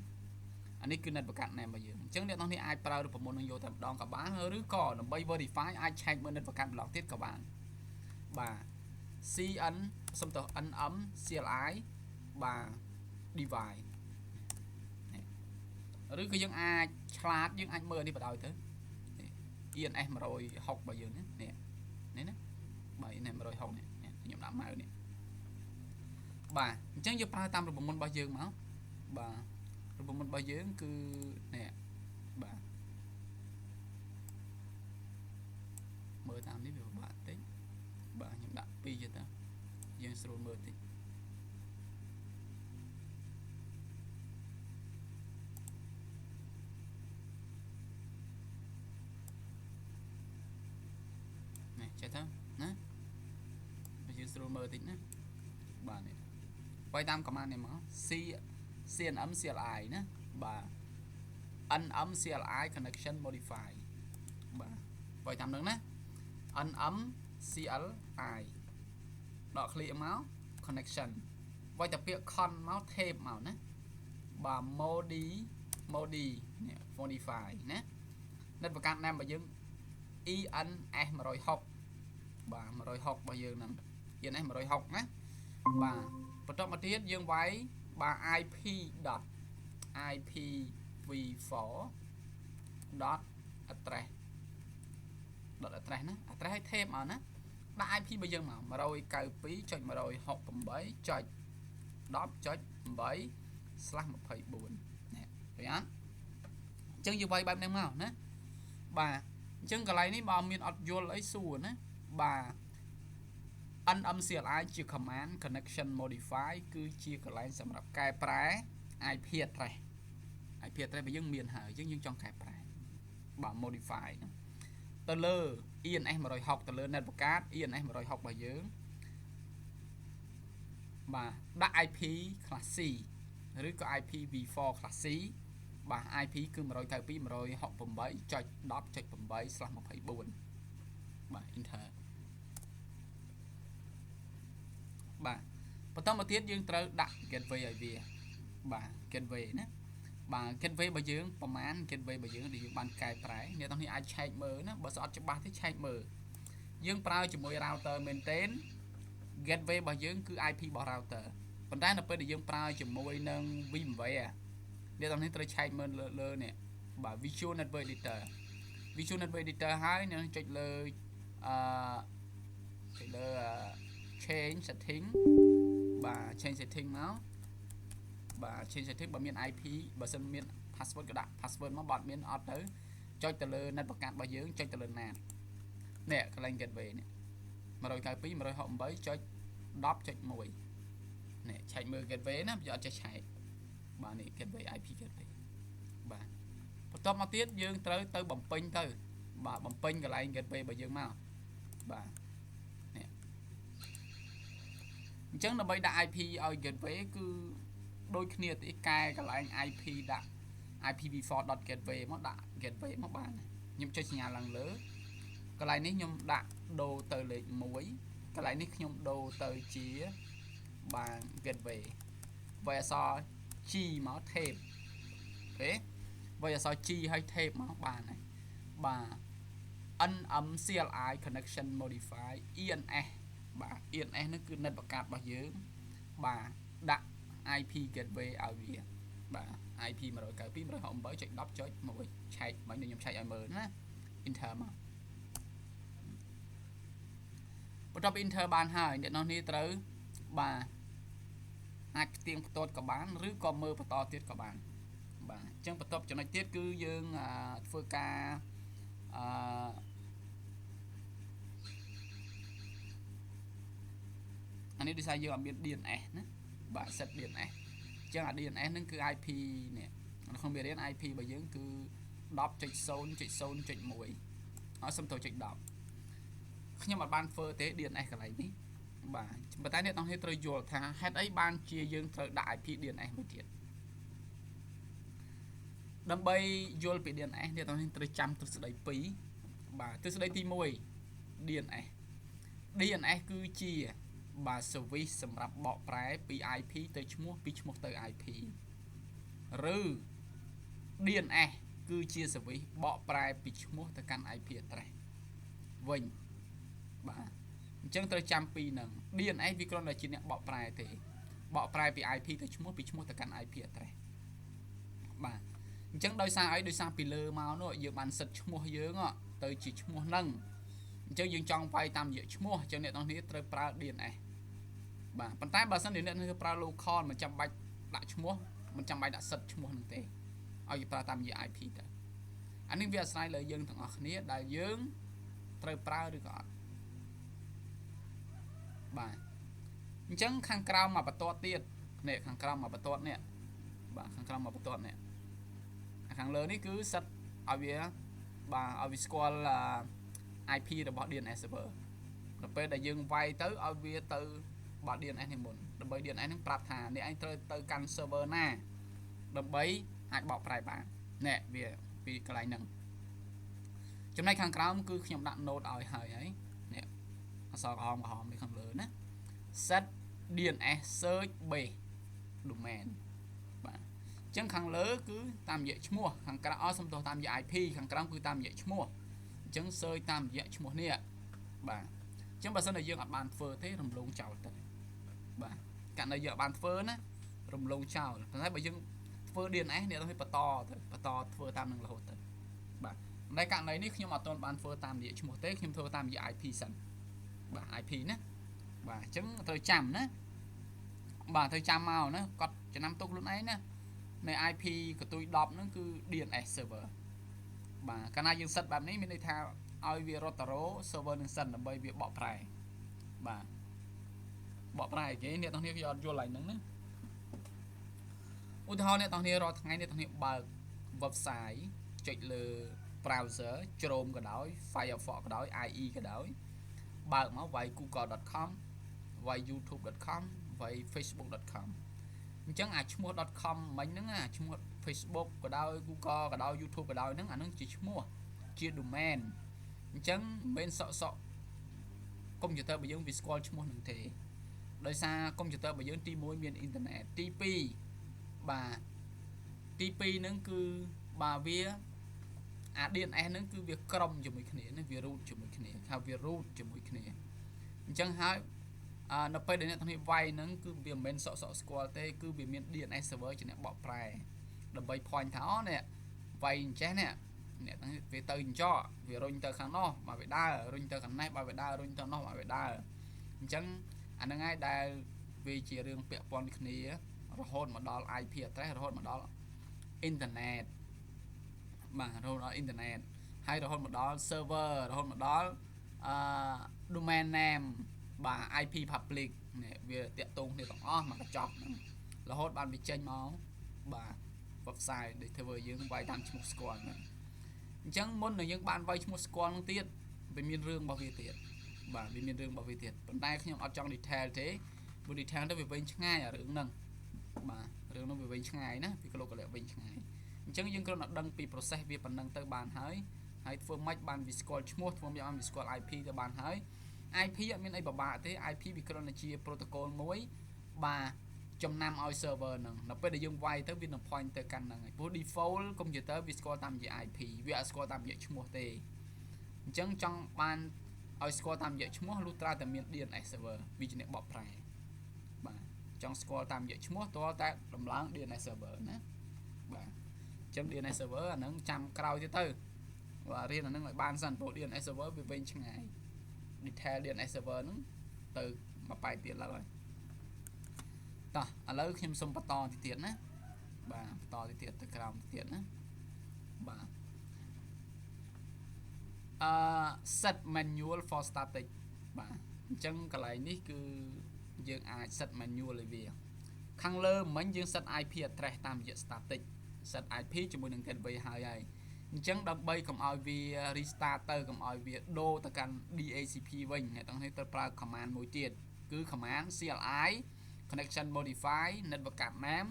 អានេះគឺ net ប្រកាន់ name របស់យើងអញ្ចឹងអ្នកទាំងនេះអាចប្រើរូបមន្តនឹងយកតែម្ដងក៏បានឬក៏ដើម្បី verify អាច check មើល net ប្រកាន់ម្ដងទៀតក៏បានបាទ CN សុំទៅ NM CLI បាទ device ឬក៏យើងអាចឆ្លាតយើងអាចមើលនេះបដ ாய் ទៅ ENS 160របស់យើងនេះនេះណាបាទ ENS 160នេះខ្ញុំដាក់ម៉ៅនេះបាទអញ្ចឹងយើងប្រើតាមរូបមន្តរបស់យើងមកបាទរូបមន្តរបស់យើងគឺនេះបាទមើលតាមនេះវាពិបាកតិចបាទខ្ញុំដាក់2ទៀតទៅយើងស្រួលមើលតិចនេះចេះទៅណាបើយើងស្រួលមើលតិចណាបាទនេះបាយតាម command នេះមក CNM CLI ណាបាទ NM CLI connection modify បាទបាយតាមនឹងណា NM CLI ដក click មក connection បាយតែពាក្យ con មក tape មកណាបាទ modi នេះ modify ណាnet ប្រកាន់ name របស់យើង ENS 160បាទ160របស់យើងហ្នឹង ENS 160ណាបាទបន្តមកទៀតយើងវាយបាទ IPv4 address ណា address ឲ្យ tape មកណាដាក់ IP របស់យើងមក 192.168.10.8/24 នេះឃើញអត់អញ្ចឹងយើងវាយបែបហ្នឹងមកណាបាទអញ្ចឹងកន្លែងនេះបើមានអត់យល់អីសួរណាបាទ NMCLI ជា command connection modify គឺជាកន្លែងសម្រាប់កែប្រែ IP address របស់យើងមានហើយយើងចង់កែប្រែបាទ modify ទៅលើ ENS 160ទៅលើ net បង្កើត ENS 160របស់យើងបាទដាក់ IP class C ឬក៏ IPv4 class C បាទ IP គឺ 192.168.10.8/24 បាទ enter បាទបន្តមកទៀតយើងត្រូវដាក់ gateway ឲ្យវាបាទ gateway ណាបាទ gateway របស់យើងប្រមាណ gateway របស់យើងដែលយើងបានកែប្រែអ្នកទាំងនេះអាចឆែកមើលណាបើស្អត់ច្បាស់ទេឆែកមើលយើងប្រើជាមួយ router maintain gateway របស់យើងគឺ IP របស់ router ប៉ុន្តែនៅពេលដែលយើងប្រើជាមួយនឹង VMware អ្នកទាំងនេះត្រូវឆែកមើលលើនេះបាទ Visual Network Editor ហើយនឹងចុចលើchange setting បាទ change setting មកបាទ change setting បើមាន IP បើសិនមាន password ក៏ដាក់ password មកបើអត់មានអត់ទៅចុចទៅលើ net បង្កើតរបស់យើងចុចទៅលើ NAT នេះកន្លែង gateway នេះ 192.168.10.1 នេះឆែកមើល gateway ណាវាអត់ចេះឆែកបាទនេះ gateway IP gateway បាទបន្ទាប់មកទៀតយើងត្រូវទៅបំពេញទៅបាទបំពេញកន្លែង gateway របស់យើងមកបាទនេះអញ្ចឹងដើម្បីដាក់ IP ឲ្យ gateway គឺដូចគ្នាទេកែកន្លែង IP ដាក់ IPv4.gateway មកដាក់ gateway មកបានខ្ញុំចុចសញ្ញាឡើងលើកន្លែងនេះខ្ញុំដាក់ដូរទៅលេខ1កន្លែងនេះខ្ញុំដូរទៅជាបាទ gateway វាយអក្សរ G មក tape អូខេវាយអក្សរ G ឲ្យ tape មកបានហើយបាទ NMCLI connection modify ENS បាទ ENS នេះគឺ net បង្កើតរបស់យើងបាទដាក់ IP gateway ឲ្យវាបាទ IP 192.168.10.1 ឆែកបាញ់ខ្ញុំឆែកឲ្យមើលណា enter មកបន្ទាប់ពី enter បានហើយអ្នកនរនេះត្រូវបាទអាចផ្ទៀងផ្ទាត់ក៏បានឬក៏មើលបន្តទៀតក៏បានបាទអញ្ចឹងបន្ទាប់ចំណុចទៀតគឺយើងធ្វើការអានេះដូចថាយើងអត់មាន DNS ណាបាទ set DNS អញ្ចឹងអា DNS ហ្នឹងគឺ IP នេះ ក្នុងមេរៀន IP របស់យើងគឺ 10.0.0.1 ហើយសុំទៅចុច10ខ្ញុំអត់បានធ្វើទេ DNS កន្លែងនេះបាទប៉ុន្តែអ្នកទាំងនេះត្រូវយល់ថាហេតុអីបានជាយើងត្រូវដាក់ IP DNS មួយទៀតដើម្បីយល់ពី DNS អ្នកទាំងនេះត្រូវចាំទ្រឹស្ដី2បាទទ្រឹស្ដីទី1 DNS គឺជាបាទ service សម្រាប់បកប្រែពី IP ទៅឈ្មោះពីឈ្មោះទៅ IP ឬ DNS គឺជា service បកប្រែពីឈ្មោះទៅកាន់ IP address វិញបាទអញ្ចឹងត្រូវចាំពីនឹង DNS វាគ្រាន់តែជាអ្នកបកប្រែទេបកប្រែពី IP ទៅឈ្មោះពីឈ្មោះទៅកាន់ IP address បាទអញ្ចឹងដោយសារអីដោយសារពីលើមកនោះយើងបានសិតឈ្មោះយើងទៅជាឈ្មោះហ្នឹងអញ្ចឹងយើងចង់វាយតាមរយៈឈ្មោះអញ្ចឹងអ្នកនរគ្នាត្រូវប្រើ DNS បាទប៉ុន្តែបើសិនជាអ្នកនរគ្នាប្រើ local មិនចាំបាច់ដាក់ឈ្មោះមិនចាំបាច់ដាក់សិតឈ្មោះហ្នឹងទេឲ្យយើងប្រើតាមរយៈ IP ទៅអានេះវាអាស្រ័យលើយើងទាំងអស់គ្នាដែលយើងត្រូវប្រើឬក៏អត់បាទអញ្ចឹងខាងក្រោមមកបន្ទាត់ទៀតនេះខាងក្រោមមកបន្ទាត់នេះបាទខាងក្រោមមកបន្ទាត់នេះខាងលើនេះគឺសិតឲ្យវាបាទឲ្យវាស្គាល់ IP របស់ DNS server ដល់ពេលដែលយើងវាយទៅឲ្យវាទៅបាទ DNS នេះមុនដើម្បី DNS នឹងប្រាប់ថាអ្នកឯងត្រូវទៅកាន់ server ណាដើម្បីអាចបកប្រែបាននេះវាពីកន្លែងហ្នឹងចំណែកខាងក្រោមគឺខ្ញុំដាក់ note ឲ្យហើយនេះអក្សរក្រហមនេះខាងលើណា set DNS search base domain បាទអញ្ចឹងខាងលើគឺតាមរយៈឈ្មោះខាងក្រោមសំដៅតាមរយៈ IP ខាងក្រោមគឺតាមរយៈឈ្មោះអញ្ចឹង search តាមរយៈឈ្មោះនេះបាទអញ្ចឹងបើសិនជាយើងអត់បានធ្វើទេរំលងចោលទៅបាទករណីយើងអត់បានធ្វើណារំលងចោលប៉ុន្តែបើយើងធ្វើ DNS អ្នកต้องបន្តធ្វើតាមនឹងរហូតទៅបាទតែករណីនេះខ្ញុំអត់ទាន់បានធ្វើតាមរយៈឈ្មោះទេខ្ញុំធ្វើតាមរយៈ IP សិនបាទ IP ណាបាទអញ្ចឹងត្រូវចាំណាបាទត្រូវចាំមកណាគាត់ចំណាំទុកខ្លួនឯងណាใน IP កតុយ10ហ្នឹងគឺ DNS server បាទកាលណាយើងសិតបែបនេះមានន័យថាឲ្យវារត់តារ៉ូ server នឹងសិនដើម្បីវាបកប្រែបាទបកប្រែគេអ្នកទាំងនេះគេអត់យល់ឡើងហ្នឹងណាឧទាហរណ៍អ្នកទាំងនេះរាល់ថ្ងៃអ្នកទាំងនេះបើក website ចុចលើ browser Chrome ក៏ដោយ Firefox ក៏ដោយ IE ក៏ដោយបើកមកវាយ google.com វាយ youtube.com វាយ facebook.com អញ្ចឹងអាឈ្មោះ .com មិញហ្នឹងអាឈ្មោះ Facebook ក៏ដោយ Google ក៏ដោយ YouTube ក៏ដោយហ្នឹងអាហ្នឹងជាឈ្មោះជា domain អញ្ចឹងមិនមែនសក់កុំព្យូទ័ររបស់យើងវាស្គាល់ឈ្មោះហ្នឹងទេដោយសារកុំព្យូទ័ររបស់យើងទី1មានអ៊ីនធឺណិតទី2បាទទី2ហ្នឹងគឺបាទវាអា DNS ហ្នឹងគឺវាក្រុមជាមួយគ្នាណាវា root ជាមួយគ្នាថាវា root ជាមួយគ្នាអញ្ចឹងហើយនៅពេលដែលអ្នកទាំងនេះវាយហ្នឹងគឺវាមិនមែនសក់ស្គាល់ទេគឺវាមាន DNS server ជាអ្នកបកប្រែដើម្បី point ថាអូនេះវាយអញ្ចេះនេះអ្នកទាំងនេះវាទៅអញ្ចោវារុញទៅខាងនោះមកវាដើររុញទៅខាងនេះបើវាដើររុញទៅនោះមកវាដើរអញ្ចឹងអាហ្នឹងហើយដែលវាជារឿងពាក់ព័ន្ធគ្នារហូតមកដល់ IP address រហូតមកដល់អ៊ីនធឺណិតបាទរហូតដល់អ៊ីនធឺណិតហើយរហូតមកដល់ server រហូតមកដល់domain name បាទ IP public នេះវាតាក់ទងគ្នាទាំងអស់មកកញ្ចប់ហ្នឹងរហូតបានវាចេញមកបាទ website ដែលធ្វើយើងវាយតាមឈ្មោះស្គាល់ហ្នឹងអញ្ចឹងមុននឹងយើងបានវាយឈ្មោះស្គាល់ហ្នឹងទៀតវាមានរឿងរបស់វាទៀតបាទវាមានរឿងរបស់វាទៀតប៉ុន្តែខ្ញុំអត់ចង់ detail ទេព្រោះ detail ទៅវាវែងឆ្ងាយអារឿងហ្នឹងបាទរឿងហ្នឹងវាវែងឆ្ងាយណាពីក្លោកកលៈវែងឆ្ងាយអញ្ចឹងយើងគ្រាន់តែដឹងពី process វាប៉ុណ្ណឹងទៅបានហើយធ្វើម៉េចបានវាស្គាល់ឈ្មោះធ្វើម៉េចបានវាស្គាល់ IP ទៅបានហើយ IP អត់មានអីពិបាកទេ IP វាគ្រាន់តែជា protocol មួយបាទចំណាំឲ្យ server ហ្នឹងដល់ពេលដែលយើងវាយទៅវានឹង point ទៅកាន់ហ្នឹងហើយព្រោះ default computer វាស្គាល់តាមរយៈ IP វាអត់ស្គាល់តាមរយៈឈ្មោះទេអញ្ចឹងចង់បានឲ្យស្គាល់តាមរយៈឈ្មោះលុះត្រាតែមាន DNS server វាជាអ្នកបកប្រែបាទចង់ស្គាល់តាមរយៈឈ្មោះតើតែដំឡើង DNS server ណាបាទអញ្ចឹង DNS server អាហ្នឹងចាំក្រោយទៀតទៅបាទរៀនអាហ្នឹងឲ្យបានសិនព្រោះ DNS server វាវែងឆ្ងាយ detail DNS server ហ្នឹងទៅមកបែបទៀតឡើយតោះឥឡូវខ្ញុំសូមបន្តទៅទៀតណាបាទបន្តទៅទៀតទៅក្រោមទៅទៀតណាបាទset manual for static បាទអញ្ចឹងកន្លែងនេះគឺយើងអាច set manual ឲ្យវាខាងលើមិញយើង set IP address តាមរយៈ static set IP ជាមួយនឹង gateway ហើយអញ្ចឹងដើម្បីកុំឲ្យវា restart ទៅកុំឲ្យវាដូរទៅកាន់ DHCP វិញអ្នកទាំងនេះត្រូវប្រើ command មួយទៀតគឺ command CLI connection modify network card name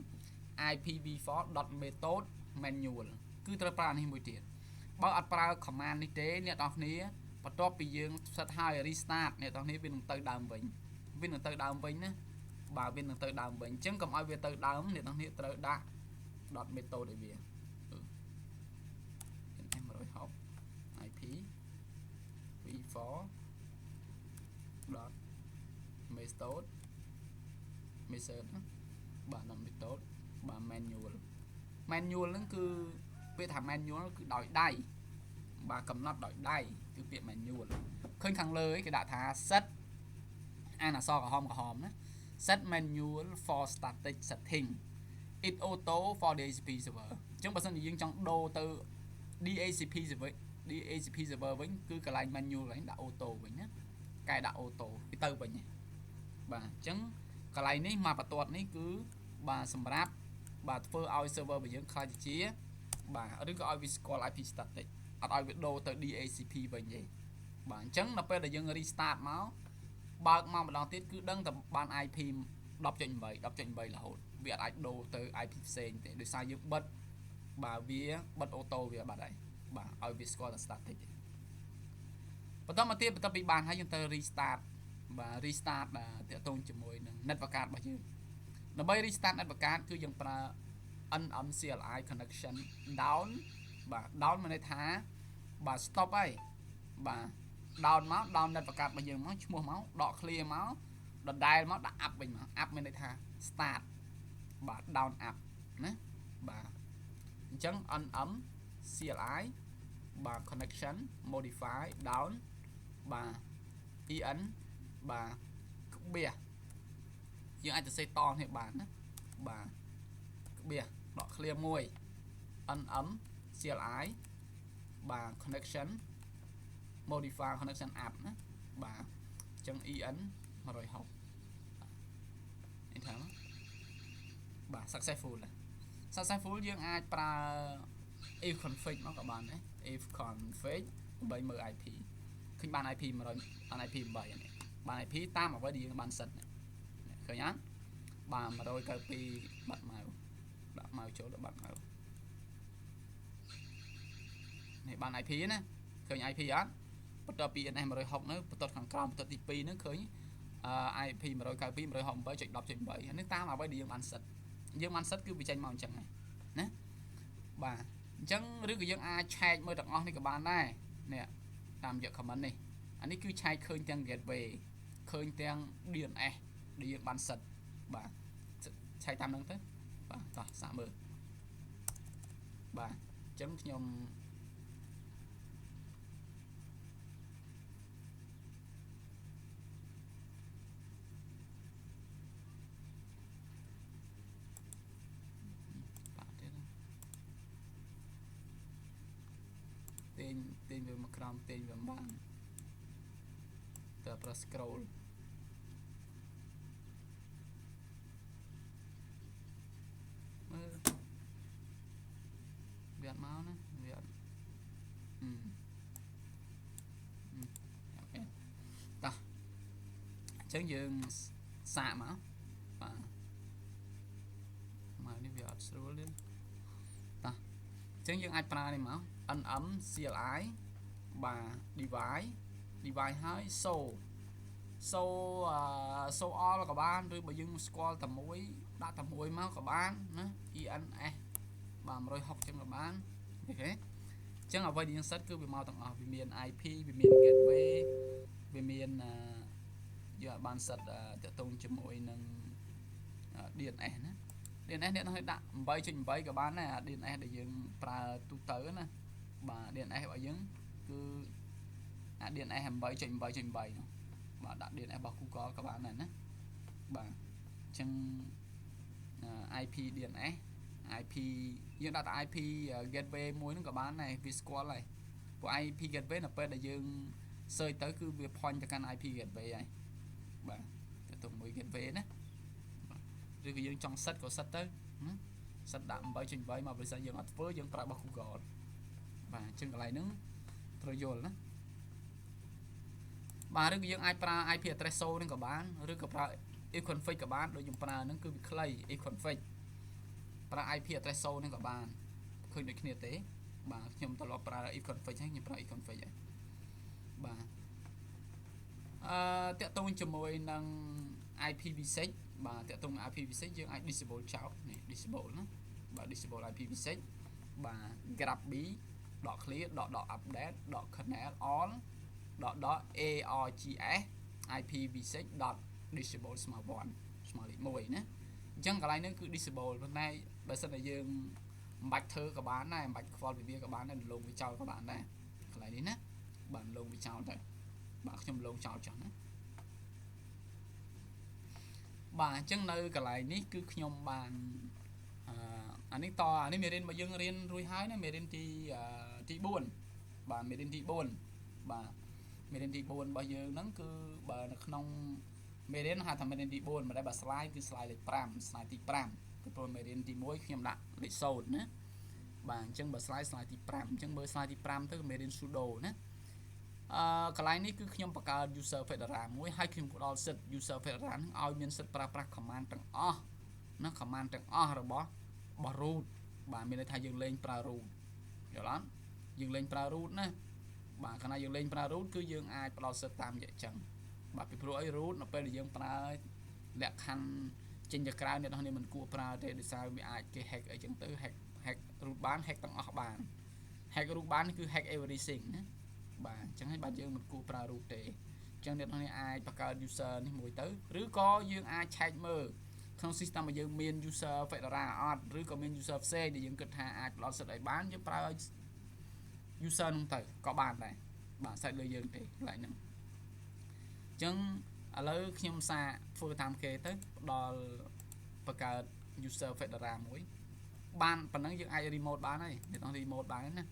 IPv4.method manual គឺត្រូវប្រើនេះមួយទៀតបើអត់ប្រើ command នេះទេអ្នកទាំងគ្នាបន្ទាប់ពីយើងset ហើយ restart អ្នកទាំងនេះវានឹងទៅដើមវិញណាបាទវានឹងទៅដើមវិញអញ្ចឹងកុំឲ្យវាទៅដើមអ្នកទាំងនេះត្រូវដាក់ .method ឲ្យវា 160 IP v4 method ណាបាទ method បាទ manual ហ្នឹងគឺពាក្យថា manual គឺដោយដៃបាទកំណត់ដោយដៃគឺពាក្យ manual ឃើញខាងលើឯងគេដាក់ថា set អានអក្សរក្រហមណា set manual for static setting it auto for DHCP server អញ្ចឹងបើសិនជាយើងចង់ដូរទៅ DHCP server វិញគឺកន្លែង manual កន្លែងដាក់ auto វិញណាកែដាក់ auto វាទៅវិញបាទអញ្ចឹងកន្លែងនេះមកបន្ទាត់នេះគឺបាទសម្រាប់បាទធ្វើឲ្យ server របស់យើងខ្លាចជាបាទឬក៏ឲ្យវាស្គាល់ IP static អត់ឲ្យវាដូរទៅ DHCP វិញទេបាទអញ្ចឹងដល់ពេលដែលយើង restart មកបើកមកម្ដងទៀតគឺដឹងតែបាន IP 10.8 រហូតវាអត់អាចដូរទៅ IP ផ្សេងទេដោយសារយើងបិទបាទវាបិទ auto វាបាត់ហើយបាទឲ្យវាស្គាល់តែ static ទេបន្តមកទៀតបន្ទាប់ពីបានហើយយើងទៅ restart បាទ restart តាក់ទងជាមួយនឹង network card របស់យើងដើម្បី restart network card គឺយើងប្រើ NMCLI connection down បាទ down មានន័យថាបាទ stop ហើយបាទ down មក down network card របស់យើងមកឈ្មោះមកដក clear មកដដែលមកដាក់ up វិញមក up មានន័យថា start បាទ down up ណាបាទអញ្ចឹង NMCLI បាទ connection modify down បាទ EN បាទក្បៀសយើងអាចទៅសេតគ្នាបានណាបាទក្បៀសដក clear មួយ NM CLI បាទ connection modify connection app ណាបាទអញ្ចឹង EN 160នេះថាបាទ successful យើងអាចប្រើ if config មកក៏បានដែរ if config ដើម្បីមើល IP ឃើញបាន IP 100បាន IP 8នេះបាន IP តាមអ្វីដែលយើងបានសិតឃើញអត់បាទ192បាត់មកដាក់មកចូលដល់បាត់មកនេះបាន IP ណាឃើញ IP អត់បន្ទាប់ពី NS 160នៅបន្ទាត់ខាងក្រោមបន្ទាត់ទី2ហ្នឹងឃើញIP 192 168.10.8 នេះតាមអ្វីដែលយើងបានសិតគឺវាចេញមកអញ្ចឹងណាបាទអញ្ចឹងឬក៏យើងអាចឆែកមើលទាំងអស់នេះក៏បានដែរនេះតាមរយៈ comment នេះអានេះគឺឆែកឃើញទាំង gateway ឃើញទាំង DNS ដែលយើងបានសិតបាទឆែកតាមហ្នឹងទៅបាទតោះសាកមើលបាទអញ្ចឹងខ្ញុំទាញវាមកក្រោមទាញវាបានតើប្រើ scroll មើលវាអត់មកណាវាអត់តោះអញ្ចឹងយើងសាកមកបាទមកនេះវាអត់ស្រួលទេតោះអញ្ចឹងយើងអាចប្រើនេះមក NM CLI បាទ device ហើយ so all ក៏បានឬបើយើងស្គាល់តែមួយដាក់តែមួយមកក៏បានណា ENS បាទ160ចឹងក៏បានអូខេអញ្ចឹងអ្វីដែលយើងសិតគឺវាមកទាំងអស់វាមាន IP វាមាន gateway វាមានយើងអាចបានសិតតាក់ទងជាមួយនឹង DNS ណា DNS អ្នកនឹងដាក់ 8.8 ក៏បានដែរអា DNS ដែលយើងប្រើទូទៅណាបាទ DNS របស់យើងគឺអា DNS 8.8.8 នោះបាទដាក់ DNS របស់ Google ក៏បានដែរណាបាទអញ្ចឹង IP DNS IP យើងដាក់តែ IP gateway មួយហ្នឹងក៏បានដែរវាស្គាល់ហើយព្រោះ IP gateway នៅពេលដែលយើង search ទៅគឺវា point ទៅកាន់ IP gateway ហើយបាទទៅមួយ gateway ណាឬក៏យើងចង់សិតក៏សិតទៅ សិតដាក់8/8មកបរិស័ទយើងអត់ធ្វើយើងប្រើរបស់ Google បាទអញ្ចឹងកន្លែងហ្នឹងត្រូវយល់ណាបាទឬក៏យើងអាចប្រើ IP address 0ហ្នឹងក៏បានឬក៏ប្រើ ifconfig ក៏បានដូចខ្ញុំប្រើហ្នឹងគឺវាខ្លី ifconfig ប្រើ IP address 0ហ្នឹងក៏បានឃើញដូចគ្នាទេបាទខ្ញុំត្រឡប់ប្រើ ifconfig ហ្នឹងខ្ញុំប្រើ ifconfig ហើយបាទតាក់ទងជាមួយនឹង IPv6 បាទតាក់ទង IPv6 យើងអាច disable ចោលនេះ disable ណាបាទ disable IPv6 បាទ grab b .clear .update .kernel all .args IPv6 .disable ស្មើ1ស្មើលេខ1ណាអញ្ចឹងកន្លែងនេះគឺ disable ប៉ុន្តែបើសិនតែយើងមិនបាច់ធ្វើក៏បានដែរមិនបាច់ខ្វល់ពីវាក៏បានដែរលងវាចោលក៏បានដែរកន្លែងនេះណាបាទលងវាចោលទៅបាទខ្ញុំលងចោលចោះណាបាទអញ្ចឹងនៅកន្លែងនេះគឺខ្ញុំបានអានេះមេរៀនរបស់យើងរៀនរួចហើយណាមេរៀនទី4បាទមេរៀនទី4បាទមេរៀនទី4របស់យើងហ្នឹងគឺបើនៅក្នុងមេរៀនហៅថាមេរៀនទី4មិនដែរបើ slide គឺ slide លេខ5 slide ទី5គឺព្រោះមេរៀនទី1ខ្ញុំដាក់លេខ0ណាបាទអញ្ចឹងបើ slide ទី5អញ្ចឹងមើល slide ទី5ទៅមេរៀន sudo ណាកន្លែងនេះគឺខ្ញុំបង្កើត user fedora មួយហើយខ្ញុំផ្ដល់សិទ្ធិ user fedora នឹងឲ្យមានសិទ្ធិប្រើប្រាស់ command ទាំងអស់ណា command ទាំងអស់របស់ root បាទមានន័យថាយើងលេងប្រើ root យល់អត់យើងលេងប្រើ root ណាបាទកាលណាយើងលេងប្រើ root គឺយើងអាចផ្ដល់សិទ្ធិតាមរយៈចឹងបាទពីព្រោះអី root នៅពេលដែលយើងប្រើលក្ខខណ្ឌចេញទៅក្រៅអ្នកនរនេះមិនគួរប្រើទេដោយសារវាអាចគេ hack អីចឹងទៅ hack root បាន hack ទាំងអស់បាន hack root បានគឺ hack everything ណាបាទអញ្ចឹងហើយបាទយើងមិនគួរប្រើ root ទេអញ្ចឹងអ្នកនរនេះអាចបង្កើត user នេះមួយទៅឬក៏យើងអាចឆែកមើលក្នុង system របស់យើងមាន user fedora អត់ឬក៏មាន user ផ្សេងដែលយើងគិតថាអាចផ្ដល់សិទ្ធិឲ្យបានយើងប្រើឲ្យ user ហ្នឹងទៅក៏បានដែរបាទសាច់លើយើងទេកន្លែងហ្នឹងអញ្ចឹងឥឡូវខ្ញុំសាកធ្វើតាមគេទៅផ្ដល់បង្កើត user fedora មួយបានប៉ុណ្ណឹងយើងអាច remote បានហើយអ្នកនរ remote បានណា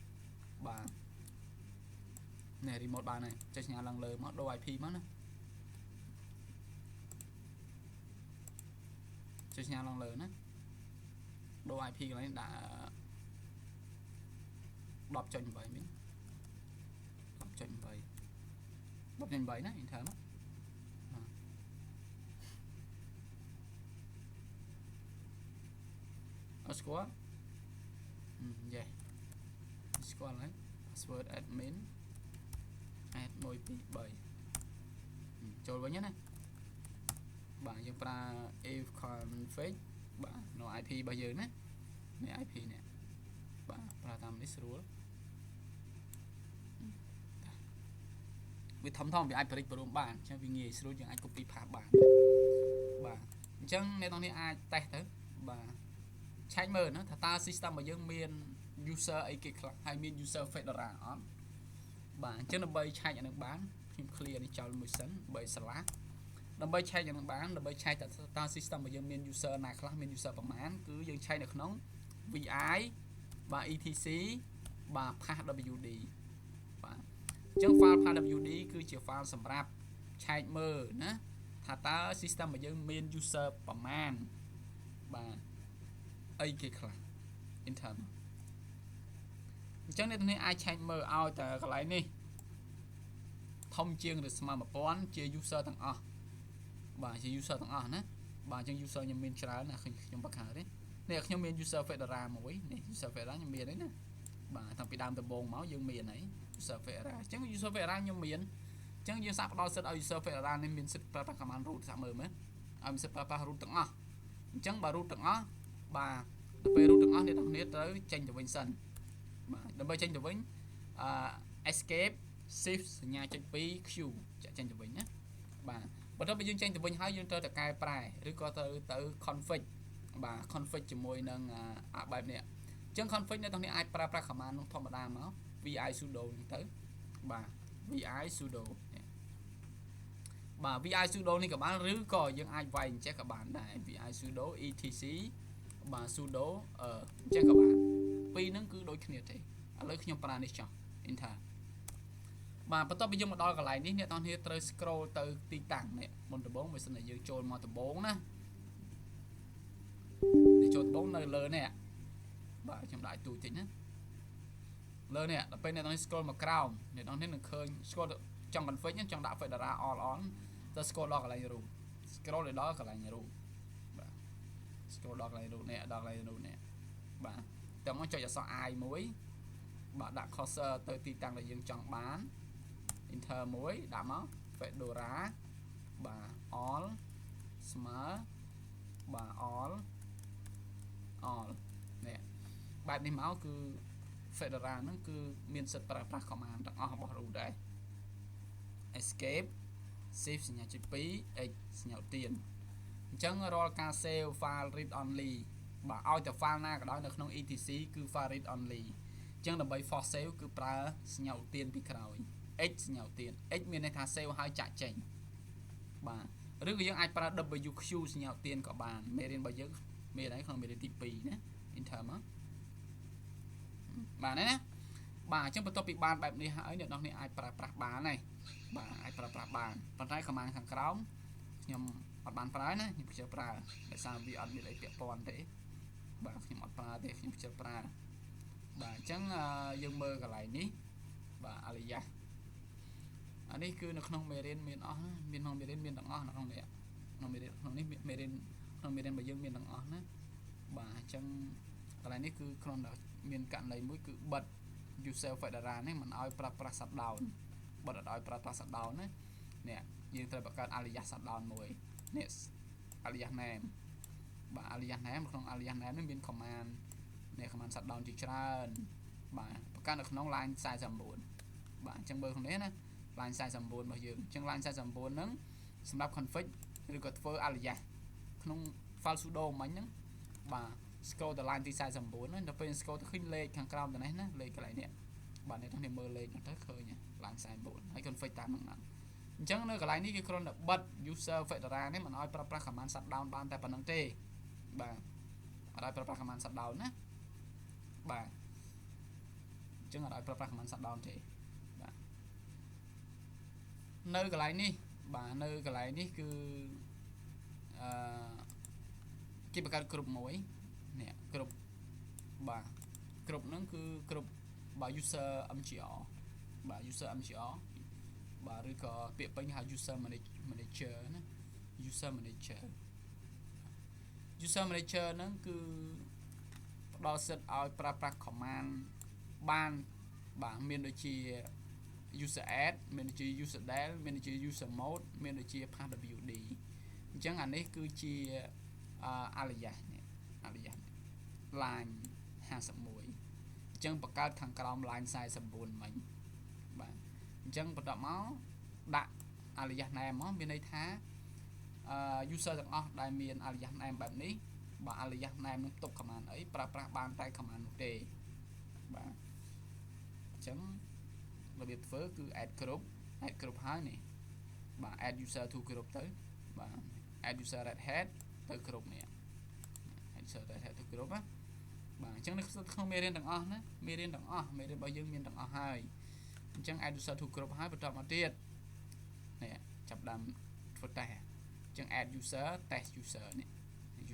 បាទនេះ remote បានហើយចុចញ៉ាំឡើងលើមកដូរ IP មកណាចុចញ៉ាំឡើងលើណាដូរ IP កន្លែងដាក់ 10.8 មិញ 10.8 10.8 ណា Intel មកអត់ស្គាល់យេស្គាល់ហើយ password admin add 123ចូលវិញណាបាទយើងប្រើ ifconfig បាទនៅ IP របស់យើងណានេះ IP នេះបាទប្រើតាមនេះស្រួលវាធំវាអាចបរិចបរួមបានអញ្ចឹងវាងាយស្រួលយើងអាច copy paste បានបាទអញ្ចឹងអ្នកទាំងនេះអាចតេស្តទៅបាទឆែកមើលណាថាតើ system របស់យើងមាន user អីគេខ្លះហើយមាន user fedora អត់បាទអញ្ចឹងដើម្បីឆែកអានឹងបានខ្ញុំ clear នេះចោលមួយសិនបីស្លាដើម្បីឆែកអានឹងបានដើម្បីឆែកតើ system របស់យើងមាន user ណាខ្លះមាន user ប្រមាណគឺយើងឆែកនៅក្នុង vi បាទ etc បាទ passwd បាទអញ្ចឹង file passwd គឺជា file សម្រាប់ឆែកមើលណាថាតើ system របស់យើងមាន user ប្រមាណបាទអីគេខ្លះ internal អញ្ចឹងអ្នកនេះអាចឆែកមើលឲ្យតែកន្លែងនេះធំជាងឬស្មើ 1000 ជា user ទាំងអស់បាទជា user ទាំងអស់ណាបាទអញ្ចឹង user ខ្ញុំមានច្រើនណាខ្ញុំបង្កើតទេនេះខ្ញុំមាន user fedora មួយនេះ user fedora ខ្ញុំមានហើយណាបាទតាំងពីដើមដំបូងមកយើងមានហើយ user fedora អញ្ចឹង user fedora ខ្ញុំមានអញ្ចឹងយើងសាកផ្ដល់សិទ្ធិឲ្យ user fedora នេះមានសិទ្ធិប្រើប្រាស់ command root សាកមើលមើលឲ្យមានសិទ្ធិប្រើប្រាស់ root ទាំងអស់អញ្ចឹងបើ root ទាំងអស់បាទទៅពេល root ទាំងអស់អ្នកទាំងគ្នាត្រូវចេញទៅវិញសិនបាទដើម្បីចេញទៅវិញescape shift សញ្ញាចុច2 q ចាក់ចេញទៅវិញណាបាទបន្ទាប់ពីយើងចេញទៅវិញហើយយើងត្រូវតែកែប្រែឬក៏ទៅ config បាទ config ជាមួយនឹងបែបនេះអញ្ចឹង config អ្នកទាំងនេះអាចប្រើប្រាស់ command នោះធម្មតាមក vi sudo នេះទៅបាទ vi sudo បាទ vi sudo នេះក៏បានឬក៏យើងអាចវាយអញ្ចេះក៏បានដែរ vi sudo etc បាទ sudo អញ្ចឹងក៏បានពីរហ្នឹងគឺដូចគ្នាទេឥឡូវខ្ញុំប្រើនេះចោះ enter បាទបន្ទាប់ពីយើងមកដល់កន្លែងនេះអ្នកទាំងគ្នាត្រូវ scroll ទៅទីតាំងនេះមុនដំបូងបើសិនតែយើងចូលមកដំបូងណានេះ ចូលដងនៅលើនេះបាទខ្ញុំដាក់ទូតិចណាលើនេះដល់ពេលអ្នកនរ scroll មកក្រោមអ្នកនរនេះនឹងឃើញ scroll ចង់ config ចង់ដាក់ Fedora all on ទៅ scroll ដល់កន្លែង root scroll ដល់កន្លែង root បាទ scroll ដល់កន្លែង root នេះដល់កន្លែង root នេះបាទតែមកចុចអក្សរ I មួយបាទដាក់ cursor ទៅទីតាំងដែលយើងចង់បាន enter មួយដាក់មក Fedora បាទ all ស្មើបាទ all នេះបែបនេះមកគឺ Fedora ហ្នឹងគឺមានសិទ្ធិប្រើប្រាស់ command ទាំងអស់របស់ root ដែរ escape save សញ្ញាចុច2 x សញ្ញាទានអញ្ចឹងរាល់ការ save file read only បាទឲ្យតែ file ណាក៏ដោយនៅក្នុង etc គឺ file read only អញ្ចឹងដើម្បី force save គឺប្រើសញ្ញាឧទានពីក្រោយ x សញ្ញាឧទាន x មានន័យថា save ហើយចាក់ចេញបាទឬក៏យើងអាចប្រើ wq សញ្ញាឧទានក៏បានមេរៀនរបស់យើងមានហើយក្នុងមេរៀនទី2ណា enter មកបាទណាបាទអញ្ចឹងបន្ទាប់ពីបានបែបនេះហើយអ្នកនរគ្នាអាចប្រើប្រាស់បានហើយបាទអាចប្រើប្រាស់បានប៉ុន្តែ command ខាងក្រោមខ្ញុំអត់បានប្រើណាខ្ញុំខ្ជិលប្រើដោយសារវាអត់មានអីពាក់ព័ន្ធទេបាទខ្ញុំអត់ប្រើទេខ្ញុំខ្ជិលប្រើបាទអញ្ចឹងយើងមើលកន្លែងនេះបាទអាលីយ៉ាអានេះគឺនៅក្នុងមេរៀនមានអស់មានក្នុងមេរៀនមានទាំងអស់នៅក្នុងនេះក្នុងមេរៀនក្នុងនេះមេរៀនក្នុងមេរៀនរបស់យើងមានទាំងអស់ណាបាទអញ្ចឹងកន្លែងនេះគឺក្នុងមានករណីមួយគឺបិទ user Fedora នេះមិនឲ្យប្រើប្រាស់ shutdown បិទអត់ឲ្យប្រើប្រាស់ shutdown ណានេះយើងត្រូវបង្កើត alias shutdown មួយនេះ alias name បាទ alias name ក្នុង alias name នេះមាន command នេះ command shutdown ជាច្រើនបាទបង្កើតនៅក្នុង line 49បាទអញ្ចឹងមើលក្នុងនេះណា line 49របស់យើងអញ្ចឹង line 49ហ្នឹងសម្រាប់ config ឬក៏ធ្វើ alias ក្នុង file sudo មិញហ្នឹងបាទ scroll ទៅ line ទី49ហ្នឹងដល់ពេល scroll ទៅឃើញលេខខាងក្រោមទៅនេះណាលេខកន្លែងនេះបាទអ្នកទាំងមើលលេខហ្នឹងទៅឃើញ line 49ហើយ config តាមហ្នឹងណាអញ្ចឹងនៅកន្លែងនេះគឺគ្រាន់តែបិទ user Fedora នេះមិនឲ្យប្រើប្រាស់ command shutdown បានតែប៉ុណ្្នឹងទេបាទអត់ឲ្យប្រើប្រាស់ command shutdown ណាបាទអញ្ចឹងអត់ឲ្យប្រើប្រាស់ command shutdown ទេបាទនៅកន្លែងនេះបាទនៅកន្លែងនេះគឺគេបង្កើតគ្រប់មួយនេះគ្រប់បាទគ្រប់ហ្នឹងគឺគ្រប់បាទ user mgr បាទ user mgr បាទឬក៏ពាក្យពេញហៅ user manager ណា user manager ហ្នឹងគឺផ្ដល់សិទ្ធិឲ្យប្រើប្រាស់ command បានបាទមានដូចជា user add មានដូចជា user del មានដូចជា user mode មានដូចជា passwd អញ្ចឹងអានេះគឺជាalias នេះ alias line 51អញ្ចឹងបង្កើតខាងក្រោម line 49មិញបាទអញ្ចឹងបន្ទាប់មកដាក់ alias name មកមានន័យថា user ទាំងអស់ដែលមាន alias name បែបនេះបាទ alias name នឹងផ្ទុក command អីប្រើប្រាស់បានតែ command នោះទេបាទអញ្ចឹងរបៀបធ្វើគឺ add group ហើយនេះបាទ add user to group ទៅបាទ add user red hat ទៅ group នេះ add user red hat ទៅ group ណាបាទអញ្ចឹងនៅក្នុងមេរៀនទាំងអស់ណាមេរៀនរបស់យើងមានទាំងអស់ហើយអញ្ចឹង add user to group ហើយបន្តមកទៀតនេះចាប់ដើមធ្វើ test អញ្ចឹង add user test user នេះ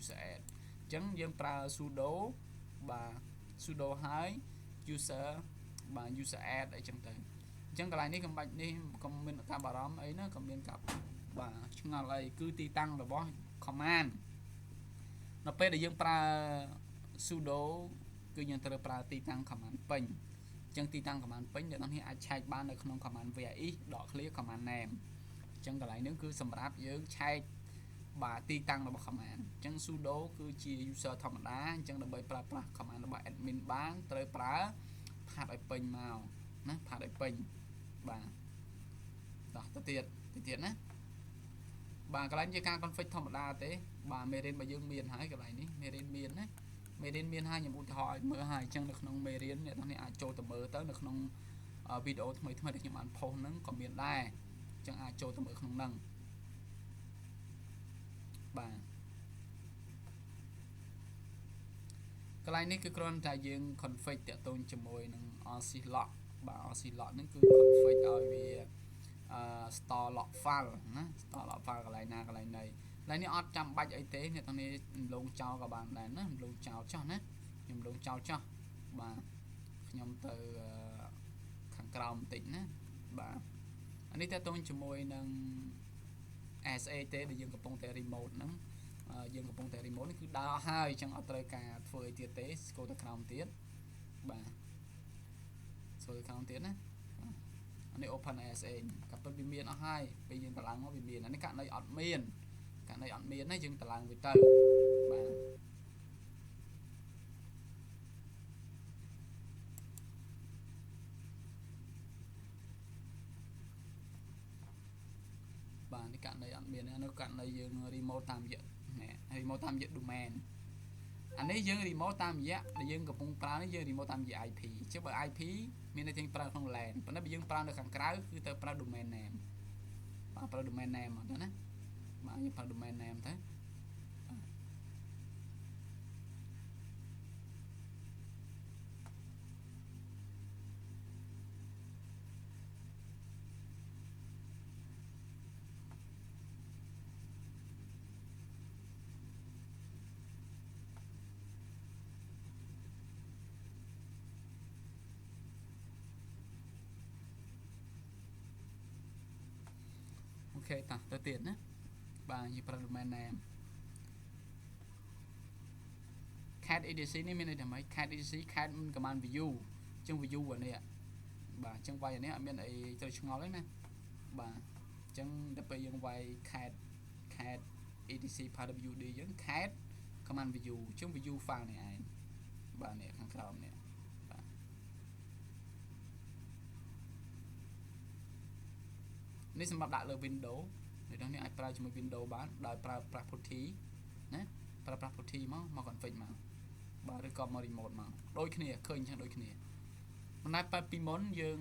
user add អញ្ចឹងយើងប្រើ sudo បាទ sudo ហើយ user បាទ user add អីចឹងទៅអញ្ចឹងកន្លែងនេះកំបាច់នេះកុំមានការបារម្ភអីណាកុំមានការបាទឆ្ងល់អីគឺទីតាំងរបស់ command នៅពេលដែលយើងប្រើ sudo គឺយើងត្រូវប្រើទីតាំង command ពេញអញ្ចឹងទីតាំង command ពេញអ្នកនរគ្នាអាចឆែកបាននៅក្នុង command VAE ដក clear command name អញ្ចឹងកន្លែងនេះគឺសម្រាប់យើងឆែកបាទទីតាំងរបស់ command អញ្ចឹង sudo គឺជា user ធម្មតាអញ្ចឹងដើម្បីប្រើប្រាស់ command របស់ admin បានត្រូវប្រើផាតឲ្យពេញមកណាផាតឲ្យពេញបាទតោះទៅទៀតណាបាទកន្លែងជាការ config ធម្មតាទេបាទមេរៀនរបស់យើងមានហើយកន្លែងនេះមេរៀនមានណាមេរៀនមានហើយខ្ញុំឧទាហរណ៍ឲ្យមើលហើយអញ្ចឹងនៅក្នុងមេរៀនអ្នកទាំងនេះអាចចូលទៅមើលទៅនៅក្នុងវីដេអូថ្មីដែលខ្ញុំបានផុសហ្នឹងក៏មានដែរអញ្ចឹងអាចចូលទៅមើលក្នុងហ្នឹងបាទកន្លែងនេះគឺគ្រាន់តែយើង config តាក់ទងជាមួយនឹង rclock បាទ rclock ហ្នឹងគឺ config ឲ្យវាstore log file ណា store log file កន្លែងណាកន្លែងណី lại ní ọt chăm bạch ấy tế thì tao này lông chào các bạn này nó lông chào cho nè nhưng lông chào cho bà nhom từ khang còng tỉnh á bà anh ấy tôi cho môi nâng SAT để dương cặp bông tè remote nắng dương cặp bông tè remote cứ đa hai trong ở đây cả phơi tiệt tế cô ta còng tiết bà rồi còng tiết á anh ấy open SA cặp tôi bị miền ở hai bây giờ ta làm nó bị miền anh ấy cạn đây ọt miền cạn đây ọt miền ấy dương ta làm với tờ bà bạn đi cạn đây ọt miền nó cạn đây dương remote tam diện nè remote tam diện domain anh ấy dương remote tam diện để dương cặp bông pra nó dương remote tam diện IP chứ bởi IP miền này tiếng pra không lèn và nó bị dương pra được kháng cáiคือtờ pra domain name pra domain name đó nè mà như pra domain name thế ok ta tới tiền á bà như pra domain name cat edc này mình đây mấy cat edc cat command view trong view ở này bà trong vay này mình ấy chơi chung đấy nè bà trong đập bây giờ vay cat edc part of view đi giống cat command view trong view file này ai bà này thằng cloud nàyនេះសម្រាប់ដាក់លើ Windows នេះដល់នេះអាចប្រើជាមួយ Windows បានដោយប្រើប្រាស់ putty ណាប្រើប្រាស់ putty មក config មកបាទឬក៏មក remote មកដូចគ្នាឃើញចឹងដូចគ្នាប៉ុន្តែបែបពីមុនយើង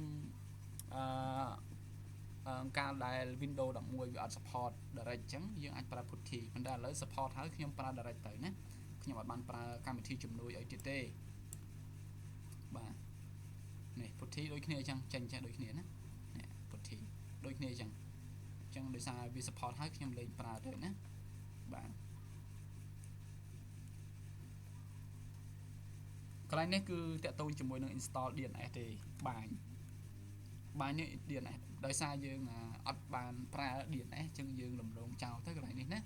កាលដែល Windows 11វាអត់ support direct ចឹងយើងអាចប្រើ putty ប៉ុន្តែឥឡូវ support ហើយខ្ញុំប្រើ direct ទៅណាខ្ញុំអត់បានប្រើកម្មវិធីជំនួយអីទៀតទេបាទនេះ putty ដូចគ្នាចឹងចេញចឹងដូចគ្នាណានេះ putty ដូចគ្នាចឹងចឹងដោយសារវា support ហើយខ្ញុំលេងប្រើទៅណាបាទកន្លែងនេះគឺតាក់ទងជាមួយនឹង install DNS ទេបាញនេះ DNS ដោយសារយើងអត់បានប្រើ DNS ចឹងយើងរំលងចោលទៅកន្លែងនេះណា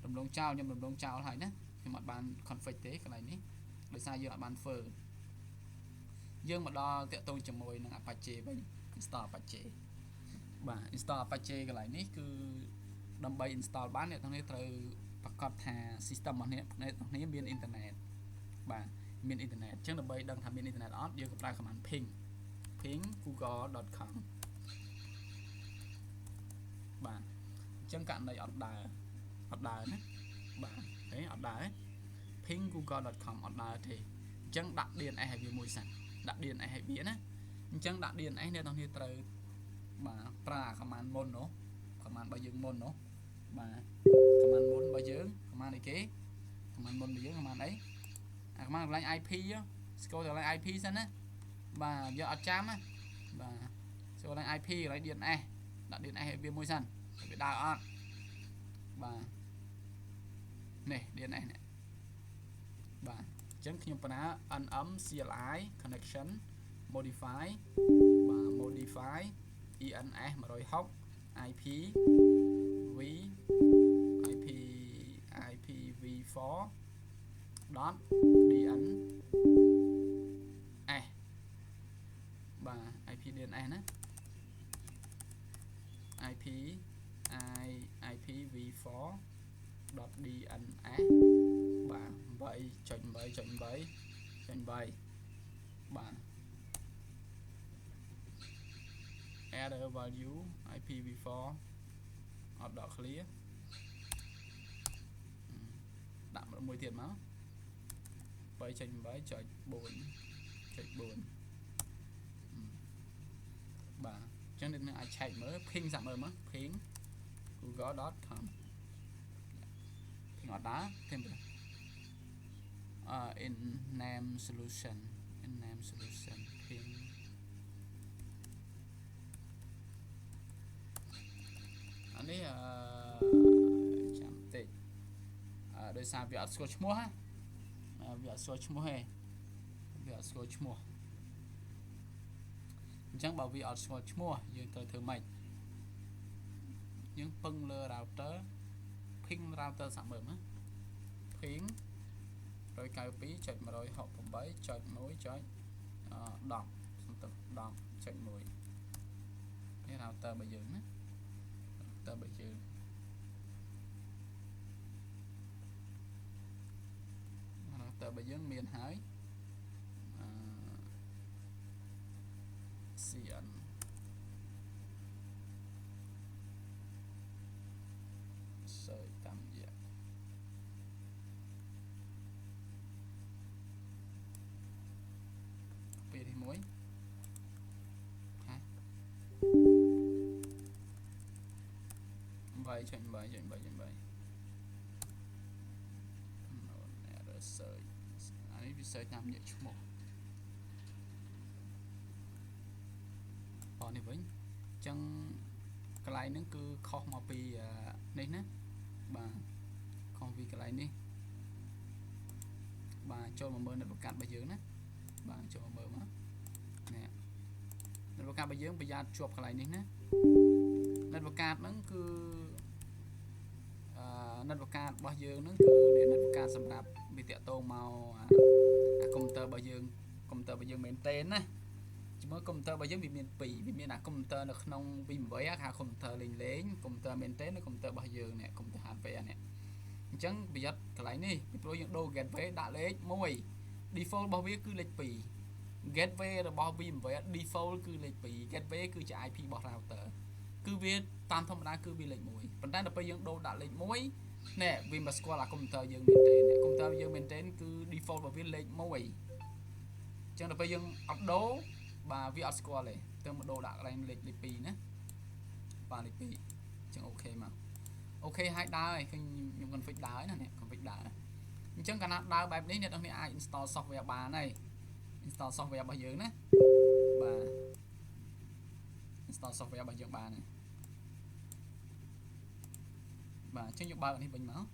រំលងចោលខ្ញុំរំលងចោលហើយណាខ្ញុំអត់បាន config ទេកន្លែងនេះដោយសារយើងអត់បានធ្វើយើងមកដល់តាក់ទងជាមួយនឹង Apache វិញ install Apache បាទ install Apache កន្លែងនេះគឺដើម្បី install បានអ្នកទាំងនេះត្រូវប្រកាសថា system របស់អ្នកទាំងនេះមាន internet បាទមាន internet អញ្ចឹងដើម្បីដឹងថាមាន internet អត់យើងក៏ប្រើ command ping google.com បាទអញ្ចឹងករណីអត់ដើរណាបាទហេអត់ដើរ ping google.com អត់ដើរទេអញ្ចឹងដាក់ DNS ឲ្យវាមួយសិនដាក់ DNS ឲ្យវាណាអញ្ចឹងដាក់ DNS អ្នកទាំងនេះត្រូវបាទប្រើ command មុននោះ command របស់យើងមុននោះបាទ command មុនរបស់យើង command អីគេ command មុនរបស់យើង command អីcommand កន្លែង IP ស្គាល់កន្លែង IP សិនណាបាទយកអត់ចាំណាបាទស្គាល់កន្លែង IP កន្លែង DNS ដាក់ DNS ឲ្យវាមួយសិនវាដើរអត់បាទនេះ DNS នេះបាទអញ្ចឹងខ្ញុំប្រើ nm CLI connection modify បាទ modify ENS 160 IP v IPv4 dot DNS បាទ IP DNS ណា IPv4 dot DNS បាទ 8.8.8 បាទ error value IPv4 អត់ដក clear ដាក់មួយទៀតមក 8.8.4 បាទអញ្ចឹងអ្នកនឹងអាចឆែកមើល ping សាក់មើលមក ping google.com អត់ដែរthêm in name solution ping អានេះចាំទេ ដោយសារវាអត់ស្គាល់ឈ្មោះវាអត់ស្គាល់ឈ្មោះទេវាអត់ស្គាល់ឈ្មោះអញ្ចឹងបើវាអត់ស្គាល់ឈ្មោះយើងត្រូវធ្វើម៉េចយើងពឹងលើ router ping router សាក់មើលណា ping 192.168.1.10 នេះ router របស់យើងណា router របស់យើងrouter របស់យើងមានហើយ CN សើចតាមរយៈពេលទី1ហា8.8.8.8 error search អានេះវា search តាមរយៈឈ្មោះតនេះវិញអញ្ចឹងកន្លែងហ្នឹងគឺខុសមកពីនេះណាបាទខុសពីកន្លែងនេះបាទចូលមកមើលនៅប្រកាសរបស់យើងណាបាទចូលមកមើលមកនេះនៅប្រកាសរបស់យើងប្រយ័ត្នជាប់កន្លែងនេះណានៅប្រកាសហ្នឹងគឺនៅប្រកាសរបស់យើងហ្នឹងគឺនៅប្រកាសសម្រាប់វាតាក់ទងមកអាកុំព្យូទ័ររបស់យើងមែនតើណាជាមួយកុំព្យូទ័ររបស់យើងវាមាន2វាមានអាកុំព្យូទ័រនៅក្នុង V8 ហៅកុំព្យូទ័រលេងកុំព្យូទ័រមែនតើនិងកុំព្យូទ័ររបស់យើងនេះកុំព្យូទ័រ hardware នេះអញ្ចឹងប្រយ័ត្នកន្លែងនេះពីព្រោះយើងដូរ gateway ដាក់លេខ1 default របស់វាគឺលេខ2 gateway របស់ V8 default គឺលេខ2 gateway គឺជា IP របស់ router គឺវាតាមធម្មតាគឺវាលេខ1ប៉ុន្តែដល់ពេលយើងដូរដាក់លេខ1នេះវាមកស្គាល់អាកុំព្យូទ័រយើងមែនតើកុំព្យូទ័រយើងមែនតើគឺ default របស់វាលេខ1អញ្ចឹងដល់ពេលយើងអត់ដូរបាទវាអត់ស្គាល់ទេទៅមកដូរដាក់កន្លែងលេខ2ណាបាទលេខ2អញ្ចឹងអូខេមកអូខេហើយដើរហើយឃើញខ្ញុំ config ដើរហើយណានេះ config ដើរអញ្ចឹងកាលណាដើរបែបនេះអ្នកទាំងនេះអាច install software បានហើយ install software របស់យើងណាបាទ install software របស់យើងបានហើយបាទអញ្ចឹងយើងបើកនេះវិញមក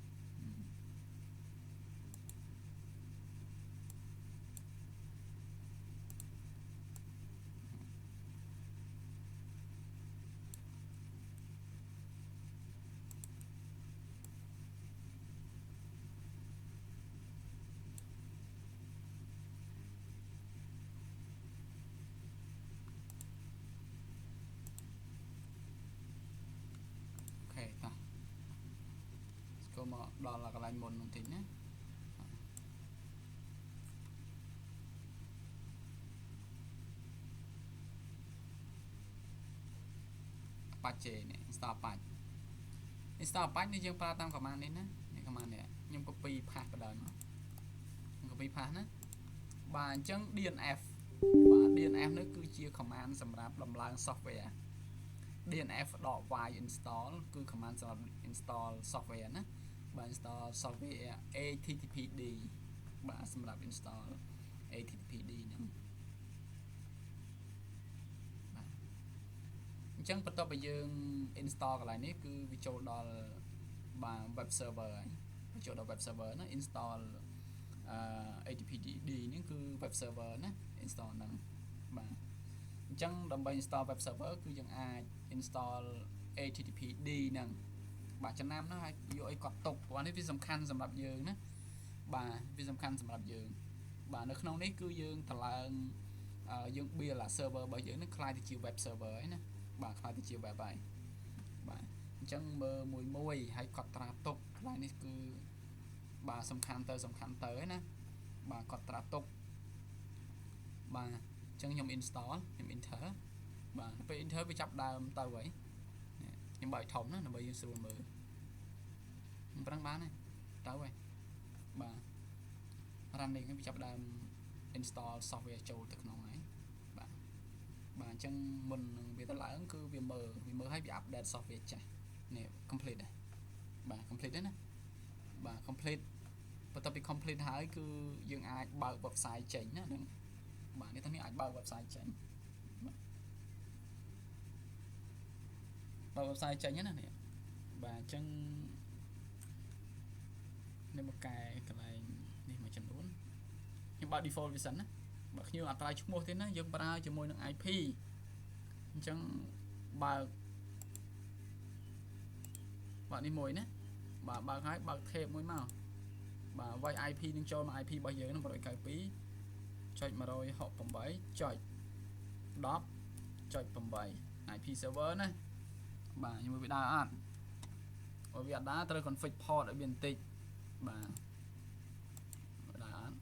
មកដល់កន្លែងមុនបន្តិចណាបាច់ជេនេះ install បាច់ install បាច់នេះយើងប្រើតាម command នេះណានេះ command នេះខ្ញុំ copy path បណ្ដោយមកខ្ញុំ copy path ណាបាទអញ្ចឹង DNF បាទ DNF នេះគឺជា command សម្រាប់ដំឡើង software DNF .y install គឺ command សម្រាប់ install software ណាបាទ install software ATTPD បាទសម្រាប់ install ATTPD ហ្នឹងបាទអញ្ចឹងបន្ទាប់ពីយើង install កន្លែងនេះគឺវាចូលដល់បាទ web server ហើយចូលដល់ web server ណា install ATTPD នេះគឺ web server ណា install ហ្នឹងបាទអញ្ចឹងដើម្បី install web server គឺយើងអាច install ATTPD ហ្នឹងបាទចំណាំហ្នឹងឲ្យយកឲ្យគាត់ទុកព្រោះនេះវាសំខាន់សម្រាប់យើងណាបាទវាសំខាន់សម្រាប់យើងបាទនៅក្នុងនេះគឺយើងតម្លើងយើង build អា server របស់យើងនឹងខ្លាយទៅជា web server ហើយណាបាទខ្លាយទៅជា web ហើយបាទអញ្ចឹងមើលមួយហើយកត់ត្រាទុកខ្លាយនេះគឺបាទសំខាន់ទៅហើយណាបាទកត់ត្រាទុកបាទអញ្ចឹងខ្ញុំ install ខ្ញុំ enter បាទពេល enter វាចាប់ដើមទៅហើយខ្ញុំបើកធំណាដើម្បីយើងស្រួលមើលខ្ញុំប្រឹងបានហើយទៅហើយបាទ running វាចាប់ដើម install software ចូលទៅក្នុងហើយបាទបាទអញ្ចឹងមុននឹងវាទៅឡើងគឺវាមើលឲ្យវា update software ចាស់នេះ complete ដែរបាទ complete ដែរណាបាទ complete បន្ទាប់ពី complete ហើយគឺយើងអាចបើក website ចេញណាហ្នឹងបាទនេះទាំងនេះអាចបើក website ចេញបើ website ចេញណានេះបាទអញ្ចឹង នេះមកកែកន្លែងនេះមួយចំនួនខ្ញុំបើក default វាសិនណាបើខ្ញុំអត់ប្រើឈ្មោះទេណាយើងប្រើជាមួយនឹង IP អញ្ចឹងបើកនេះមួយណាបើកហើយបើក tab មួយមកបាទវាយ IP នឹងចូលមក IP របស់យើងហ្នឹង 192.168.10.8 IP server ណាបាទខ្ញុំមើលវាដើរអត់បើវាអត់ដើរត្រូវ config port ឲ្យវាបន្តិចបាទដើរអត់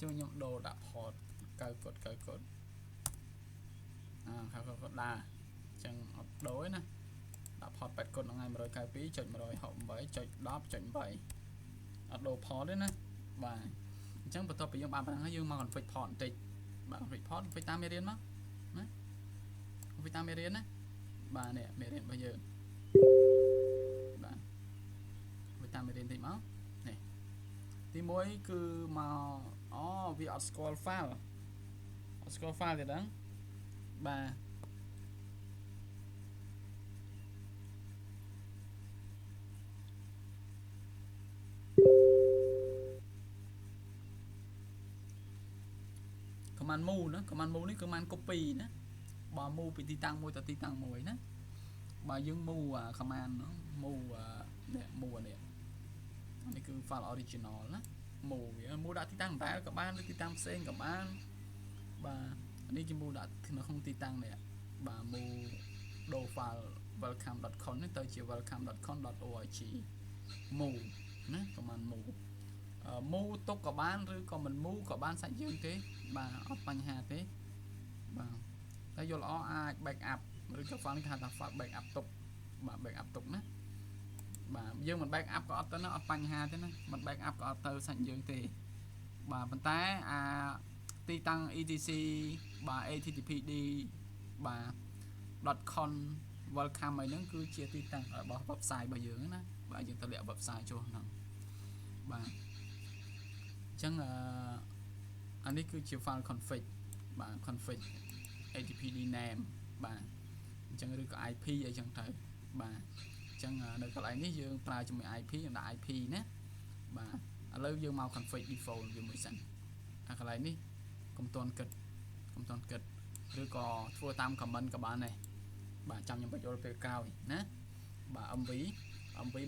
ជួយខ្ញុំដូរដាក់ port 9 កុដ9 កុដ9កុដដើរអញ្ចឹងអត់ដូរទេណាដាក់ port 8 កុដថ្ងៃ 192.168.10.8 អត់ដូរ port ទេណាបាទអញ្ចឹងបន្ទាប់ពីយើងបានប៉ុណ្ណឹងហើយយើងមក config port បន្តិចបាទ config port config តាមមេរៀនមកណា config តាមមេរៀនណាបាទនេះមេរៀនរបស់យើងបាទ config តាមមេរៀនតិចមកនេះទី1គឺមកវាអត់ស្គាល់ file អត់ស្គាល់ file ទេដឹងបាទ command move ណា command move នេះគឺ command copy ណាបើ move ពីទីតាំងមួយទៅទីតាំងមួយណាបើយើង move command move នេះ move នេះគឺ file original ណា move វា move ដាក់ទីតាំងដែលក៏បានឬទីតាំងផ្សេងក៏បានបាទនេះជា move ដាក់នៅក្នុងទីតាំងនេះបាទ move ដូរ file welcome.com នេះទៅជា welcome.com.org move ណា command move move ទុកក៏បានឬក៏មិន move ក៏បានសាច់យើងទេបាទអត់បញ្ហាទេបាទតែយល់ល្អអាច backup ឬក៏ file នេះគេហៅថា file backup ទុកបាទ backup ទុកណាបាទយើងមិន back up ក៏អត់ទៅណាអត់បញ្ហាទេណាមិន back up ក៏អត់ទៅសាច់យើងទេបាទប៉ុន្តែទីតាំង etc បាទ httpd បាទ .com welcome អីហ្នឹងគឺជាទីតាំងរបស់ website របស់យើងណាបាទយើងទៅលាក់ website ចូលហ្នឹងបាទអញ្ចឹងអានេះគឺជា file config បាទ config httpd name បាទអញ្ចឹងឬក៏ IP អីចឹងទៅបាទអញ្ចឹងនៅកន្លែងនេះយើងប្រើជាមួយ IP យើងដាក់ IP ណាបាទឥឡូវយើងមក config default វាមួយសិនអាកន្លែងនេះកុំតន់គិតឬក៏ធ្វើតាម comment ក៏បានដែរបាទចាំខ្ញុំបញ្យល់ពេលក្រោយណាបាទ MV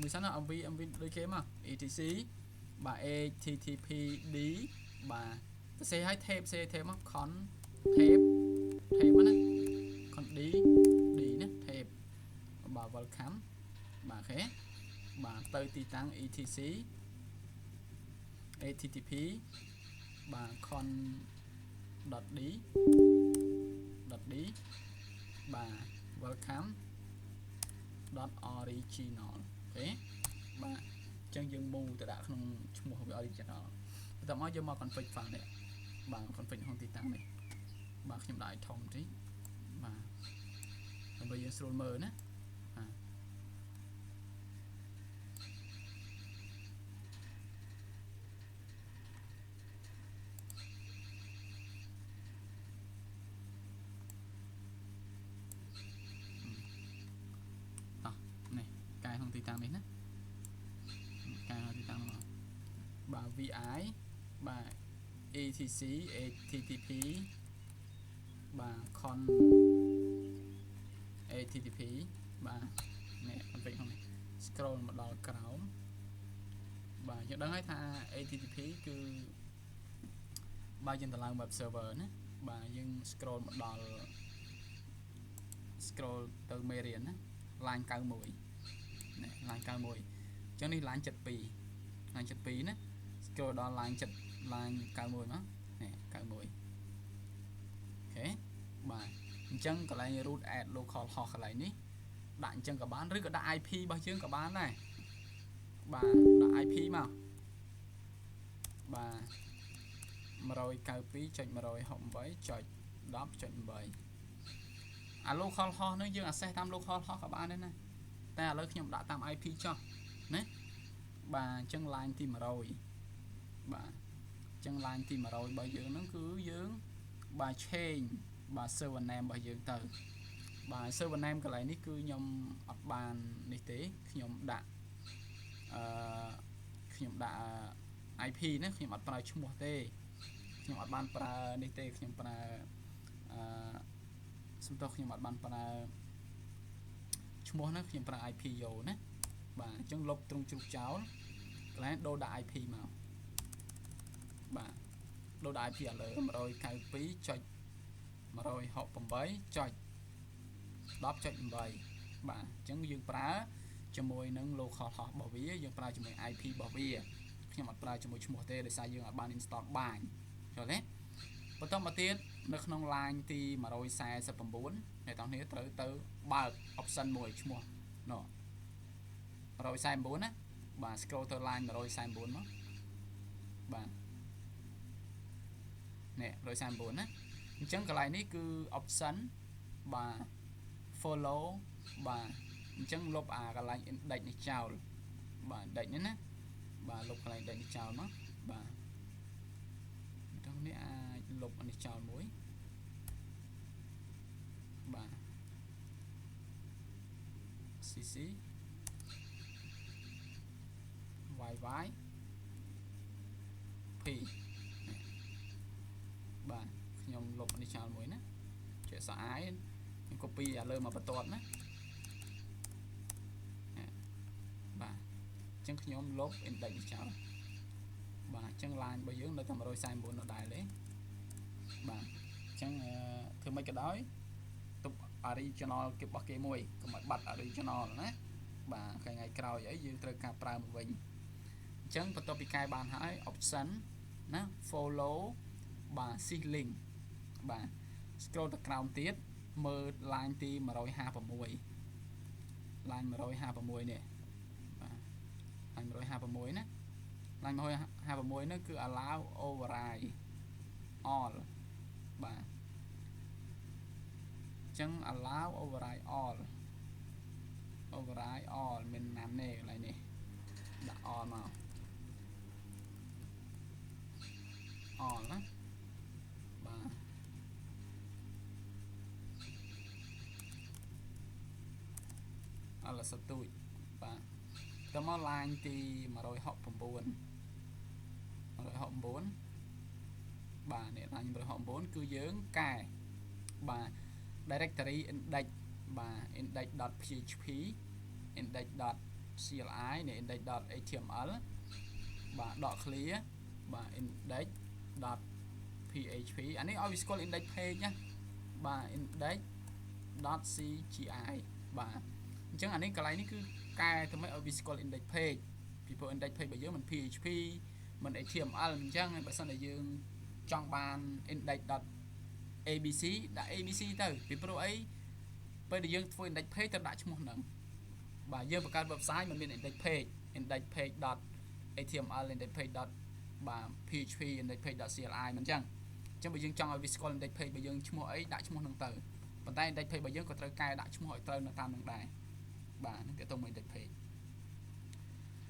មួយសិនណា MV ដូចគេមក etc បាទ httpd បាទសរសេរឲ្យ tab មក con tab ណា con d ណា tab បាទ welcome បាទអូខេបាទទៅទីតាំង etc http បាទ con.d បាទ welcome.original អូខេបាទអញ្ចឹងយើង move ទៅដាក់ក្នុងឈ្មោះវា original បន្ទាប់មកយើងមក config file នេះបាទ config ក្នុងទីតាំងនេះបាទខ្ញុំដាក់ឲ្យធំតិចបាទដើម្បីយើងស្រួលមើលណាទីតាំងនេះណាការទីតាំងបាទ vi បាទ etc http បាទ con http បាទនេះ config ហ្នឹង scroll មកដល់ក្រោមបាទយើងដឹងហើយថា http គឺបើយើងទៅឡើង web server ណាបាទយើង scroll មកដល់ scroll ទៅមេរៀនណា line 91នេះ line 91អញ្ចឹងនេះ line 72 ណា scroll ដល់ line 91មកនេះ91អូខេបាទអញ្ចឹងកន្លែង root add local host កន្លែងនេះដាក់អញ្ចឹងក៏បានឬក៏ដាក់ IP របស់យើងក៏បានដែរបាទដាក់ IP មកបាទ 192.168.10.8 អា local host នេះយើង access តាម local host ក៏បានដែរណាតែឥឡូវខ្ញុំដាក់តាម IP ចុះណាបាទអញ្ចឹង line ទី 100 បាទអញ្ចឹង line ទី 100 របស់យើងហ្នឹងគឺយើងបាទ change បាទ server name របស់យើងទៅបាទ server name កន្លែងនេះគឺខ្ញុំអត់បាននេះទេខ្ញុំដាក់IP ណាខ្ញុំអត់ប្រើឈ្មោះទេខ្ញុំអត់បានប្រើនេះទេខ្ញុំប្រើសំទោសខ្ញុំអត់បានប្រើឈ្មោះណាខ្ញុំប្រើ IP យកណាបាទអញ្ចឹងលុបទ្រង់ជ្រូកចោលកន្លែងដូរដាក់ IP មកបាទដូរដាក់ IP ឥឡូវ 192.168.10.8 បាទអញ្ចឹងយើងប្រើជាមួយនឹង local host របស់វាយើងប្រើជាមួយ IP របស់វាខ្ញុំអត់ប្រើជាមួយឈ្មោះទេដោយសារយើងអត់បាន install បានយល់ទេបន្តមកទៀតនៅក្នុង line ទី149អ្នកទាំងគ្នាត្រូវទៅបើក option មួយឈ្មោះនោះ149ណាបាទ scroll ទៅ line 149មកបាទនេះ149ណាអញ្ចឹងកន្លែងនេះគឺ option បាទ follow បាទអញ្ចឹងលុបអាកន្លែង index នេះចោលបាទ index នេះណាបាទលុបកន្លែង index នេះចោលមកបាទត្រង់នេះអាចលុបអានេះចោលមួយបាទ cc yy p បាទខ្ញុំលុបអានេះចោលមួយណាជាស្អាតខ្ញុំ copy អាលើមកបន្ទាត់ណាបាទអញ្ចឹងខ្ញុំលុប index នេះចោលបាទអញ្ចឹង line របស់យើងនៅតែ149នៅដែរទេបាទអញ្ចឹងធ្វើម៉េចក៏ដោយទុក original គេរបស់គេមួយកុំឲ្យបាត់ original ណាបាទថ្ងៃក្រោយអីយើងត្រូវការប្រើមកវិញអញ្ចឹងបន្ទាប់ពីកែបានហើយ option ណា follow បាទ sys link បាទ scroll ទៅក្រោមទៀតមើល line ទី156 line 156នេះបាទ line 156ណា line 156នោះគឺ allow override all បាទអញ្ចឹង allow override all មានណាំនេះកន្លែងនេះដាក់ all មក all ណាបាទអលសទូចបាទទៅមក line ទី169បាទនេះ line 169គឺយើងកែបាទ directory index បាទ index.php index.cli នេះ index.html បាទ .clear បាទ index.php អានេះឲ្យវាស្គាល់ index page ណាបាទ index.cgi បាទអញ្ចឹងអានេះកន្លែងនេះគឺកែទៅមិនឲ្យវាស្គាល់ index page ពីព្រោះ index page របស់យើងមិន php មិន html អញ្ចឹងបើសិនតែយើងចង់បាន index.abc ដាក់ abc ទៅពីព្រោះអីពេលដែលយើងធ្វើ index page ត្រូវដាក់ឈ្មោះហ្នឹងបាទយើងបង្កើត website មិនមាន index page.html index page. បាទ php index page.cli មិនអញ្ចឹងបើយើងចង់ឲ្យវាស្គាល់ index page របស់យើងឈ្មោះអីដាក់ឈ្មោះហ្នឹងទៅប៉ុន្តែ index page របស់យើងក៏ត្រូវកែដាក់ឈ្មោះឲ្យត្រូវនៅតាមហ្នឹងដែរបាទនឹងទាក់ទងមួយ index page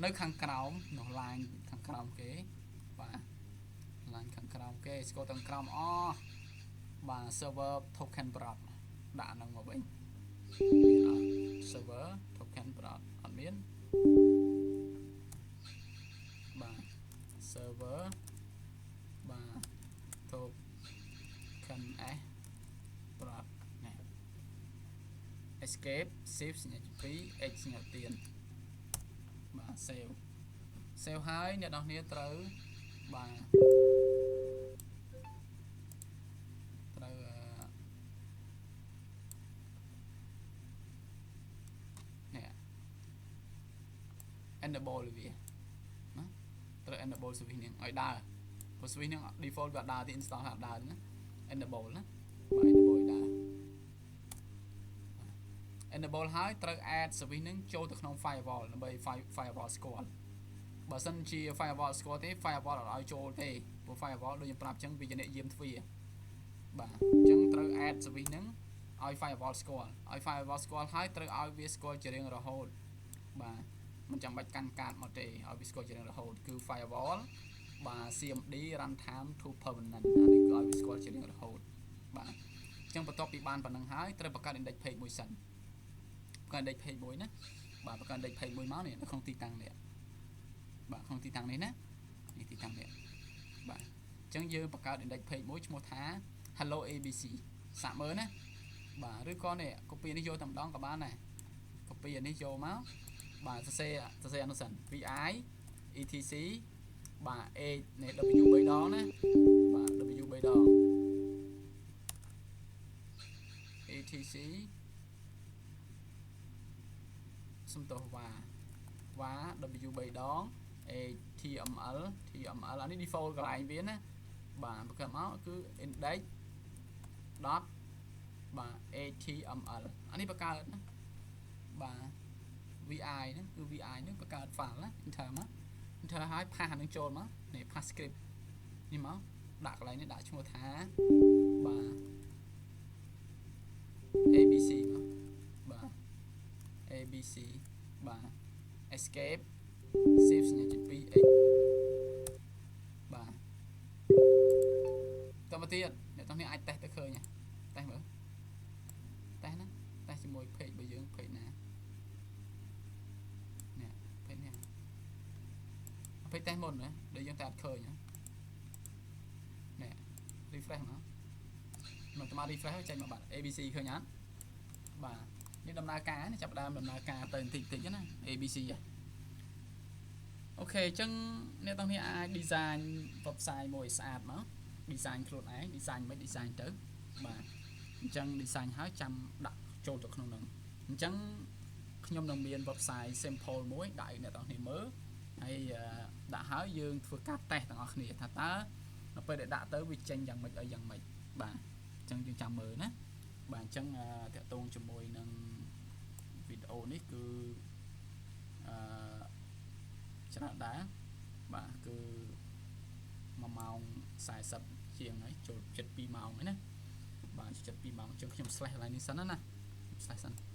នៅខាងក្រោមនោះ line ខាងក្រោមគេបាទ line ខាងក្រោមគេស្គាល់ទាំងក្រោមអបាទ server token prod ដាក់ហ្នឹងមកវិញ server token prod អត់មានបាទ server បាទ token s prod នេះ escape shift សញ្ញាទី2 x សញ្ញាទៀនបាទ save ហើយអ្នកនរគ្នាត្រូវបាទត្រូវនេះ enable វាណាត្រូវ enable service នេះឲ្យដើរព្រោះ service នេះ default វាដើរទី install ហើយដើរណា enable ណាបាទ enable ដើរ enable ហើយត្រូវ add service នឹងចូលទៅក្នុង firewall ដើម្បី firewall ស្គាល់បើសិនជា firewall ស្គាល់ទេ firewall អត់ឲ្យចូលទេ ព្រោះ firewall ដូចខ្ញុំប្រាប់អញ្ចឹងវាជាអ្នកយាមទ្វារបាទអញ្ចឹងត្រូវ add service ហ្នឹងឲ្យ firewall ស្គាល់ឲ្យ firewall ស្គាល់ហើយត្រូវឲ្យវាស្គាល់ជារៀងរហូតបាទមិនចាំបាច់កាន់កាតមកទេឲ្យវាស្គាល់ជារៀងរហូតគឺ firewall បាទ CMD runtime to permanent អានេះគឺឲ្យវាស្គាល់ជារៀងរហូតបាទអញ្ចឹងបន្ទាប់ពីបានប៉ុណ្ណឹងហើយត្រូវបង្កើត index page មួយសិនបង្កើត index page មួយណាបាទបង្កើត index page មួយមកនេះនៅក្នុងទីតាំងនេះបាទក្នុងទីតាំងនេះណានេះទីតាំងនេះបាទអញ្ចឹងយើងបង្កើត index page មួយឈ្មោះថា hello abc សាកមើលណាបាទឬក៏នេះ copy នេះយកតែម្ដងក៏បានដែរ copy អានេះយកមកបាទសរសេរអានោះសិន vi etc បាទ a នេះ w 3ដងណាបាទ w 3ដង etc សំទោសវ៉ា w 3ដង html អានេះ default កន្លែងវាណាបាទបង្កើតមកគឺ index dot បាទ html អានេះបង្កើតណាបាទ vi ហ្នឹងគឺ vi ហ្នឹងបង្កើត file ណា enter មក enter ឲ្យ pass អានឹងចូលមកនេះ pass script នេះមកដាក់កន្លែងនេះដាក់ឈ្មោះថាបាទ abc មកបាទ abc បាទ escape save សញ្ញាចុច 2x បាទតមកទៀតអ្នកទាំងនេះអាចតេស្តទៅឃើញតេស្តមើលតេស្តណាតេស្តជាមួយ page របស់យើង page ណានេះ page នេះ page តេស្តមុនណាដែលយើងតែអត់ឃើញនេះ refresh មកមកតាម refresh ចេញមកបាទ abc ឃើញអត់បាទនេះដំណើរការនេះចាប់ដើមដំណើរការទៅបន្តិចៗណា abc អូខេអញ្ចឹងអ្នកទាំងនេះអាច design website មួយស្អាតមក design ខ្លួនឯង design មិន design ទៅបាទអញ្ចឹង design ហើយចាំដាក់ចូលទៅក្នុងនោះអញ្ចឹងខ្ញុំនឹងមាន website sample មួយដាក់ឲ្យអ្នកទាំងនេះមើលហើយដាក់ហើយយើងធ្វើការ test ទាំងអស់គ្នាថាតើនៅពេលដែលដាក់ទៅវាចេញយ៉ាងម៉េចឲ្យយ៉ាងម៉េចបាទអញ្ចឹងយើងចាំមើលណាបាទអញ្ចឹងតាក់ទងជាមួយនឹងវីដេអូនេះគឺច្រើនដែរបាទគឺ1ម៉ោង40ជាងហើយចូល7 2ម៉ោងហើយណាបាទ7 2ម៉ោងអញ្ចឹងខ្ញុំ slash កន្លែងនេះសិនណាslash សិន